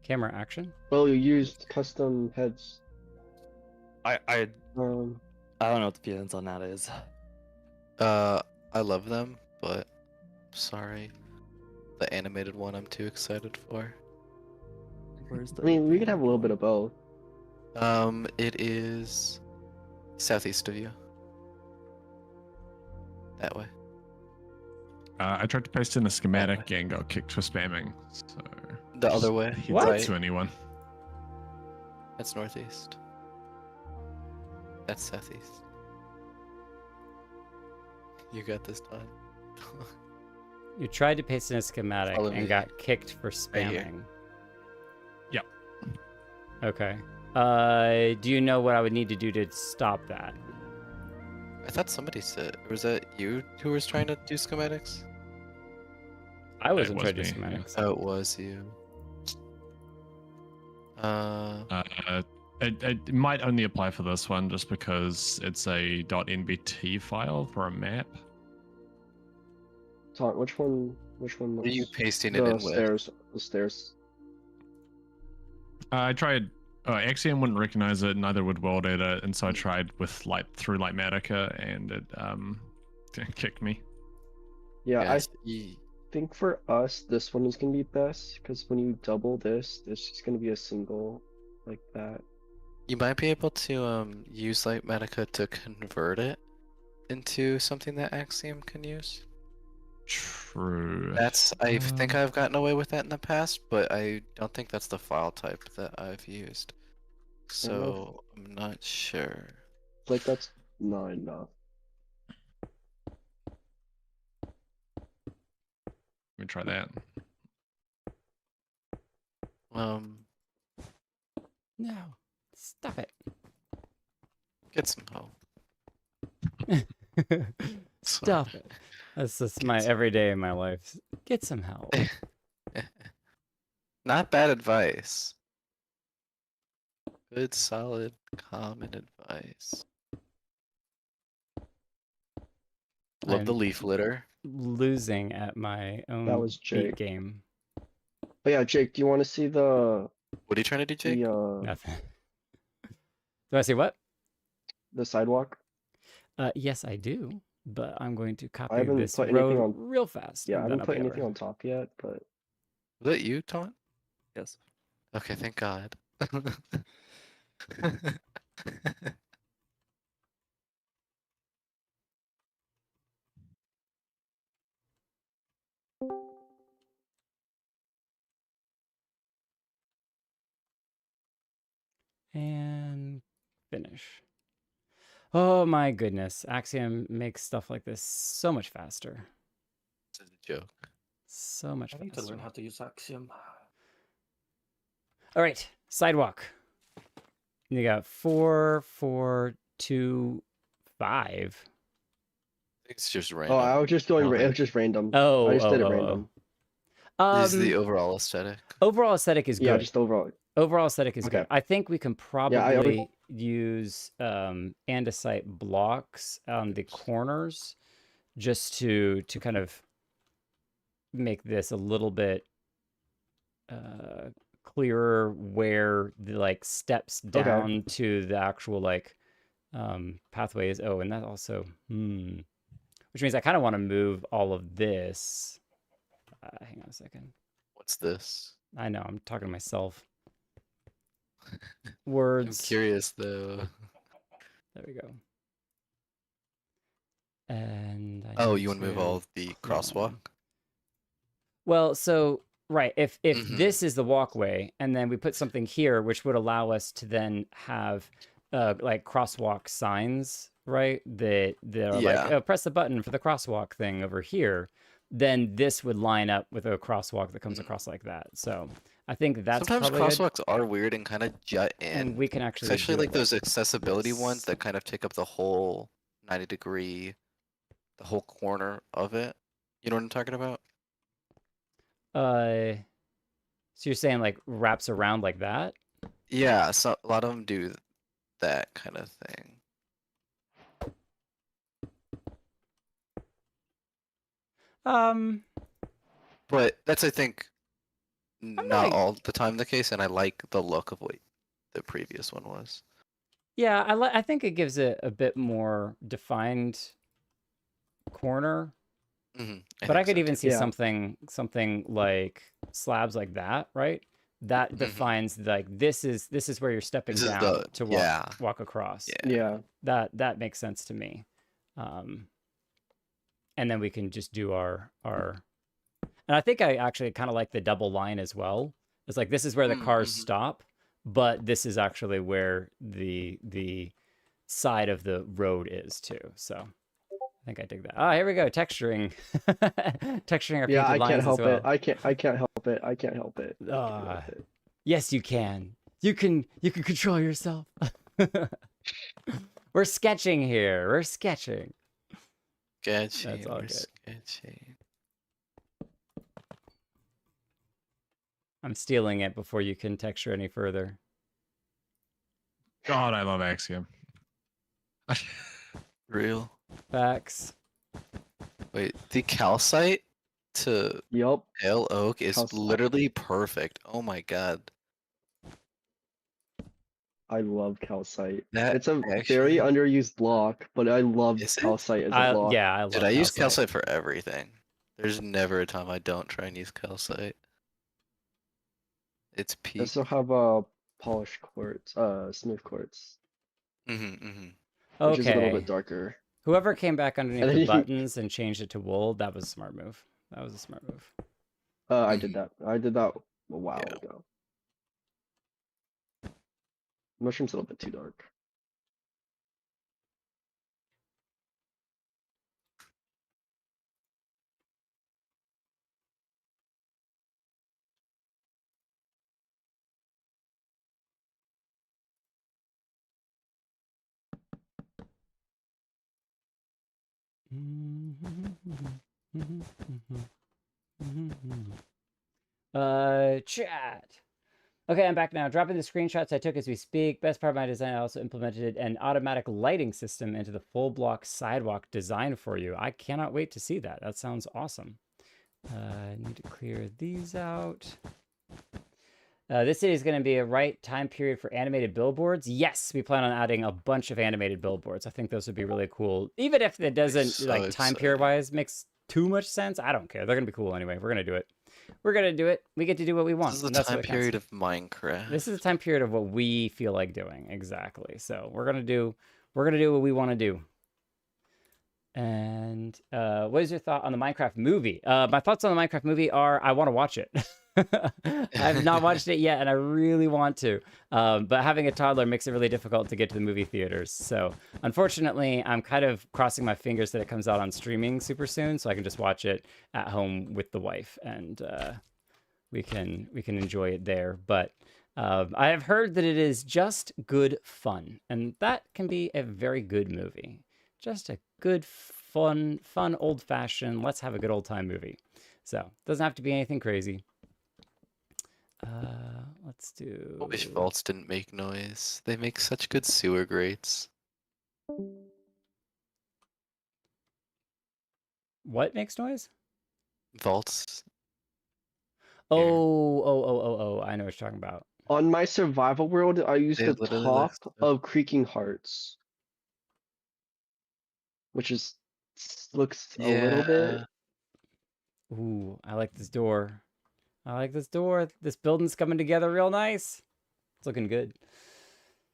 Camera action?
Well, you used custom heads.
I
Um,
don't know what the feelings on that is.
I love them, but sorry. The animated one I'm too excited for.
Where's the?
I mean, we could have a little bit of both.
It is southeast of you. That way.
I tried to paste in a schematic and got kicked for spamming. So
The other way.
hit
What?
that to anyone.
That's northeast. That's southeast. You got this done.
You tried to paste in a schematic
Follow
and
me.
got kicked for
Right here.
spamming.
Yep.
Okay. Do you know what I would need to do to stop that?
I thought somebody said. Was that you who was trying to do schematics?
I wasn't
was
trying to do
me, yeah.
schematics.
Oh, it was you.
It might only apply for this one just because it's a .nbt file for a map.
Tom, which one? Which one?
What are you
looks-
pasting it
the
in with?
stairs. The stairs.
I tried. Axiom wouldn't recognize it, neither would World Editor, and so I tried with through Lightmatica, and it kicked me.
Yeah,
Yes,
I think for us, this one is gonna be best because when you double this, it's just gonna be a single like that.
You might be able to use Lightmatica to convert it into something that Axiom can use.
True.
I think I've gotten away with that in the past, but I don't think that's the file type that I've used. So I'm not sure.
Like that's not enough.
Let me try that.
No. Stop it.
Get some help.
Stop it. That's just my everyday in my life. Get some help.
Not bad advice. Good, solid, common advice. Love the
I'm
leaf litter.
losing at my own
was
beat
Jake.
game.
Oh yeah, Jake, do you want to see the
What are you trying to do, Jake?
Nothing. Do I say what?
the sidewalk?
Yes, I do. But I'm going to copy
haven't
this
put anything
road
on-
real fast.
Yeah, I
and then
haven't
I'll
put
be
anything
over.
on top yet, but
Was that you, Taunt?
Yes.
Okay, thank God.
And finish. Oh my goodness. Axiom makes stuff like this so much faster.
This is a joke.
So much
I need to
faster.
learn how to use Axiom.
All right, sidewalk. You got 4, 4, 2, 5.
It's just random.
oh, I was just going.
Okay.
It was just random.
Oh,
I just did it
oh, oh,
random.
This is the overall aesthetic.
Overall aesthetic is
Yeah,
good.
just overall.
Overall aesthetic is
Okay.
good. I think we can probably
Yeah, I
use andesite blocks on the corners just to kind of make this a little bit clearer where the like steps down to the actual like pathway is. Oh, and that also, which means I kind of want to move all of this. Hang on a second.
What's this?
I know, I'm talking to myself.
I'm
Words.
curious though.
There we go. And
Oh, you want to move all of the crosswalk?
Well, so right, if this is the walkway, and then we put something here, which would allow us to then have like crosswalk signs, right? That are like, oh, press the button for the crosswalk thing over here. Then this would line up with a crosswalk that comes across like that. So I think that's
sometimes
probably
crosswalks are weird and kind of jut in.
and we can actually
especially
do
like
it
those accessibility ones that kind of take up the whole 90-degree, the whole corner of it. You know what I'm talking about?
So you're saying like wraps around like that?
Yeah, so a lot of them do that kind of thing. But that's, I think, not all the time the case, and I like the look of what the previous one was.
Yeah, I think it gives it a bit more defined corner. But I could even see something like slabs like that, right? That defines like this is where you're stepping down to walk across.
Yeah.
That makes sense to me. And then we can just do our and I think I actually kind of like the double line as well. It's like this is where the cars stop, but this is actually where the side of the road is too. So I think I dig that. Oh, here we go. Texturing. Texturing our painted lines as well.
I can't help it. I can't help it.
Yes, you can. You can control yourself. We're sketching here. We're sketching.
Sketchy.
That's all good.
Sketchy.
I'm stealing it before you can texture any further.
God, I love Axiom.
Real.
Facts.
Wait, the calcite to pale oak is literally perfect. Oh my god.
I love calcite. It's a very underused block, but I love calcite as a block.
Yeah, I love
Dude, I use calcite for everything. There's never a time I don't try and use calcite. It's peak.
I also have polished quartz, smooth quartz. Which is a little bit darker.
Whoever came back underneath the buttons and changed it to wool, that was a smart move. That was a smart move.
I did that. I did that a while ago. Mushroom's a little bit too dark.
Chat. Okay, I'm back now. Dropping the screenshots I took as we speak. Best part of my design, I also implemented an automatic lighting system into the full block sidewalk design for you. I cannot wait to see that. That sounds awesome. I need to clear these out. This city is going to be a right time period for animated billboards. Yes, we plan on adding a bunch of animated billboards. I think those would be really cool. Even if it doesn't, like, time period-wise makes too much sense, I don't care. They're going to be cool anyway. We're going to do it. We're going to do it. We get to do what we want.
This is the time period of Minecraft.
This is the time period of what we feel like doing. Exactly. So we're going to do what we want to do. And what is your thought on the Minecraft movie? My thoughts on the Minecraft movie are I want to watch it. I have not watched it yet, and I really want to. But having a toddler makes it really difficult to get to the movie theaters. So unfortunately, I'm kind of crossing my fingers that it comes out on streaming super soon, so I can just watch it at home with the wife, and we can enjoy it there. But I have heard that it is just good fun, and that can be a very good movie. Just a good, fun, old-fashioned, let's have a good old-time movie. So, doesn't have to be anything crazy. Let's do...
I wish vaults didn't make noise. They make such good sewer grates.
What makes noise?
Vaults.
Oh, what you're talking about.
On my survival world, I use
They
the
literally
top
list-
of Creaking Hearts, which is looks a little bit.
Ooh, I like this door. I like this door. This building's coming together real nice. It's looking good.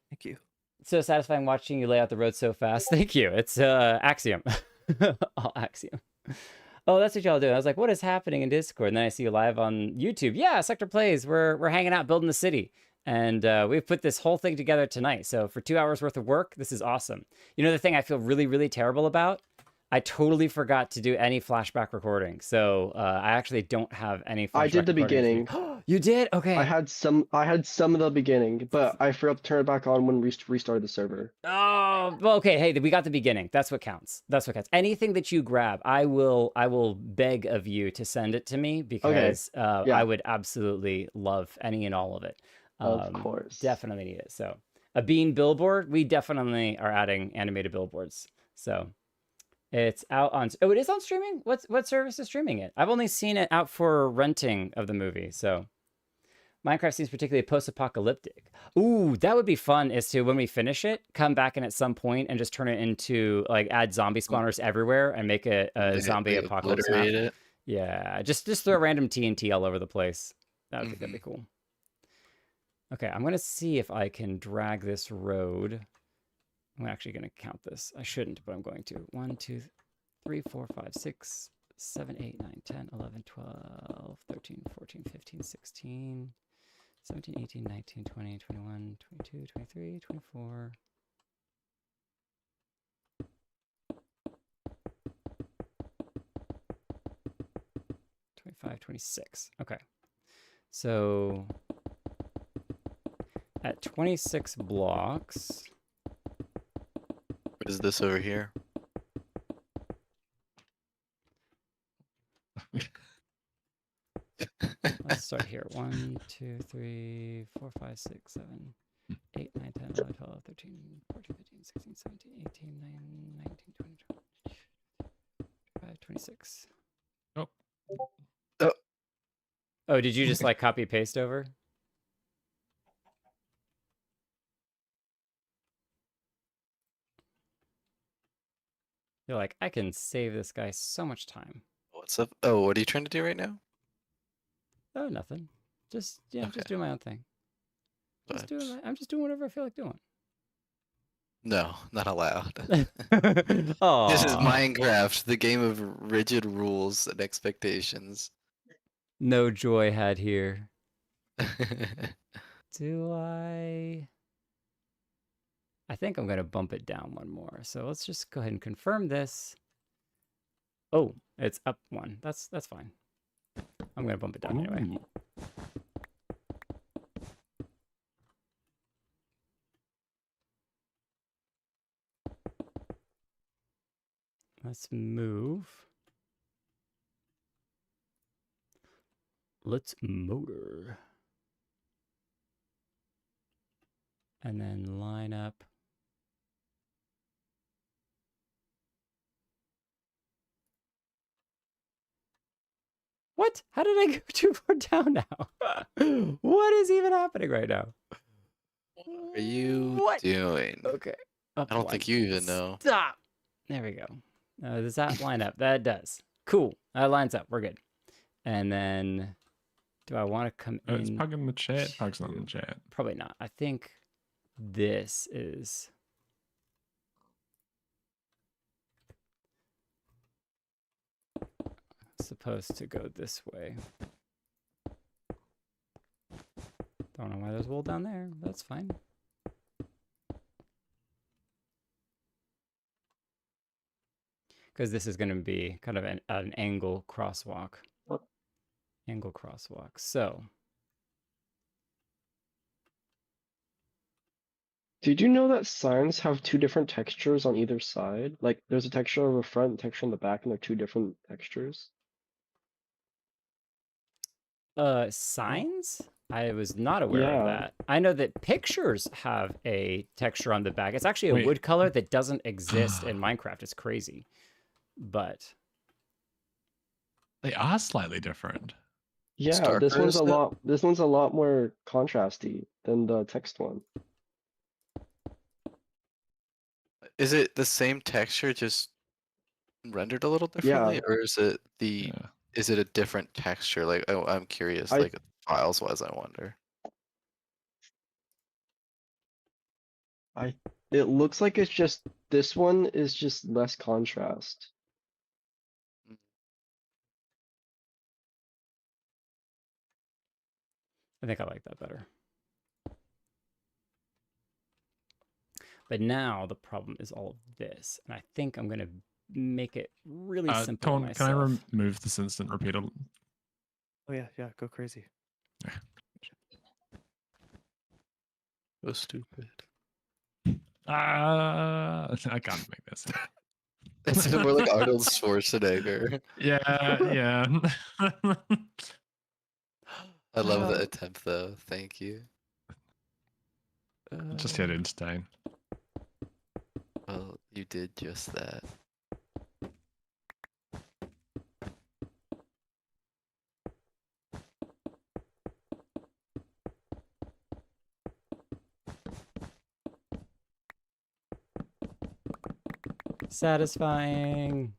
Thank you.
It's so satisfying watching you lay out the road so fast. Thank you. It's Axiom. All Axiom. Oh, that's what y'all do. I was like, what is happening in Discord? And then I see you live on YouTube. Yeah, Sector Plays. We're hanging out building the city. And we've put this whole thing together tonight. So for 2 hours worth of work, this is awesome. You know, the thing I feel really, really terrible about? I totally forgot to do any flashback recording. So I actually don't have any flashback
I did the
recording.
beginning.
You did? Okay.
I had some of the beginning, but I forgot to turn it back on when we restarted the server.
Oh, well, okay. Hey, we got the beginning. That's what counts. That's what counts. Anything that you grab, I will beg of you to send it to me because
Yeah.
I would absolutely love any and all of it.
Of course.
Definitely need it. So a bean billboard, we definitely are adding animated billboards. So it's out on, oh, it is on streaming? What service is streaming it? I've only seen it out for renting of the movie. So Minecraft seems particularly post-apocalyptic. Ooh, that would be fun is to, when we finish it, come back in at some point and just turn it into, like, add zombie spawners everywhere and make it a zombie apocalypse map.
It.
Yeah, just throw random TNT all over the place. That'd be cool. Okay, I'm gonna see if I can drag this road. I'm actually gonna count this. I shouldn't, but I'm going to. 1, 2, 3, 4, 5, 6, 7, 8, 9, 10, 11, 12, 13, 14, 15, 16, 17, 18, 19, 20, 21, 22, 23, 24. 25, 26. Okay. So at 26 blocks.
What is this over here?
Let's start here. 1, 2, 3, 4, 5, 6, 7, 8, 9, 10, 11, 12, 13, 14, 15, 16, 17, 18, 19, 20, 25, 26.
Oh.
Oh, did you just like copy paste over? You're like, I can save this guy so much time.
What's up? Oh, what are you trying to do right now?
Oh, nothing. Just just doing my own thing. I'm just doing whatever I feel like doing.
No, not allowed.
Oh,
This is Minecraft, the game of rigid rules and expectations.
no joy had here. Do I think I'm gonna bump it down one more. So let's just go ahead and confirm this. Oh, it's up one. That's fine. I'm gonna bump it down anyway. Let's move. Let's motor. And then line up. What? How did I go too far down now? What is even happening right now?
What are you doing?
Okay.
I don't think you even know.
Stop. There we go. Does that line up? That does. Cool. That lines up. We're good. And then, do I want to come in?
It's Pug in the chat. Pug's not in the chat.
Probably not. I think this is supposed to go this way. Don't know why there's wool down there. That's fine. Because this is going to be kind of an angle crosswalk. Angle crosswalk. So.
Did you know that signs have two different textures on either side? Like, there's a texture on the front and texture on the back, and they're two different textures.
Signs? I was not aware of that. I know that pictures have a texture on the back. It's actually a wood color that doesn't exist in Minecraft. It's crazy. But
they are slightly different.
Yeah, this
darker,
one's
is
a
it?
lot. This one's a lot more contrasty than the text one.
Is it the same texture, just rendered a little
Yeah,
differently, or is it the
Yeah.
is it a different texture? Like, I'm curious.
I
Like files wise, I wonder.
I it looks like it's just this one is just less contrast.
I think I like that better. But now the problem is all of this, and I think I'm gonna make it really simple
Come
on
on, can I
myself.
remove this instant repeater?
Oh yeah, yeah, go crazy.
So stupid.
I can't make this.
It's more like Arnold Schwarzenegger.
Yeah, yeah.
I love the attempt though. Thank you.
Just here to entertain.
Well, you did just that.
Satisfying.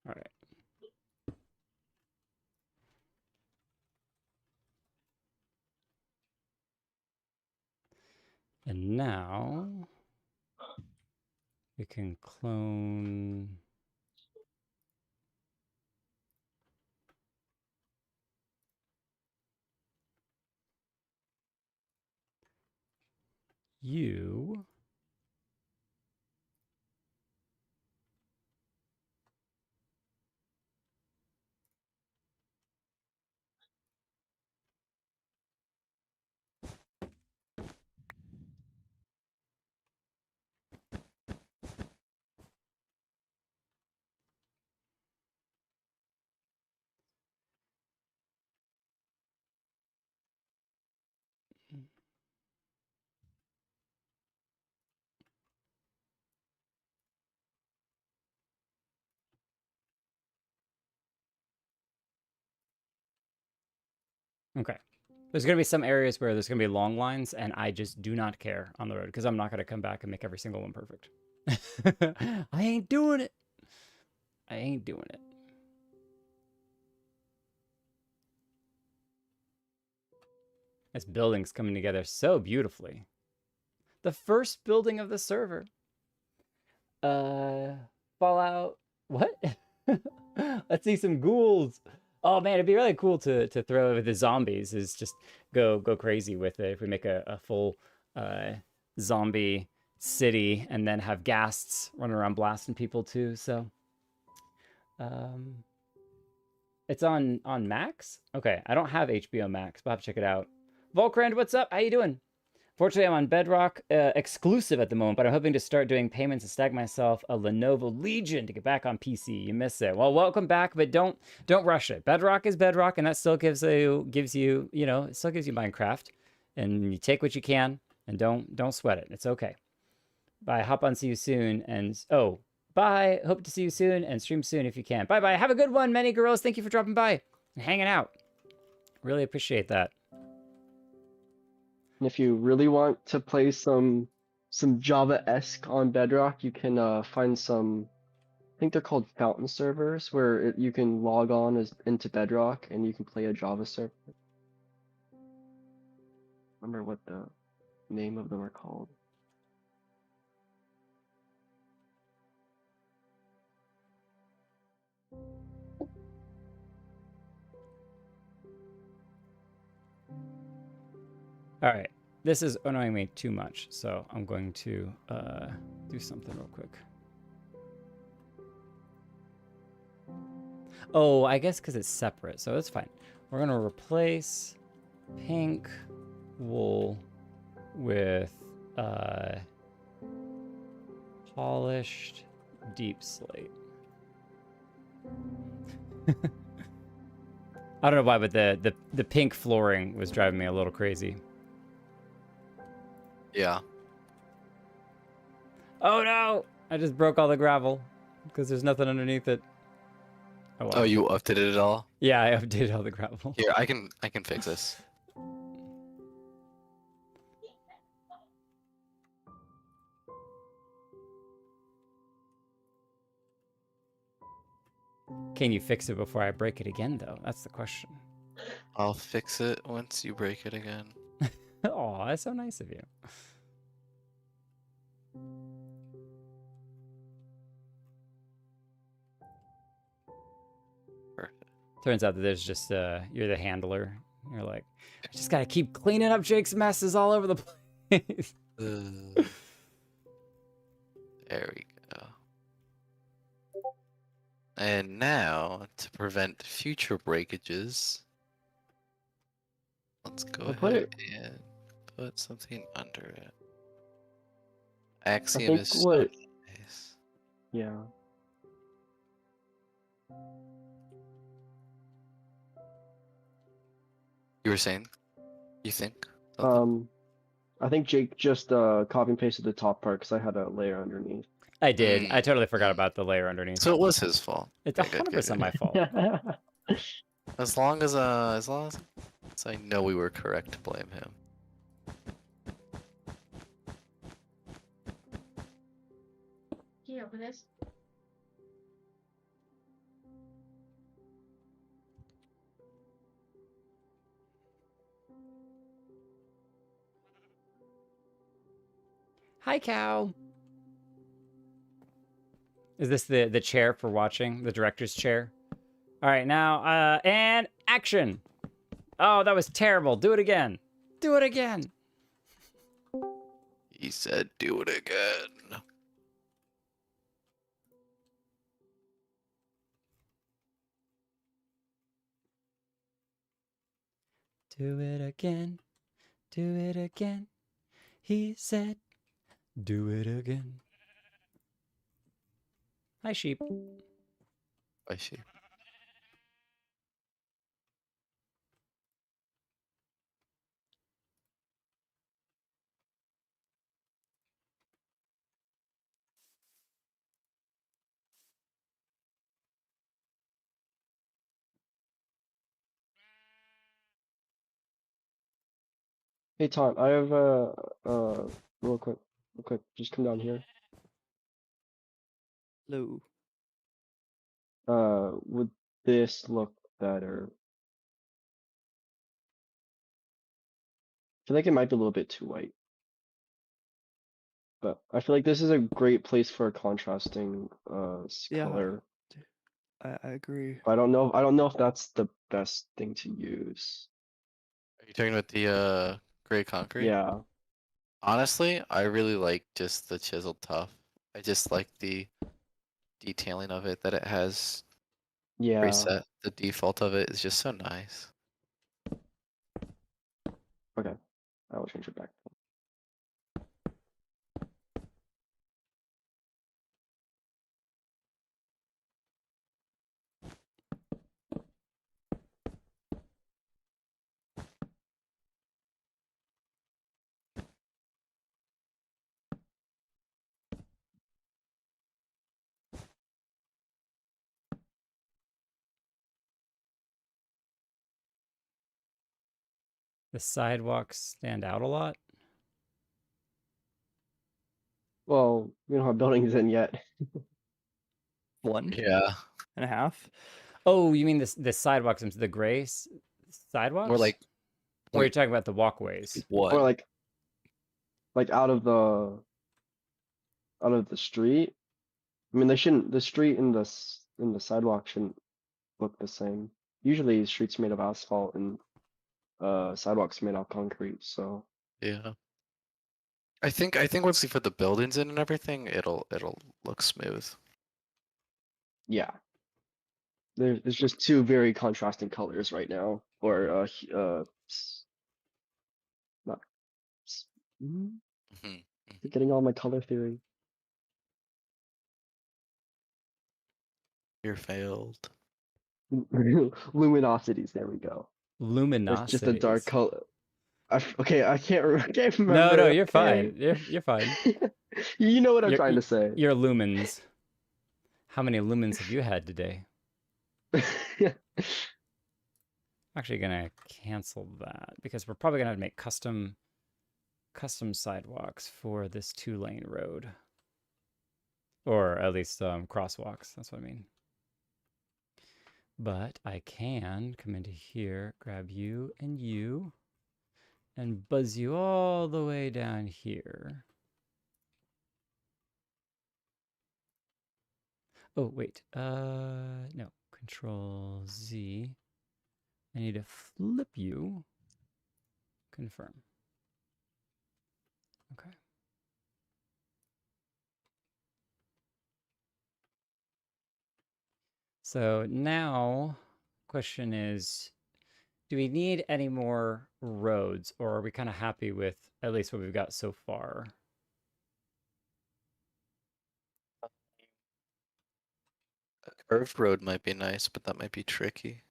All right. And now we can clone you. Okay. There's going to be some areas where there's going to be long lines, and I just do not care on the road because I'm not going to come back and make every single one perfect. I ain't doing it. I ain't doing it. This building's coming together so beautifully. The first building of the server. Fallout. What? Let's see some ghouls. Oh man, it'd be really cool to throw with the zombies. Is just go crazy with it. If we make a full zombie city and then have ghasts running around blasting people too. So, it's on Max. Okay, I don't have HBO Max, but I'll have to check it out. Volkrand, what's up? How you doing? Fortunately, I'm on Bedrock exclusive at the moment, but I'm hoping to start doing payments and stack myself a Lenovo Legion to get back on PC. You miss it. Well, welcome back, but don't rush it. Bedrock is Bedrock, and that still gives you, you know, it still gives you Minecraft, and you take what you can, and don't sweat it. It's okay. Bye. Hop on. See you soon. And oh, bye. Hope to see you soon and stream soon if you can. Bye bye. Have a good one, Many Girls. Thank you for dropping by and hanging out. Really appreciate that.
And if you really want to play some Java-esque on Bedrock, you can find some. I think they're called Fountain servers, where you can log on into Bedrock and you can play a Java server. Remember what the name of them are called.
All right. This is annoying me too much, so I'm going to do something real quick. Oh, I guess because it's separate, so it's fine. We're going to replace pink wool with polished deep slate. I don't know why, but the pink flooring was driving me a little crazy.
Yeah.
Oh no! I just broke all the gravel because there's nothing underneath it. Oh, well.
Oh, you updated it all?
Yeah, I updated all the gravel.
Here, I can fix this.
Can you fix it before I break it again, though? That's the question.
I'll fix it once you break it again.
Oh, that's so nice of you.
Perfect.
Turns out that there's just you're the handler. You're like, I just gotta keep cleaning up Jake's messes all over the place.
There we go. And now, to prevent future breakages, let's go
I'll put
ahead and put something under it. Axiom
think
is so
what-
nice.
Yeah.
You were saying? You think? Something?
I think Jake just copy and pasted the top part because I had a layer underneath.
I did. I totally forgot about the layer underneath.
So it was his fault.
It's
Okay, good,
100% my fault.
As long as I know we were correct to blame him.
Here, over this.
Hi, cow. Is this the chair for watching? The director's chair? All right, now, and action. Oh, that was terrible. Do it again. Do it again.
He said, do it again.
Do it again. Do it again. He said, do it again. Hi, sheep.
I see.
Hey Tom, I have real quick, just come down here.
Hello.
Would this look better? I feel like it might be a little bit too white. But I feel like this is a great place for a contrasting
Yeah.
color.
I agree.
I don't know if that's the best thing to use.
Are you talking about the gray concrete?
Yeah.
Honestly, I really like just the chiseled tuff. I just like the detailing of it that it has
Yeah.
preset. The default of it is just so nice.
Okay. I will change it back.
The sidewalks stand out a lot.
Well, we don't have buildings in yet.
1
Yeah.
and a half.
Oh, you mean the sidewalks into the gray sidewalks?
More like
Or you're talking about the walkways?
what?
Or like out of the street. I mean, they shouldn't. The street and the sidewalk shouldn't look the same. Usually, streets made of asphalt and sidewalks made of concrete. So
Yeah. I think once you put the buildings in and everything, it'll look smooth.
yeah, there's just two very contrasting colors right now. Or not
Mhm.
getting all my color theory.
You're failed.
Luminosities. There we go. It's just a dark
Luminosities.
color. Okay, I can't remember.
No, you're
okay?
fine. You're fine.
You know what I'm
You're-
trying to say.
Your lumens. How many lumens have you had today? I'm actually gonna cancel that because we're probably gonna have to make custom sidewalks for this 2-lane road. Or at least crosswalks, that's what I mean. But I can come into here, grab you, and buzz you all the way down here. Oh, wait. No. Control Z. I need to flip you. Confirm. Okay. So now, question is, do we need any more roads, or are we kind of happy with at least what we've got so far?
A curved road might be nice, but that might be tricky.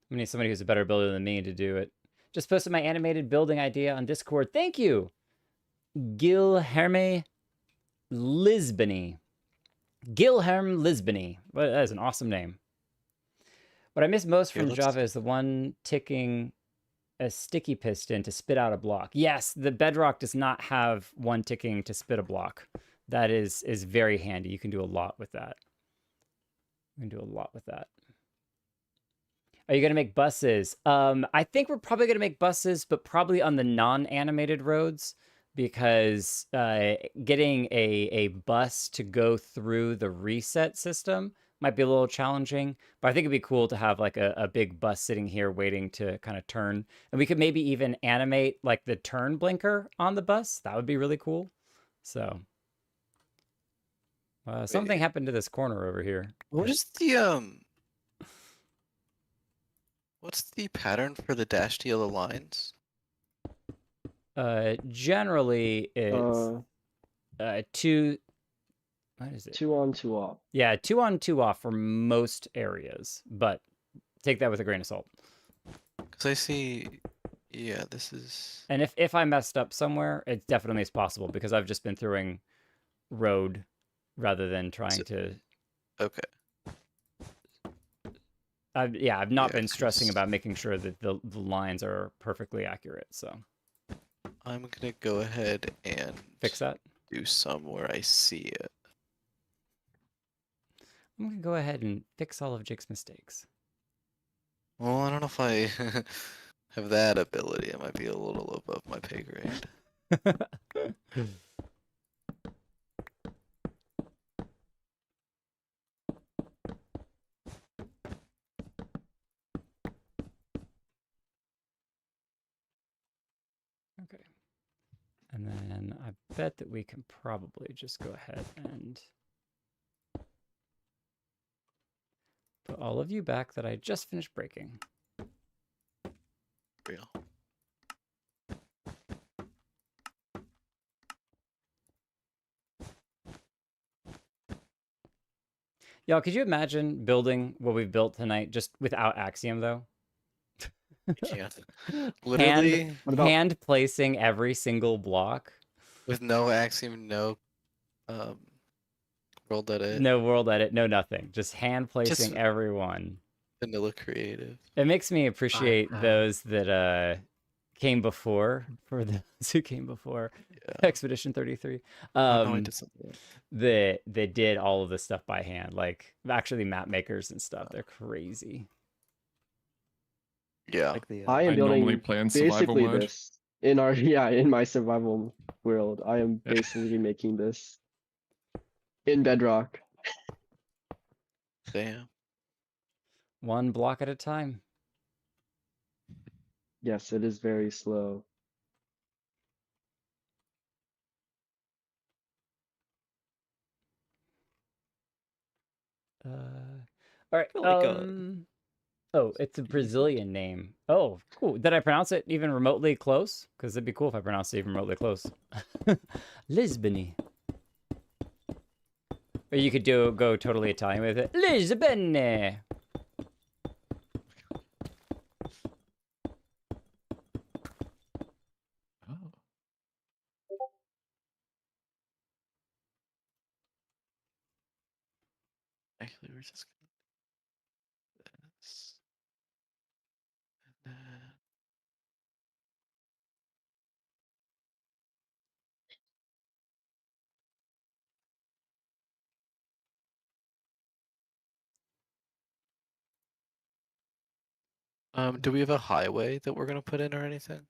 We need somebody who's a better builder than me to do it. Just posted my animated building idea on Discord. Thank you, Gilherme Lisbony. Gilherme Lisbony. Well, that is an awesome name. What I miss most from Java is the one ticking a sticky piston to spit out a block. Yes, the Bedrock does not have one ticking to spit a block. That is very handy. You can do a lot with that. You can do a lot with that. Are you going to make buses? I think we're probably going to make buses, but probably on the non-animated roads, because getting a bus to go through the reset system might be a little challenging. But I think it'd be cool to have like a big bus sitting here waiting to kind of turn. And we could maybe even animate like the turn blinker on the bus. That would be really cool. So something happened to this corner over here.
What is the what's the pattern for the dashed yellow lines?
Generally it's two. What is it?
2 on, 2 off.
Yeah, 2 on, 2 off for most areas, but take that with a grain of salt.
Because I see, yeah, this is.
And if I messed up somewhere, it definitely is possible because I've just been throwing road rather than trying to.
Okay.
I've not been stressing about making sure that the lines are perfectly accurate. So
I'm gonna go ahead and
fix that.
Do some where I see it.
I'm gonna go ahead and fix all of Jake's mistakes.
Well, I don't know if I have that ability. It might be a little above my pay grade.
Okay. And then I bet that we can probably just go ahead and put all of you back that I just finished breaking.
Real.
Y'all, could you imagine building what we've built tonight just without Axiom, though?
You can't. Literally.
Hand placing every single block.
With no Axiom, no world edit.
No world edit, no nothing. Just hand placing everyone.
Vanilla creative.
It makes me appreciate those that came before, for those who came before Expedition 33. That did all of this stuff by hand, like actually map makers and stuff. They're crazy.
Yeah.
Like I am building
play in survival
basically
mode.
this in my survival world. I am basically making this in Bedrock.
Damn.
One block at a time.
Yes, it is very slow.
All right. Oh, it's a Brazilian name. Oh, cool. Did I pronounce it even remotely close? Because it'd be cool if I pronounced it even remotely close. Lisbony. Or you could go totally Italian with it.
Actually, we're just gonna do this. And then... do we have a highway that we're gonna put in or anything?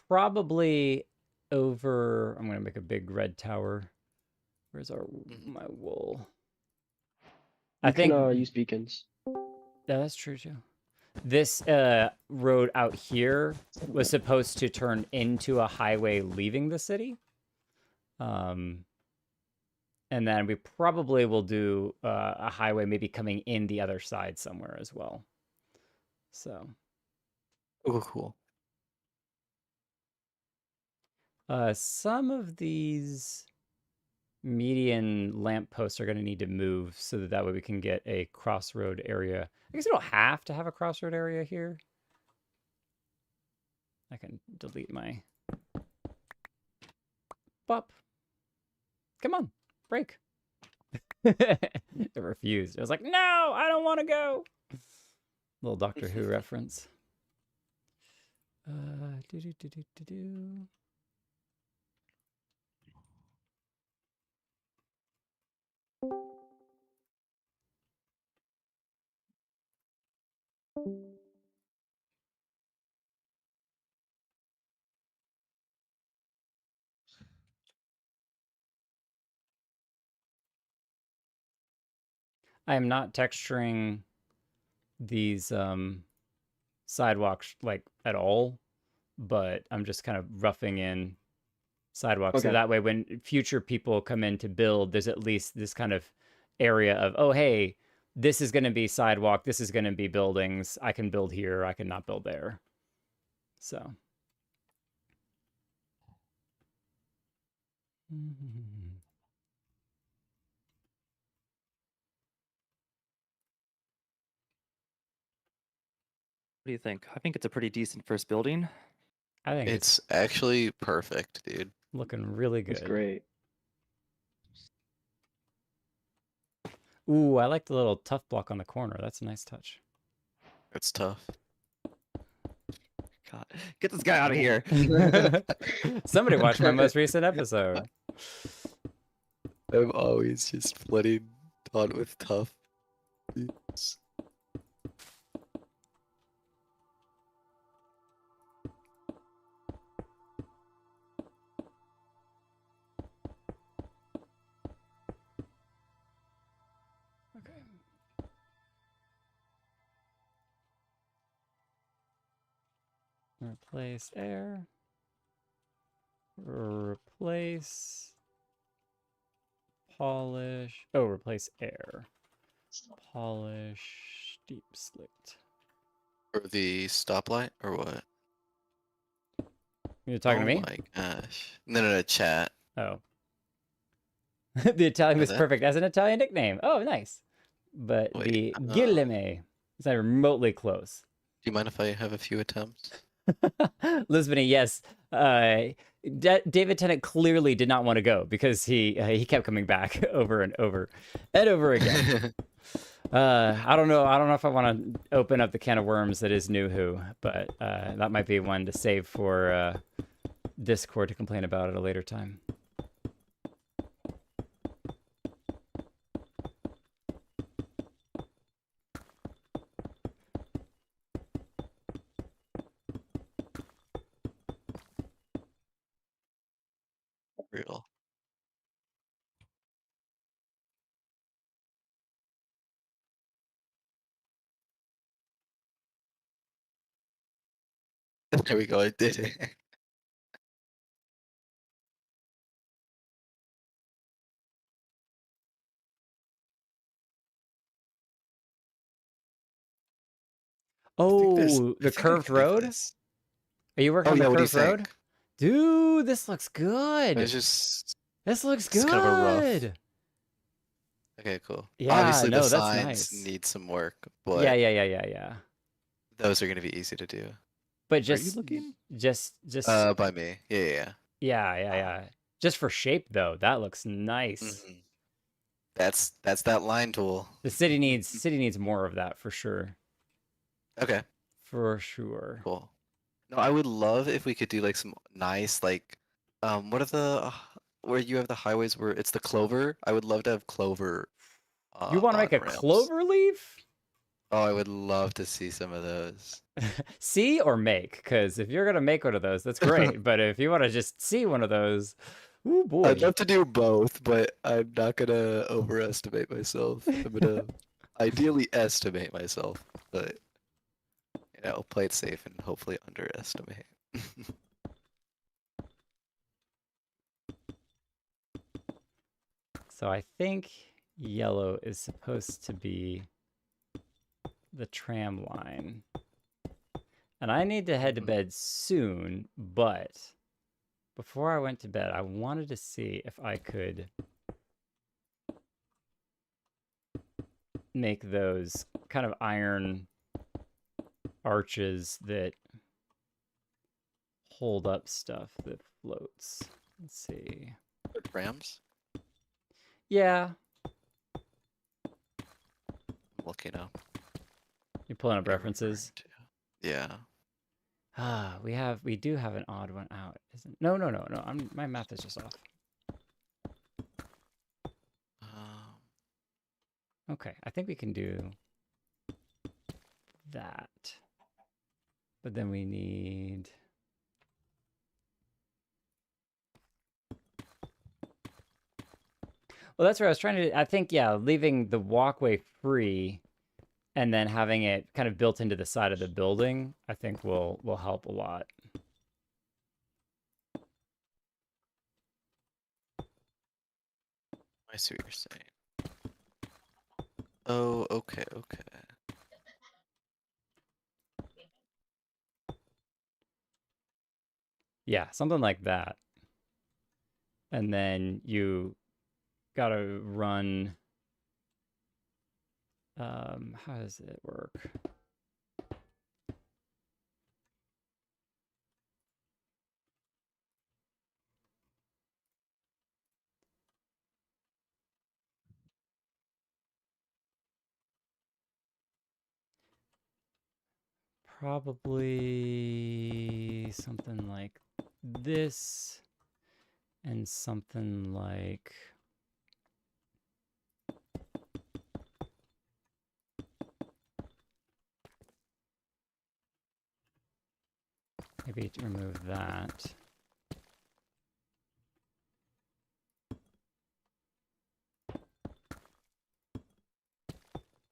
Probably over. I'm gonna make a big red tower. Where's my wool? I think
use beacons.
Yeah, that's true too. This road out here was supposed to turn into a highway leaving the city. And then we probably will do a highway maybe coming in the other side somewhere as well. So.
Oh, cool.
Some of these median lampposts are going to need to move so that way we can get a crossroad area. I guess we don't have to have a crossroad area here. I can delete my bop. Come on, break. It refused. It was like, no, I don't want to go. Little Doctor Who reference. Do. I am not texturing these sidewalks like at all, but I'm just kind of roughing in sidewalks so that way when future people come in to build, there's at least this kind of area of, oh, hey, this is going to be sidewalk, this is going to be buildings, I can build here, I can not build there. So.
What do you think? I think it's a pretty decent first building.
I think
it's actually perfect, dude.
Looking really good.
It's great.
Ooh, I like the little tough block on the corner. That's a nice touch.
It's tough.
God, get this guy out of here.
Somebody watched my most recent episode.
I'm always just flooding on with tough. Yes.
Replace air. Replace. Polish. Oh, replace air. Polish. Deep slit.
Or the stoplight, or what?
You're talking to me?
Oh my gosh. No, chat.
Oh. The Italian was perfect as an Italian nickname. Oh, nice. But the Guilherme is not remotely close.
Do you mind if I have a few attempts?
Lisbon, yes. David Tennant clearly did not want to go because he kept coming back over and over and over again. I don't know if I want to open up the can of worms that is New Who, but that might be one to save for Discord to complain about at a later time.
Real. There we go, I did it.
Oh, the curved road? Are you working on the curved road? Dude, this looks good. This looks good.
Kind of a rough. Okay, cool.
Yeah,
obviously
no,
the
that's
signs
nice.
need some work, but
yeah.
those are gonna be easy to do.
But
Are
just
you looking?
just
By me. Yeah.
Yeah. Just for shape though, that looks nice.
Mm-hmm. That's that line tool.
The city needs more of that for sure.
Okay,
For sure.
cool. No, I would love if we could do like some nice like what are the where you have the highways where it's the clover? I would love to have clover
You want to make a
on-ramps.
clover leaf?
Oh, I would love to see some of those.
See or make? Because if you're gonna make one of those, that's great. But if you want to just see one of those, ooh boy.
I'd love to do both, but I'm not gonna overestimate myself. I'm gonna ideally estimate myself, but you know, play it safe and hopefully underestimate.
So I think yellow is supposed to be the tram line. And I need to head to bed soon, but before I went to bed, I wanted to see if I could make those kind of iron arches that hold up stuff that floats. Let's see.
For trams?
Yeah.
I'm looking up.
You're pulling up
what you're
references?
referring to. Yeah.
Ah, we do have an odd one out, isn't? No. My math is just off. Okay, I think we can do that. But then we need... Well, that's where I was trying to... I think, yeah, leaving the walkway free and then having it kind of built into the side of the building, I think will help a lot.
I see what you're saying. Oh, okay.
Yeah, something like that. And then you gotta run... how does it work? Probably something like this and something like... Maybe to remove that.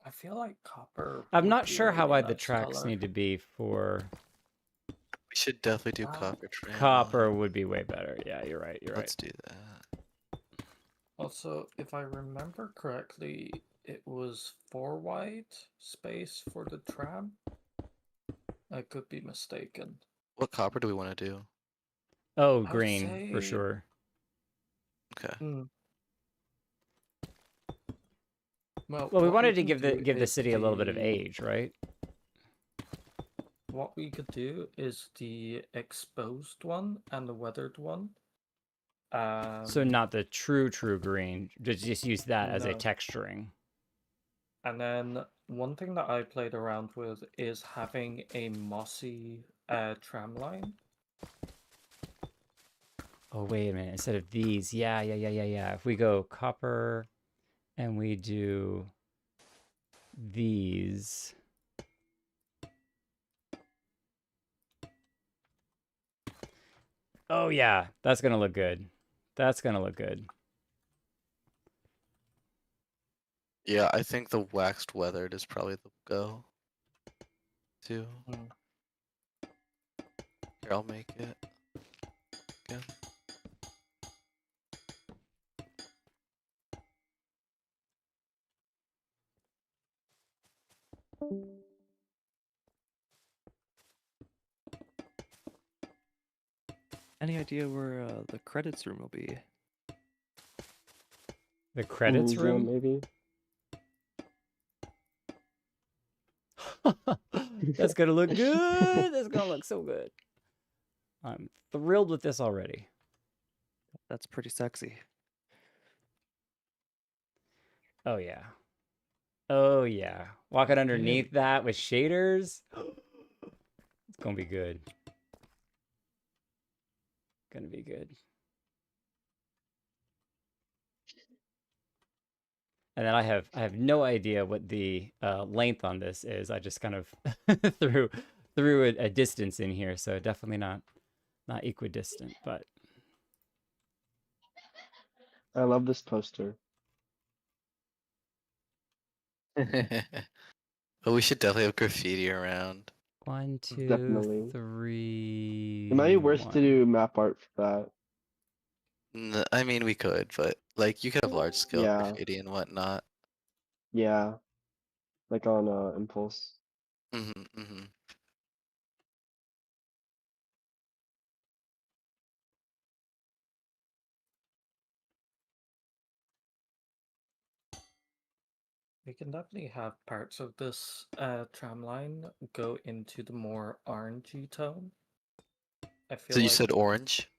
I feel like copper.
I'm
would
not
be
sure
a
how
really
wide the
nice
tracks
color.
need to be for...
We should definitely do copper tram.
Copper would be way better. Yeah, you're right.
Let's do that.
Also, if I remember correctly, it was 4 white space for the tram. I could be mistaken.
What copper do we want to do?
Oh,
I would
green, for
say-
sure.
Okay.
Well,
Well, we
what
wanted to
can
give the
do is
city a little bit of age, right?
What we could do is the exposed one and the weathered one.
So not the true green. Just use that as a
No.
texturing.
And then one thing that I played around with is having a mossy tram line.
Oh, wait a minute. Instead of these, yeah. If we go copper and we do these... Oh, yeah. That's going to look good. That's going to look good.
Yeah, I think the waxed weathered is probably the go. Too. Here, I'll make it. Yeah.
Any idea where the credits room will be?
The credits
Museum,
room?
maybe.
That's going to look good. That's going to look so good. I'm thrilled with this already.
That's pretty sexy.
Oh yeah. Oh yeah. Walking underneath that with shaders. It's gonna be good. Gonna be good. And then I have no idea what the length on this is. I just kind of threw a distance in here, so definitely not equidistant, but
I love this poster.
Well, we should definitely have graffiti around.
1, 2,
Definitely.
3.
It might be worth
1.
to do map art for that.
I mean, we could, but like you could have large scale
Yeah.
graffiti and whatnot.
Yeah. Like on Impulse.
Mm-hmm.
We can definitely have parts of this tram line go into the more orangey tone. I feel
So you
like,
said orange?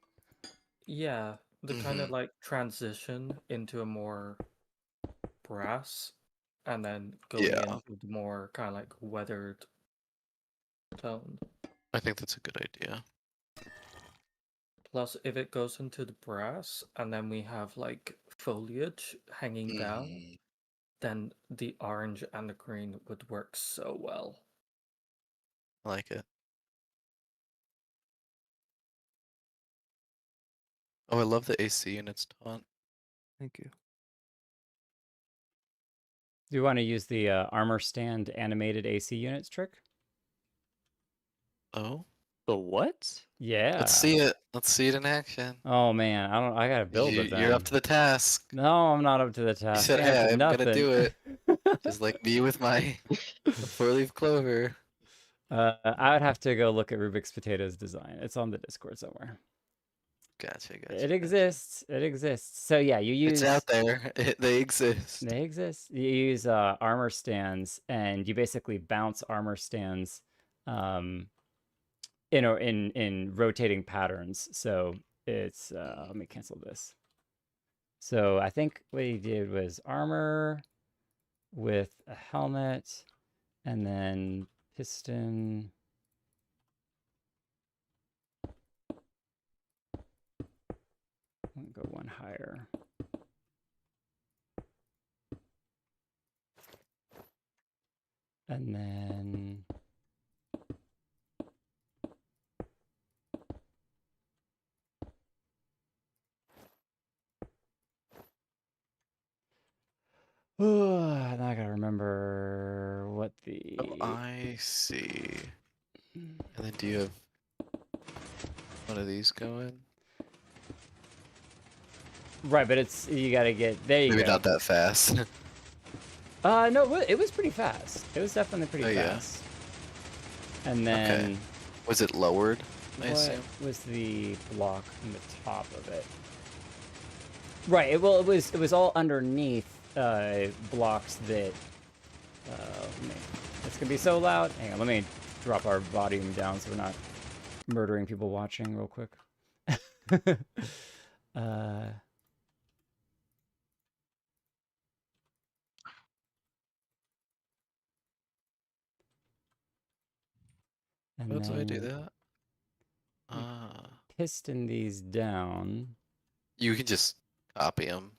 yeah, the kind of like transition into a more brass, and then going
Yeah.
into the more kind of like weathered tone.
I think that's a good idea.
Plus, if it goes into the brass, and then we have like foliage hanging down,
Mhm.
then the orange and the green would work so well.
I like it. Oh, I love the AC units taunt.
Thank you.
Do you want to use the armor stand animated AC units trick?
Oh,
The what?
Yeah.
let's see it. Let's see it in action.
Oh man, I gotta build it then.
You're up to the task.
No, I'm not up to the
You
task.
said,
I ain't up
"Hey,
to
I'm gonna do
nothing.
it." Just like me with my four-leaf clover.
I would have to go look at Rubik's Potatoes design. It's on the Discord somewhere.
Gotcha.
It exists. It exists. So yeah, you use.
It's out there. They exist.
They exist. You use armor stands, and you basically bounce armor stands, in rotating patterns. So it's let me cancel this. So I think what he did was armor with a helmet, and then piston. I'll go one higher. And then now I gotta remember what the.
Oh, I see. And then do you have one of these going?
Right, but it's you gotta get there. You
Maybe
go.
not that fast.
No, it was pretty fast. It was definitely pretty
yeah.
fast. And then
Okay. Was it lowered? I
what
assume.
was the block on the top of it? Right. It was all underneath blocks that. It's gonna be so loud. Hang on, let me drop our volume down so we're not murdering people watching real quick. And
How do I do
then
that?
piston these down.
You can just copy them.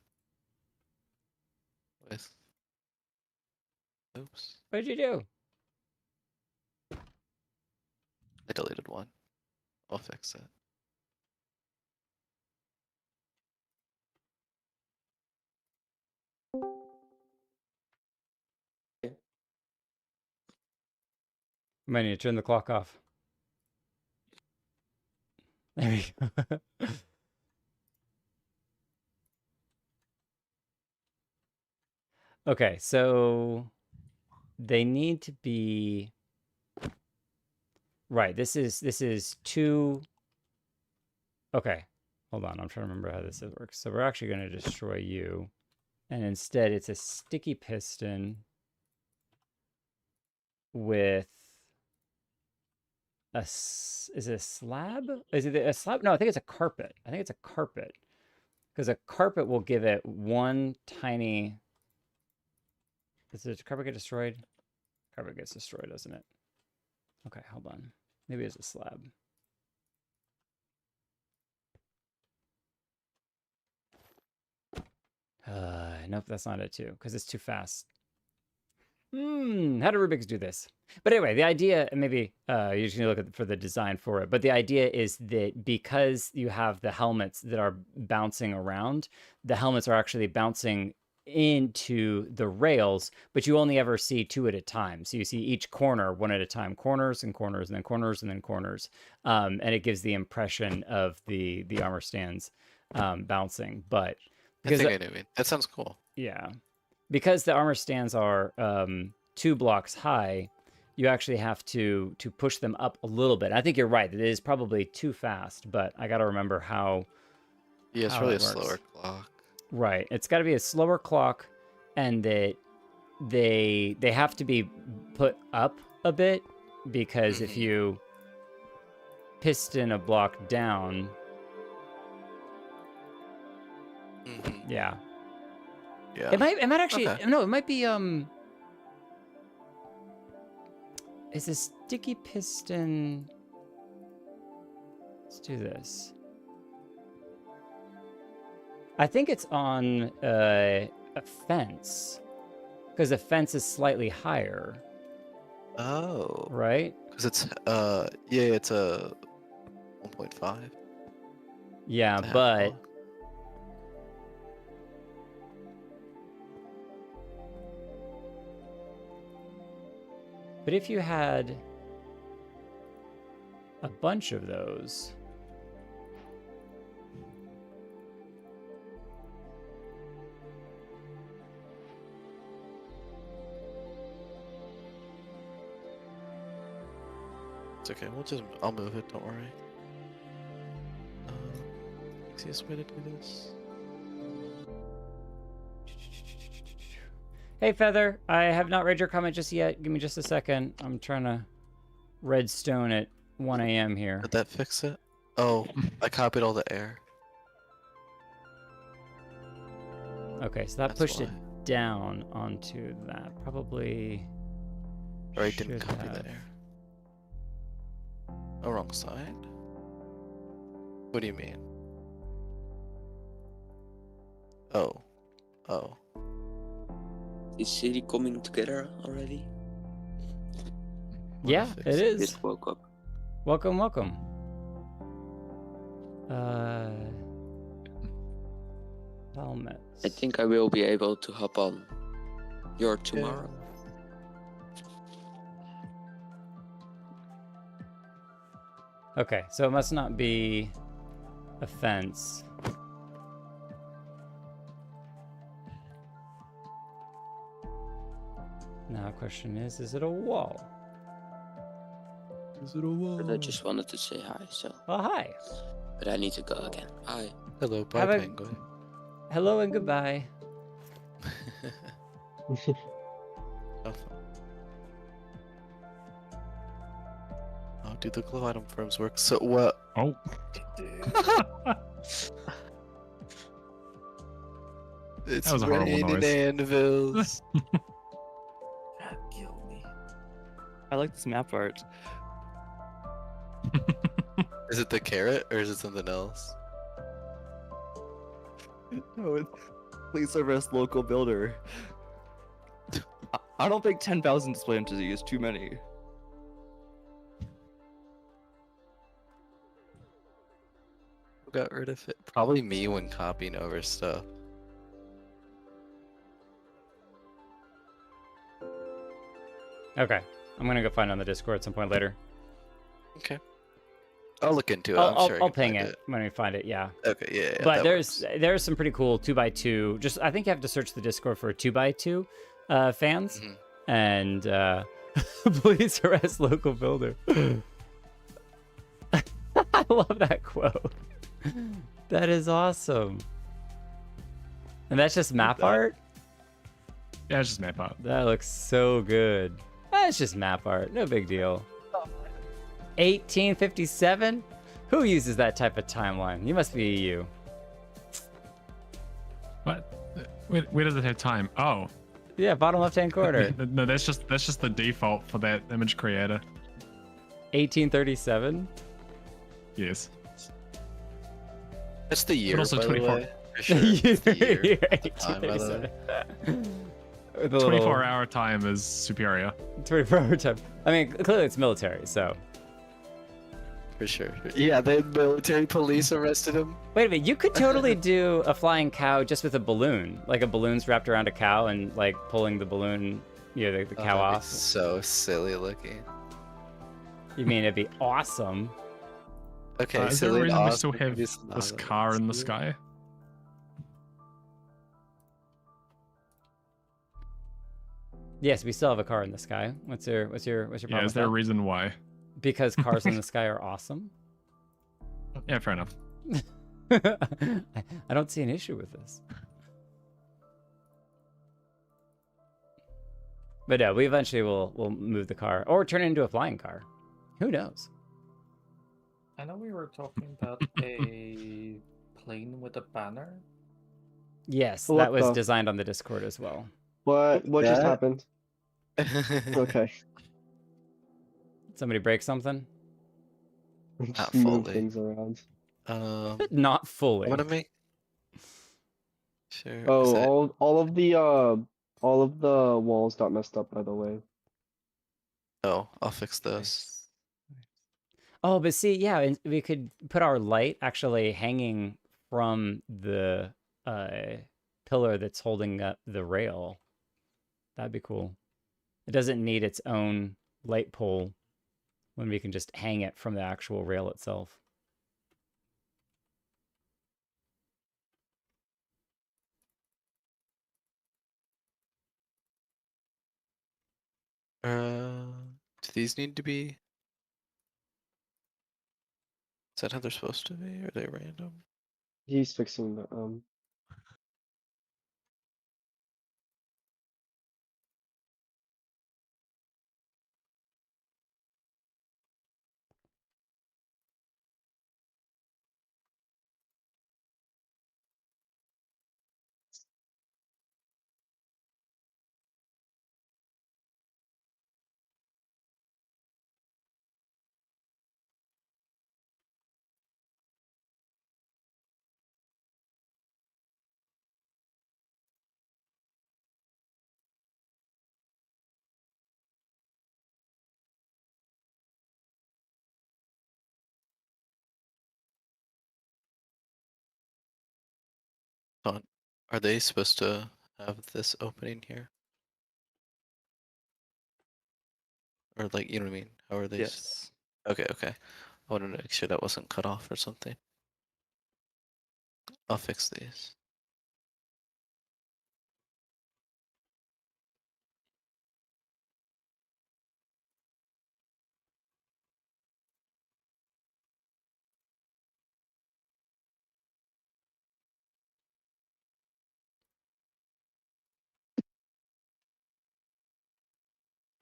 With. Oops.
What did you do?
I deleted one. I'll fix it.
Might need to turn the clock off. There we go. Okay, so they need to be right. This is two. Okay, hold on. I'm trying to remember how this works. So we're actually going to destroy you, and instead it's a sticky piston with is it a slab? Is it a slab? No, I think it's a carpet. I think it's a carpet because a carpet will give it one tiny Does the carpet get destroyed? Carpet gets destroyed, doesn't it? Okay, hold on. Maybe it's a slab. Nope, that's not it too, because it's too fast. How do Rubik's do this? But anyway, the idea, maybe you're just gonna look for the design for it, but the idea is that because you have the helmets that are bouncing around, the helmets are actually bouncing into the rails, but you only ever see two at a time. So you see each corner one at a time, corners and corners and then corners and then corners. And it gives the impression of the armor stands bouncing. But
I think I know it. That sounds cool.
yeah, because the armor stands are 2 blocks high, you actually have to push them up a little bit. I think you're right. It is probably too fast, but I got to remember how.
Yeah, it's
how
probably
it
a
works.
slower clock.
Right. It's got to be a slower clock, and that they have to be put up a bit, because if you piston a block down, yeah.
Yeah.
It might actually
Okay.
no, it might be is a sticky piston. Let's do this. I think it's on a fence, because a fence is slightly higher,
Oh.
right?
Because it's yeah, it's a 1.5.
Yeah,
the half
but
block.
if you had a bunch of those,
It's okay. I'll move it. Don't worry. Easiest way to do this.
Hey Feather, I have not read your comment just yet. Give me just a second. I'm trying to redstone at 1 a.m. here.
Did that fix it? Oh, I copied all the air.
Okay, so that
That's
pushed
why.
it down onto that. Probably.
Or I didn't
should
copy
have.
the air. Oh, wrong side. What do you mean? Oh. Oh.
Is city coming together already?
Yeah, it is.
Just woke up.
Welcome, welcome. Helmets.
I think I will be able to hop on your tomorrow.
Okay, so it must not be a fence. Now, question is it a wall?
Is it a wall?
But I just wanted to say hi, so.
Oh, hi.
But I need to go again. Bye.
Hello, bye,
Have a-
penguin.
Hello and goodbye.
Have fun. Oh, dude, the glow item firms work so well.
Oh.
It's
That was a horrible
raining
noise.
anvils.
Kill me.
I like this map art.
Is it the carrot or is it something else?
No, please arrest local builder. I don't think 10,000 display entity is too many.
Who got rid of it? Probably me when copying over stuff.
Okay, I'm gonna go find it on the Discord at some point later.
Okay. I'll look into it. I'm sure I
I'll
can
ping
find
it when we find it. Yeah.
Okay, yeah.
But
that
there's
works.
some pretty cool 2x2. Just I think you have to search the Discord for 2x2 fans,
Mhm.
and please arrest local builder. I love that quote. That is awesome. And that's just map art.
Yeah, it's just map art.
That looks so good. That's just map art. No big deal. 1857? Who uses that type of timeline? You must be you.
What? Where does it have time? Oh,
Yeah, bottom left-hand corner.
No, that's just the default for that image creator.
1837.
Yes.
That's the year,
also
by
24
the way. For sure. It's the year.
Year
Time, by the way.
1837. The little
24-hour time is superior.
24-hour time. I mean, clearly it's military, so.
For sure. Yeah, the military police arrested him.
Wait a minute, you could totally do a flying cow just with a balloon. Like a balloon's wrapped around a cow and like pulling the balloon, you know, the cow
that'd be
off.
So silly looking.
You mean it'd be awesome?
Okay,
Is there a
silly
reason
and
we still
awesome
have
can be
this
synonymous.
car in the sky?
Yes, we still have a car in the sky. What's your problem?
Yeah, is
with
there a
that?
reason why?
Because cars in the sky are awesome.
Yeah, fair enough.
I don't see an issue with this. But no, we eventually will move the car or turn it into a flying car. Who knows?
I know we were talking about a plane with a banner.
Yes,
What
that was
the-
designed on the Discord as well.
What just
That-
happened? Okay.
Somebody break something?
Just
Not
move
fully.
things around.
Not fully.
I want to make. Sure. is
Oh,
that-
all of the walls got messed up, by the way.
Oh, I'll fix those.
Oh, but see, yeah, and we could put our light actually hanging from the pillar that's holding up the rail. That'd be cool. It doesn't need its own light pole when we can just hang it from the actual rail itself.
Do these need to be? Is that how they're supposed to be? Or are they random?
He's fixing the
Are they supposed to have this opening here? Or like, you know what I mean? How are they?
Yes.
Okay, okay. I wanted to make sure that wasn't cut off or something. I'll fix these.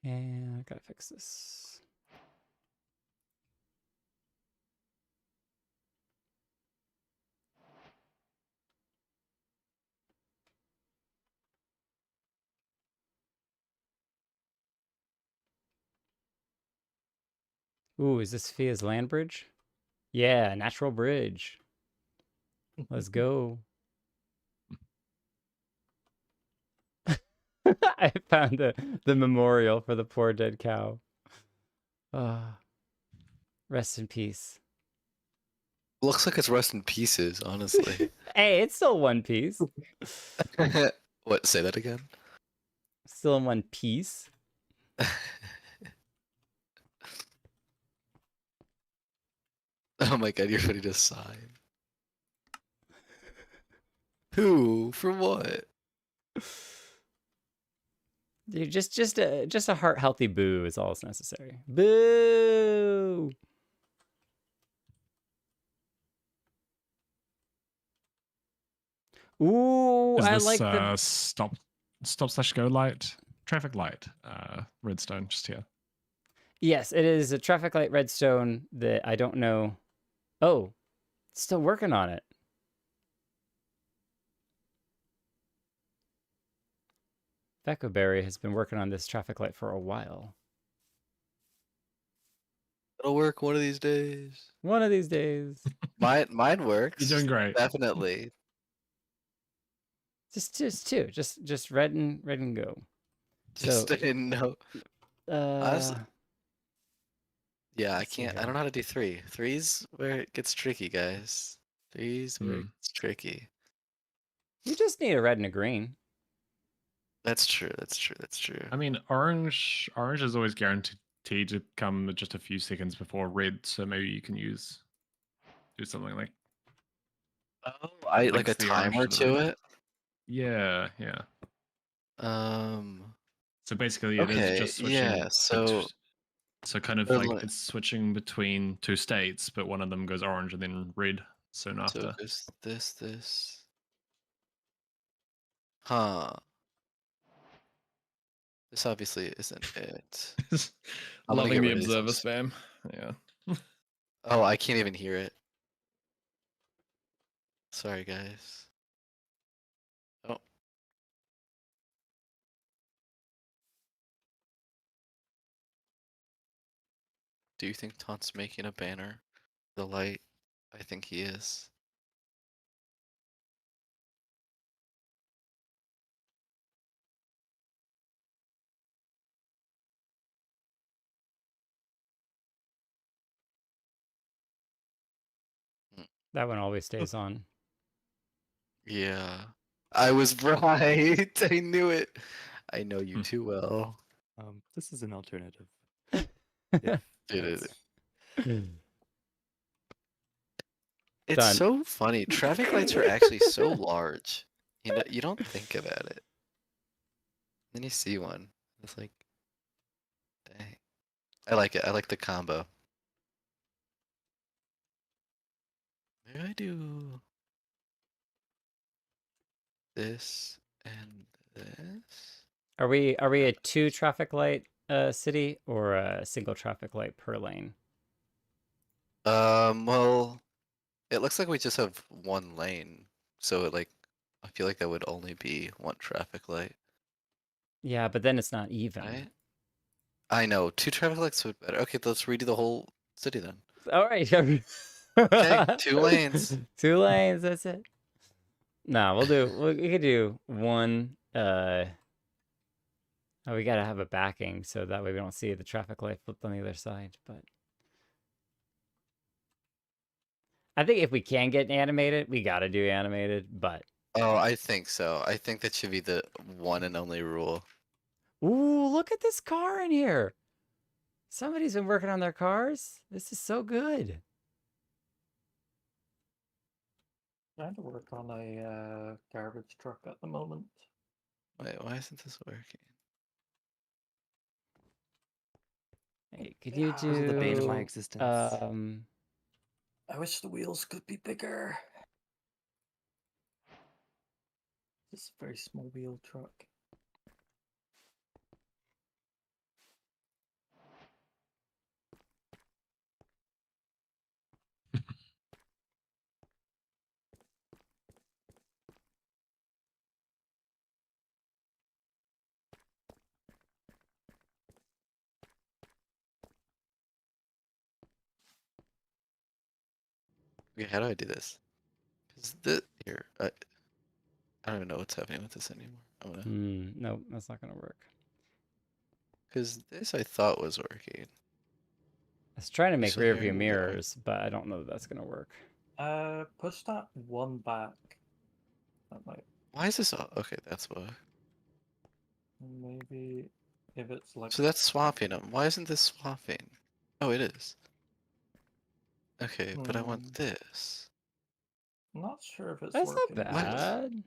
And I gotta fix this. Ooh, is this Fia's land bridge? Yeah, natural bridge. Let's go. I found the memorial for the poor dead cow. Ah, rest in peace.
Looks like it's rust in pieces, honestly.
Hey, it's still one piece.
What? Say that again?
Still in one piece.
Oh my god, you're ready to sign. Who? For what?
Dude, just a heart healthy boo is all that's necessary. Boo. Ooh,
Is
I
this
like the
stop/go light, traffic light, redstone just here?
Yes, it is a traffic light redstone that I don't know. Oh, still working on it. Beckoberry has been working on this traffic light for a while.
It'll work one of these days.
One of these days.
Mine works.
You're doing great.
Definitely.
Just two. Just red and go.
Just
So,
didn't know. Honestly, yeah, I
let's see
can't. I
here.
don't know how to do 3. 3's where it gets tricky, guys. 3's where it
Mm.
gets tricky.
You just need a red and a green.
That's true. That's true. That's true.
I mean, orange is always guaranteed to come just a few seconds before red, so maybe you can do something like
Oh, like a
links the orange
timer
to the
to
red.
it.
Yeah. So basically, it is
Okay.
just switching.
Yeah. So
So kind of
Or
like
like-
it's switching between two states, but one of them goes orange and then red soon
so
after.
it goes this. Huh. This obviously isn't it. I'm gonna
Loving
get
the
rid of these
observer
ones.
spam. Yeah.
Oh, I can't even hear it. Sorry, guys. Oh. Do you think Taunt's making a banner? The light? I think he is.
That one always stays on.
Yeah. I was right. I knew it. I know you too well.
This is an alternative.
Done.
It's so funny. Traffic lights are actually so large. You know, you don't think about it. Then you see one. It's like, dang. I like it. I like the combo. Maybe I do this and this.
Are we a 2 traffic light city or a single traffic light per lane?
Well, it looks like we just have one lane, so I feel like that would only be one traffic light.
Yeah, but then it's not even.
Right? I know. 2 traffic lights would be better. Okay, let's redo the whole city then.
All right.
Okay, 2 lanes.
2 lanes, that's it. No, we could do one we gotta have a backing so that way we don't see the traffic light flipped on the other side, but I think if we can get animated, we gotta do animated, but
Oh, I think so. I think that should be the one and only rule.
ooh, look at this car in here. Somebody's been working on their cars. This is so good.
Trying to work on a garbage truck at the moment.
Wait, why isn't this working?
Hey, could you
Those are the bane of my
do
existence.
I wish the wheels could be bigger. This is a very small wheel truck.
Okay, how do I do this? Cause this here, I don't even know what's happening with this anymore. I'm gonna,
no, that's not gonna work.
cause this I thought was working.
I was trying to make
So
rear
here
view
we go.
mirrors, but I don't know that that's gonna work.
Push that one back. That might
Why is this all okay? That's why.
maybe if it's like.
So that's swapping them. Why isn't this swapping? Oh, it is. Okay, but I want this.
I'm not sure if it's
That's
working.
not bad.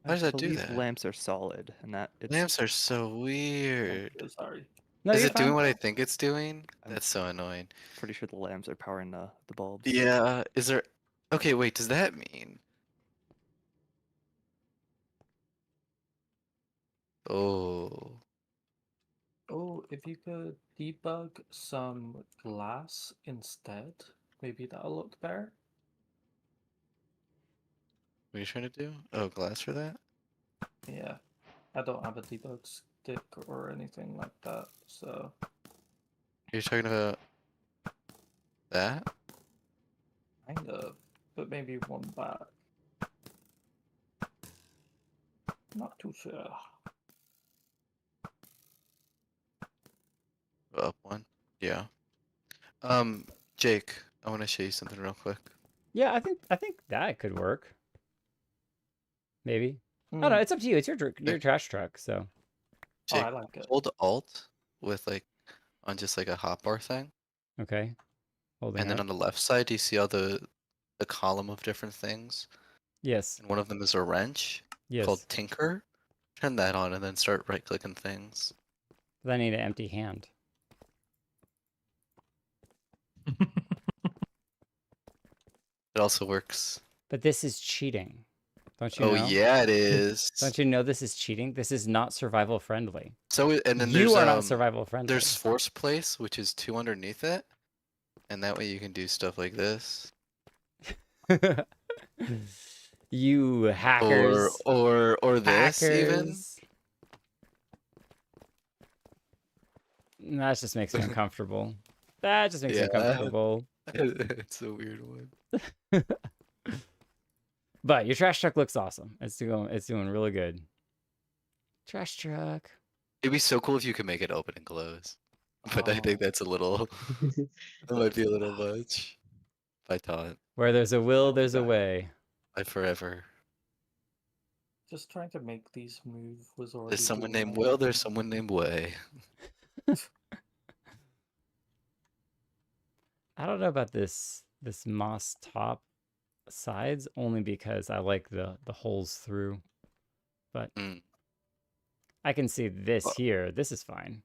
Why does that do
believe
that?
lamps are solid, and that it's
Lamps are so weird.
Sorry.
No,
Is
you're
it doing
fine.
what I think it's doing?
I'm
That's so annoying.
pretty sure the lamps are powering the bulbs.
Yeah, is there... Okay, wait, does that mean... Oh...
Oh, if you could debug some glass instead, maybe that'll look better.
What are you trying to do? Oh, glass for that?
Yeah. I don't have a debug stick or anything like that, so
You're talking about that?
kind of, but maybe one back. Not too sure.
Up one? Yeah. Jake, I want to show you something real quick.
Yeah, I think that could work. Maybe. I don't know. It's up to you. It's your trash truck, so.
Oh,
Jake,
I like it.
hold Alt with like on just like a hotbar thing,
Okay. Holding
and then
up.
on the left side, do you see all the column of different things?
Yes.
And one of them is a wrench called
Yes.
Tinker. Turn that on and then start right-clicking things.
But I need an empty hand.
It also works.
But this is cheating. Don't you
Oh
know?
yeah, it is.
Don't you know this is cheating? This is not survival friendly.
So and then
You
there's
are not survival friendly.
There's force place, which is 2 underneath it, and that way you can do stuff like this.
You hackers.
Or this even.
Hackers. That just makes me uncomfortable. That just makes me uncomfortable.
It's a weird one.
But your trash truck looks awesome. It's doing really good. Trash truck.
It'd be so cool if you could make it open and close. But I think that's a little that might be a little much. By Todd.
Where there's a will, there's a way.
By forever.
Just trying to make these move was already.
There's someone named Will, there's someone named Way.
I don't know about this moss top sides only because I like the holes through. But I can see this here. This is fine.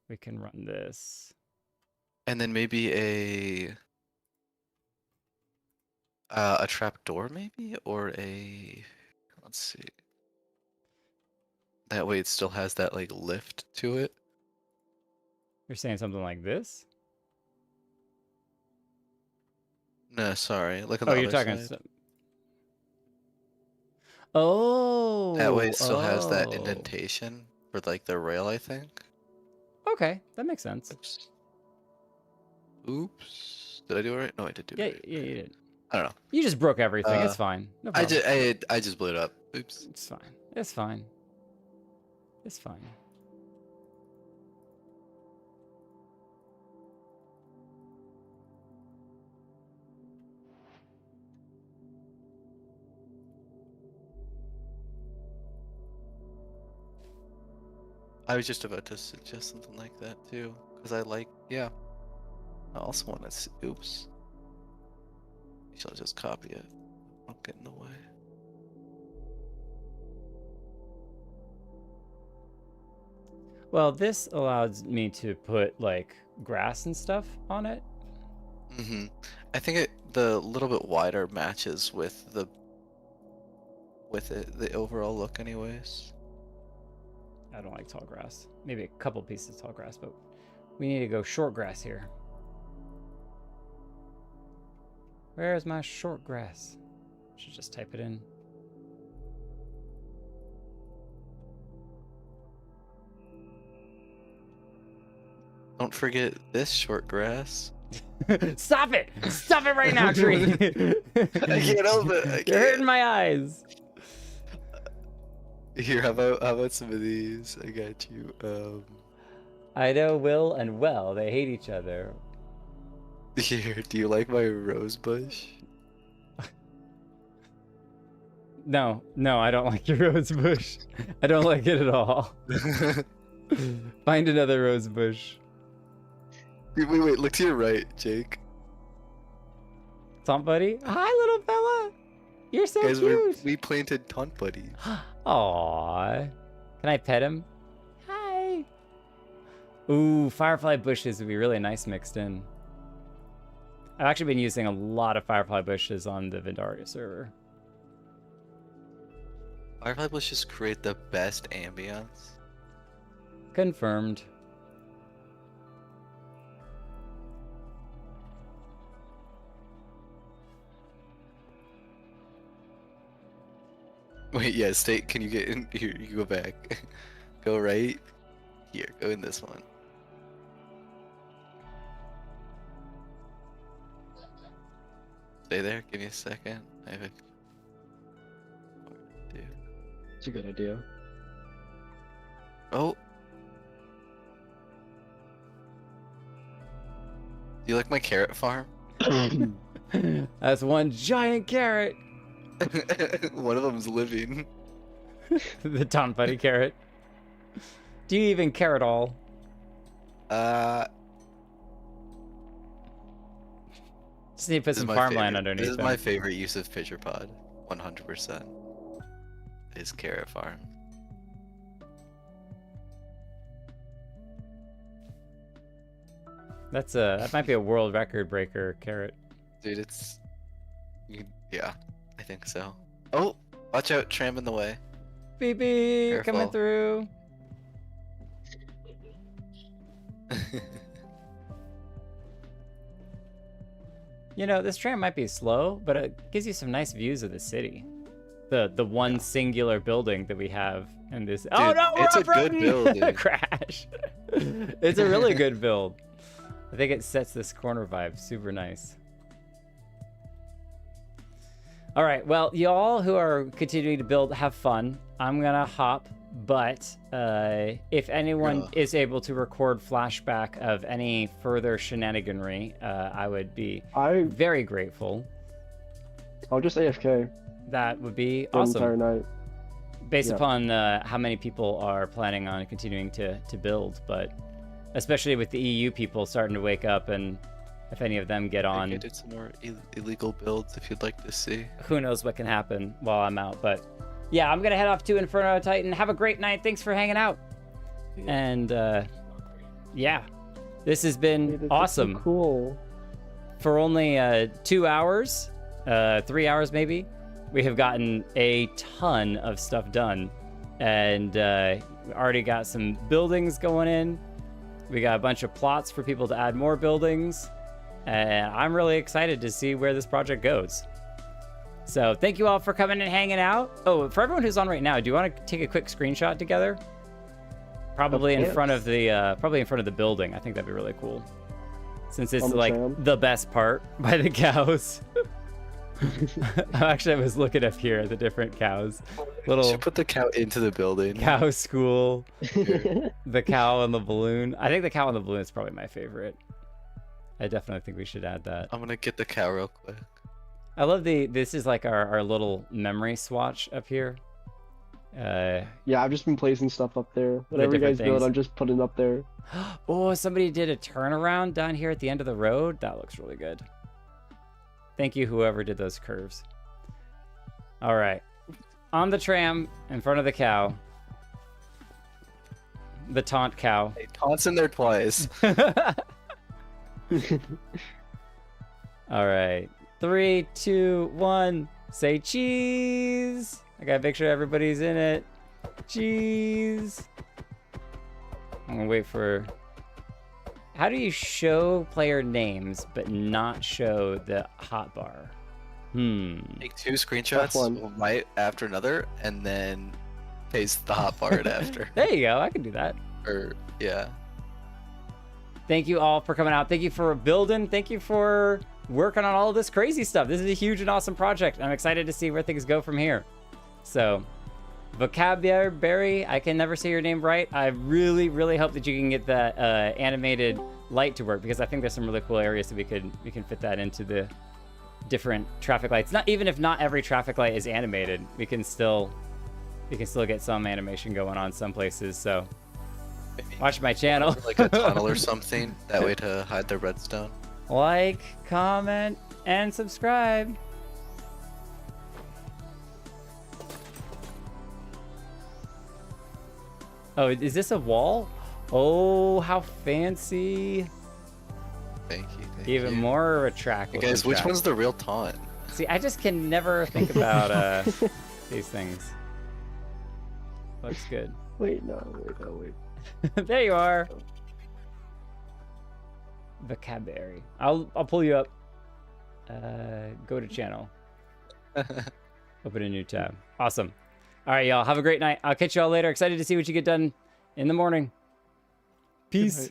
We can run this.
And then maybe a trap door maybe, or let's see. That way it still has that like lift to it.
You're saying something like this?
No, sorry. Look on the
you're
other
talking.
side.
Oh.
That way it still has that indentation for like the rail, I think.
Okay, that makes sense.
Oops. Did I do it right? No, I did do it right.
Yeah, you did.
I don't know.
You just broke everything. It's fine. No problem.
I just blew it up. Oops.
It's fine. It's fine. It's fine.
I was just about to suggest something like that too, because I also want to. Oops. Shall just copy it. Don't get in the way.
Well, this allows me to put like grass and stuff on it.
I think the little bit wider matches with the overall look, anyways.
I don't like tall grass. Maybe a couple pieces of tall grass, but we need to go short grass here. Where's my short grass? Should just type it in.
Don't forget this short grass.
Stop it! Stop it right now, tree!
I can't help it.
You're hurting my eyes.
Here, how about some of these? I got you.
I know Will and Well, they hate each other.
Here, do you like my rose bush?
No, I don't like your rose bush. I don't like it at all. Find another rose bush.
Wait, look to your right, Jake.
Taunt buddy? Hi, little fella. You're so
Guys,
cute.
we planted taunt buddies.
Aww. Can I pet him? Hi. Ooh, firefly bushes would be really nice mixed in. I've actually been using a lot of firefly bushes on the Vindaria server.
Firefly bushes create the best ambience.
Confirmed.
Wait, yeah, stay. Can you get in here? You go back. Go right here. Go in this one. Stay there. Give me a second. I have a. Dude.
It's a good idea.
Oh. Do you like my carrot farm?
That's one giant carrot.
One of them's living.
The Tom Buddy carrot. Do you even care at all? Just need to put some farmland underneath.
This is my favorite use of Pitcher Pod. 100%. Is carrot farm.
That might be a world record breaker carrot.
Dude, yeah, I think so. Oh, watch out, Tram in the way.
Beep beep,
Careful.
coming through. You know, this tram might be slow, but it gives you some nice views of the city. The one singular building that we have in this.
Dude,
oh no, we're
it's a
off-roading!
good build, dude.
Crash. It's a really good build. I think it sets this corner vibe super nice. All right, well, y'all who are continuing to build, have fun. I'm gonna hop, but if anyone is able to record flashback of any further shenaniganry, I would be very grateful.
I'll just AFK.
That would be
the
awesome.
entire night.
Based
Yeah.
upon how many people are planning on continuing to build, but especially with the EU people starting to wake up, and if any of them get on,
I did some more illegal builds if you'd like to see.
who knows what can happen while I'm out. But yeah, I'm gonna head off to Inferno Titan. Have a great night. Thanks for hanging out. And yeah, this has been awesome.
So cool.
For only 2 hours, 3 hours maybe, we have gotten a ton of stuff done, and we already got some buildings going in. We got a bunch of plots for people to add more buildings, and I'm really excited to see where this project goes. So thank you all for coming and hanging out. Oh, for everyone who's on right now, do you want to take a quick screenshot together? Probably in front of the building. I think that'd be really cool, since it's like the best part by the cows. Actually, I was looking up here at the different cows.
Should put the cow into the building.
Cow school. The cow and the balloon. I think the cow and the balloon is probably my favorite. I definitely think we should add that.
I'm gonna get the cow real quick.
I love this is like our little memory swatch up here.
Yeah, I've just been placing stuff up there. Whatever you
different
guys build,
things.
I'm just putting up there.
Oh, somebody did a turnaround down here at the end of the road. That looks really good. Thank you, whoever did those curves. All right. On the tram, in front of the cow. The taunt cow.
Hey, taunts in there twice.
All right. 3, 2, 1. Say cheese. I gotta make sure everybody's in it. Cheese. I'm gonna wait for... How do you show player names but not show the hotbar?
Take 2 screenshots right after another, and then paste the hotbar in after.
There you go. I can do that.
Or yeah.
Thank you all for coming out. Thank you for building. Thank you for working on all of this crazy stuff. This is a huge and awesome project. I'm excited to see where things go from here. So, Vocabulary, I can never say your name right. I really, really hope that you can get that animated light to work, because I think there's some really cool areas that we can fit that into the different traffic lights. Not even if not every traffic light is animated, we can still get some animation going on some places. So watch my channel.
Like a tunnel or something, that way to hide the redstone.
Like, comment, and subscribe. Oh, is this a wall? Oh, how fancy.
Thank you.
Even more of a track.
Hey guys, which one's the real taunt?
See, I just can never think about these things. Looks good.
Wait.
There you are. Vocabulary. I'll pull you up. Go to channel. Open a new tab. Awesome. All right, y'all. Have a great night. I'll catch y'all later. Excited to see what you get done in the morning. Peace.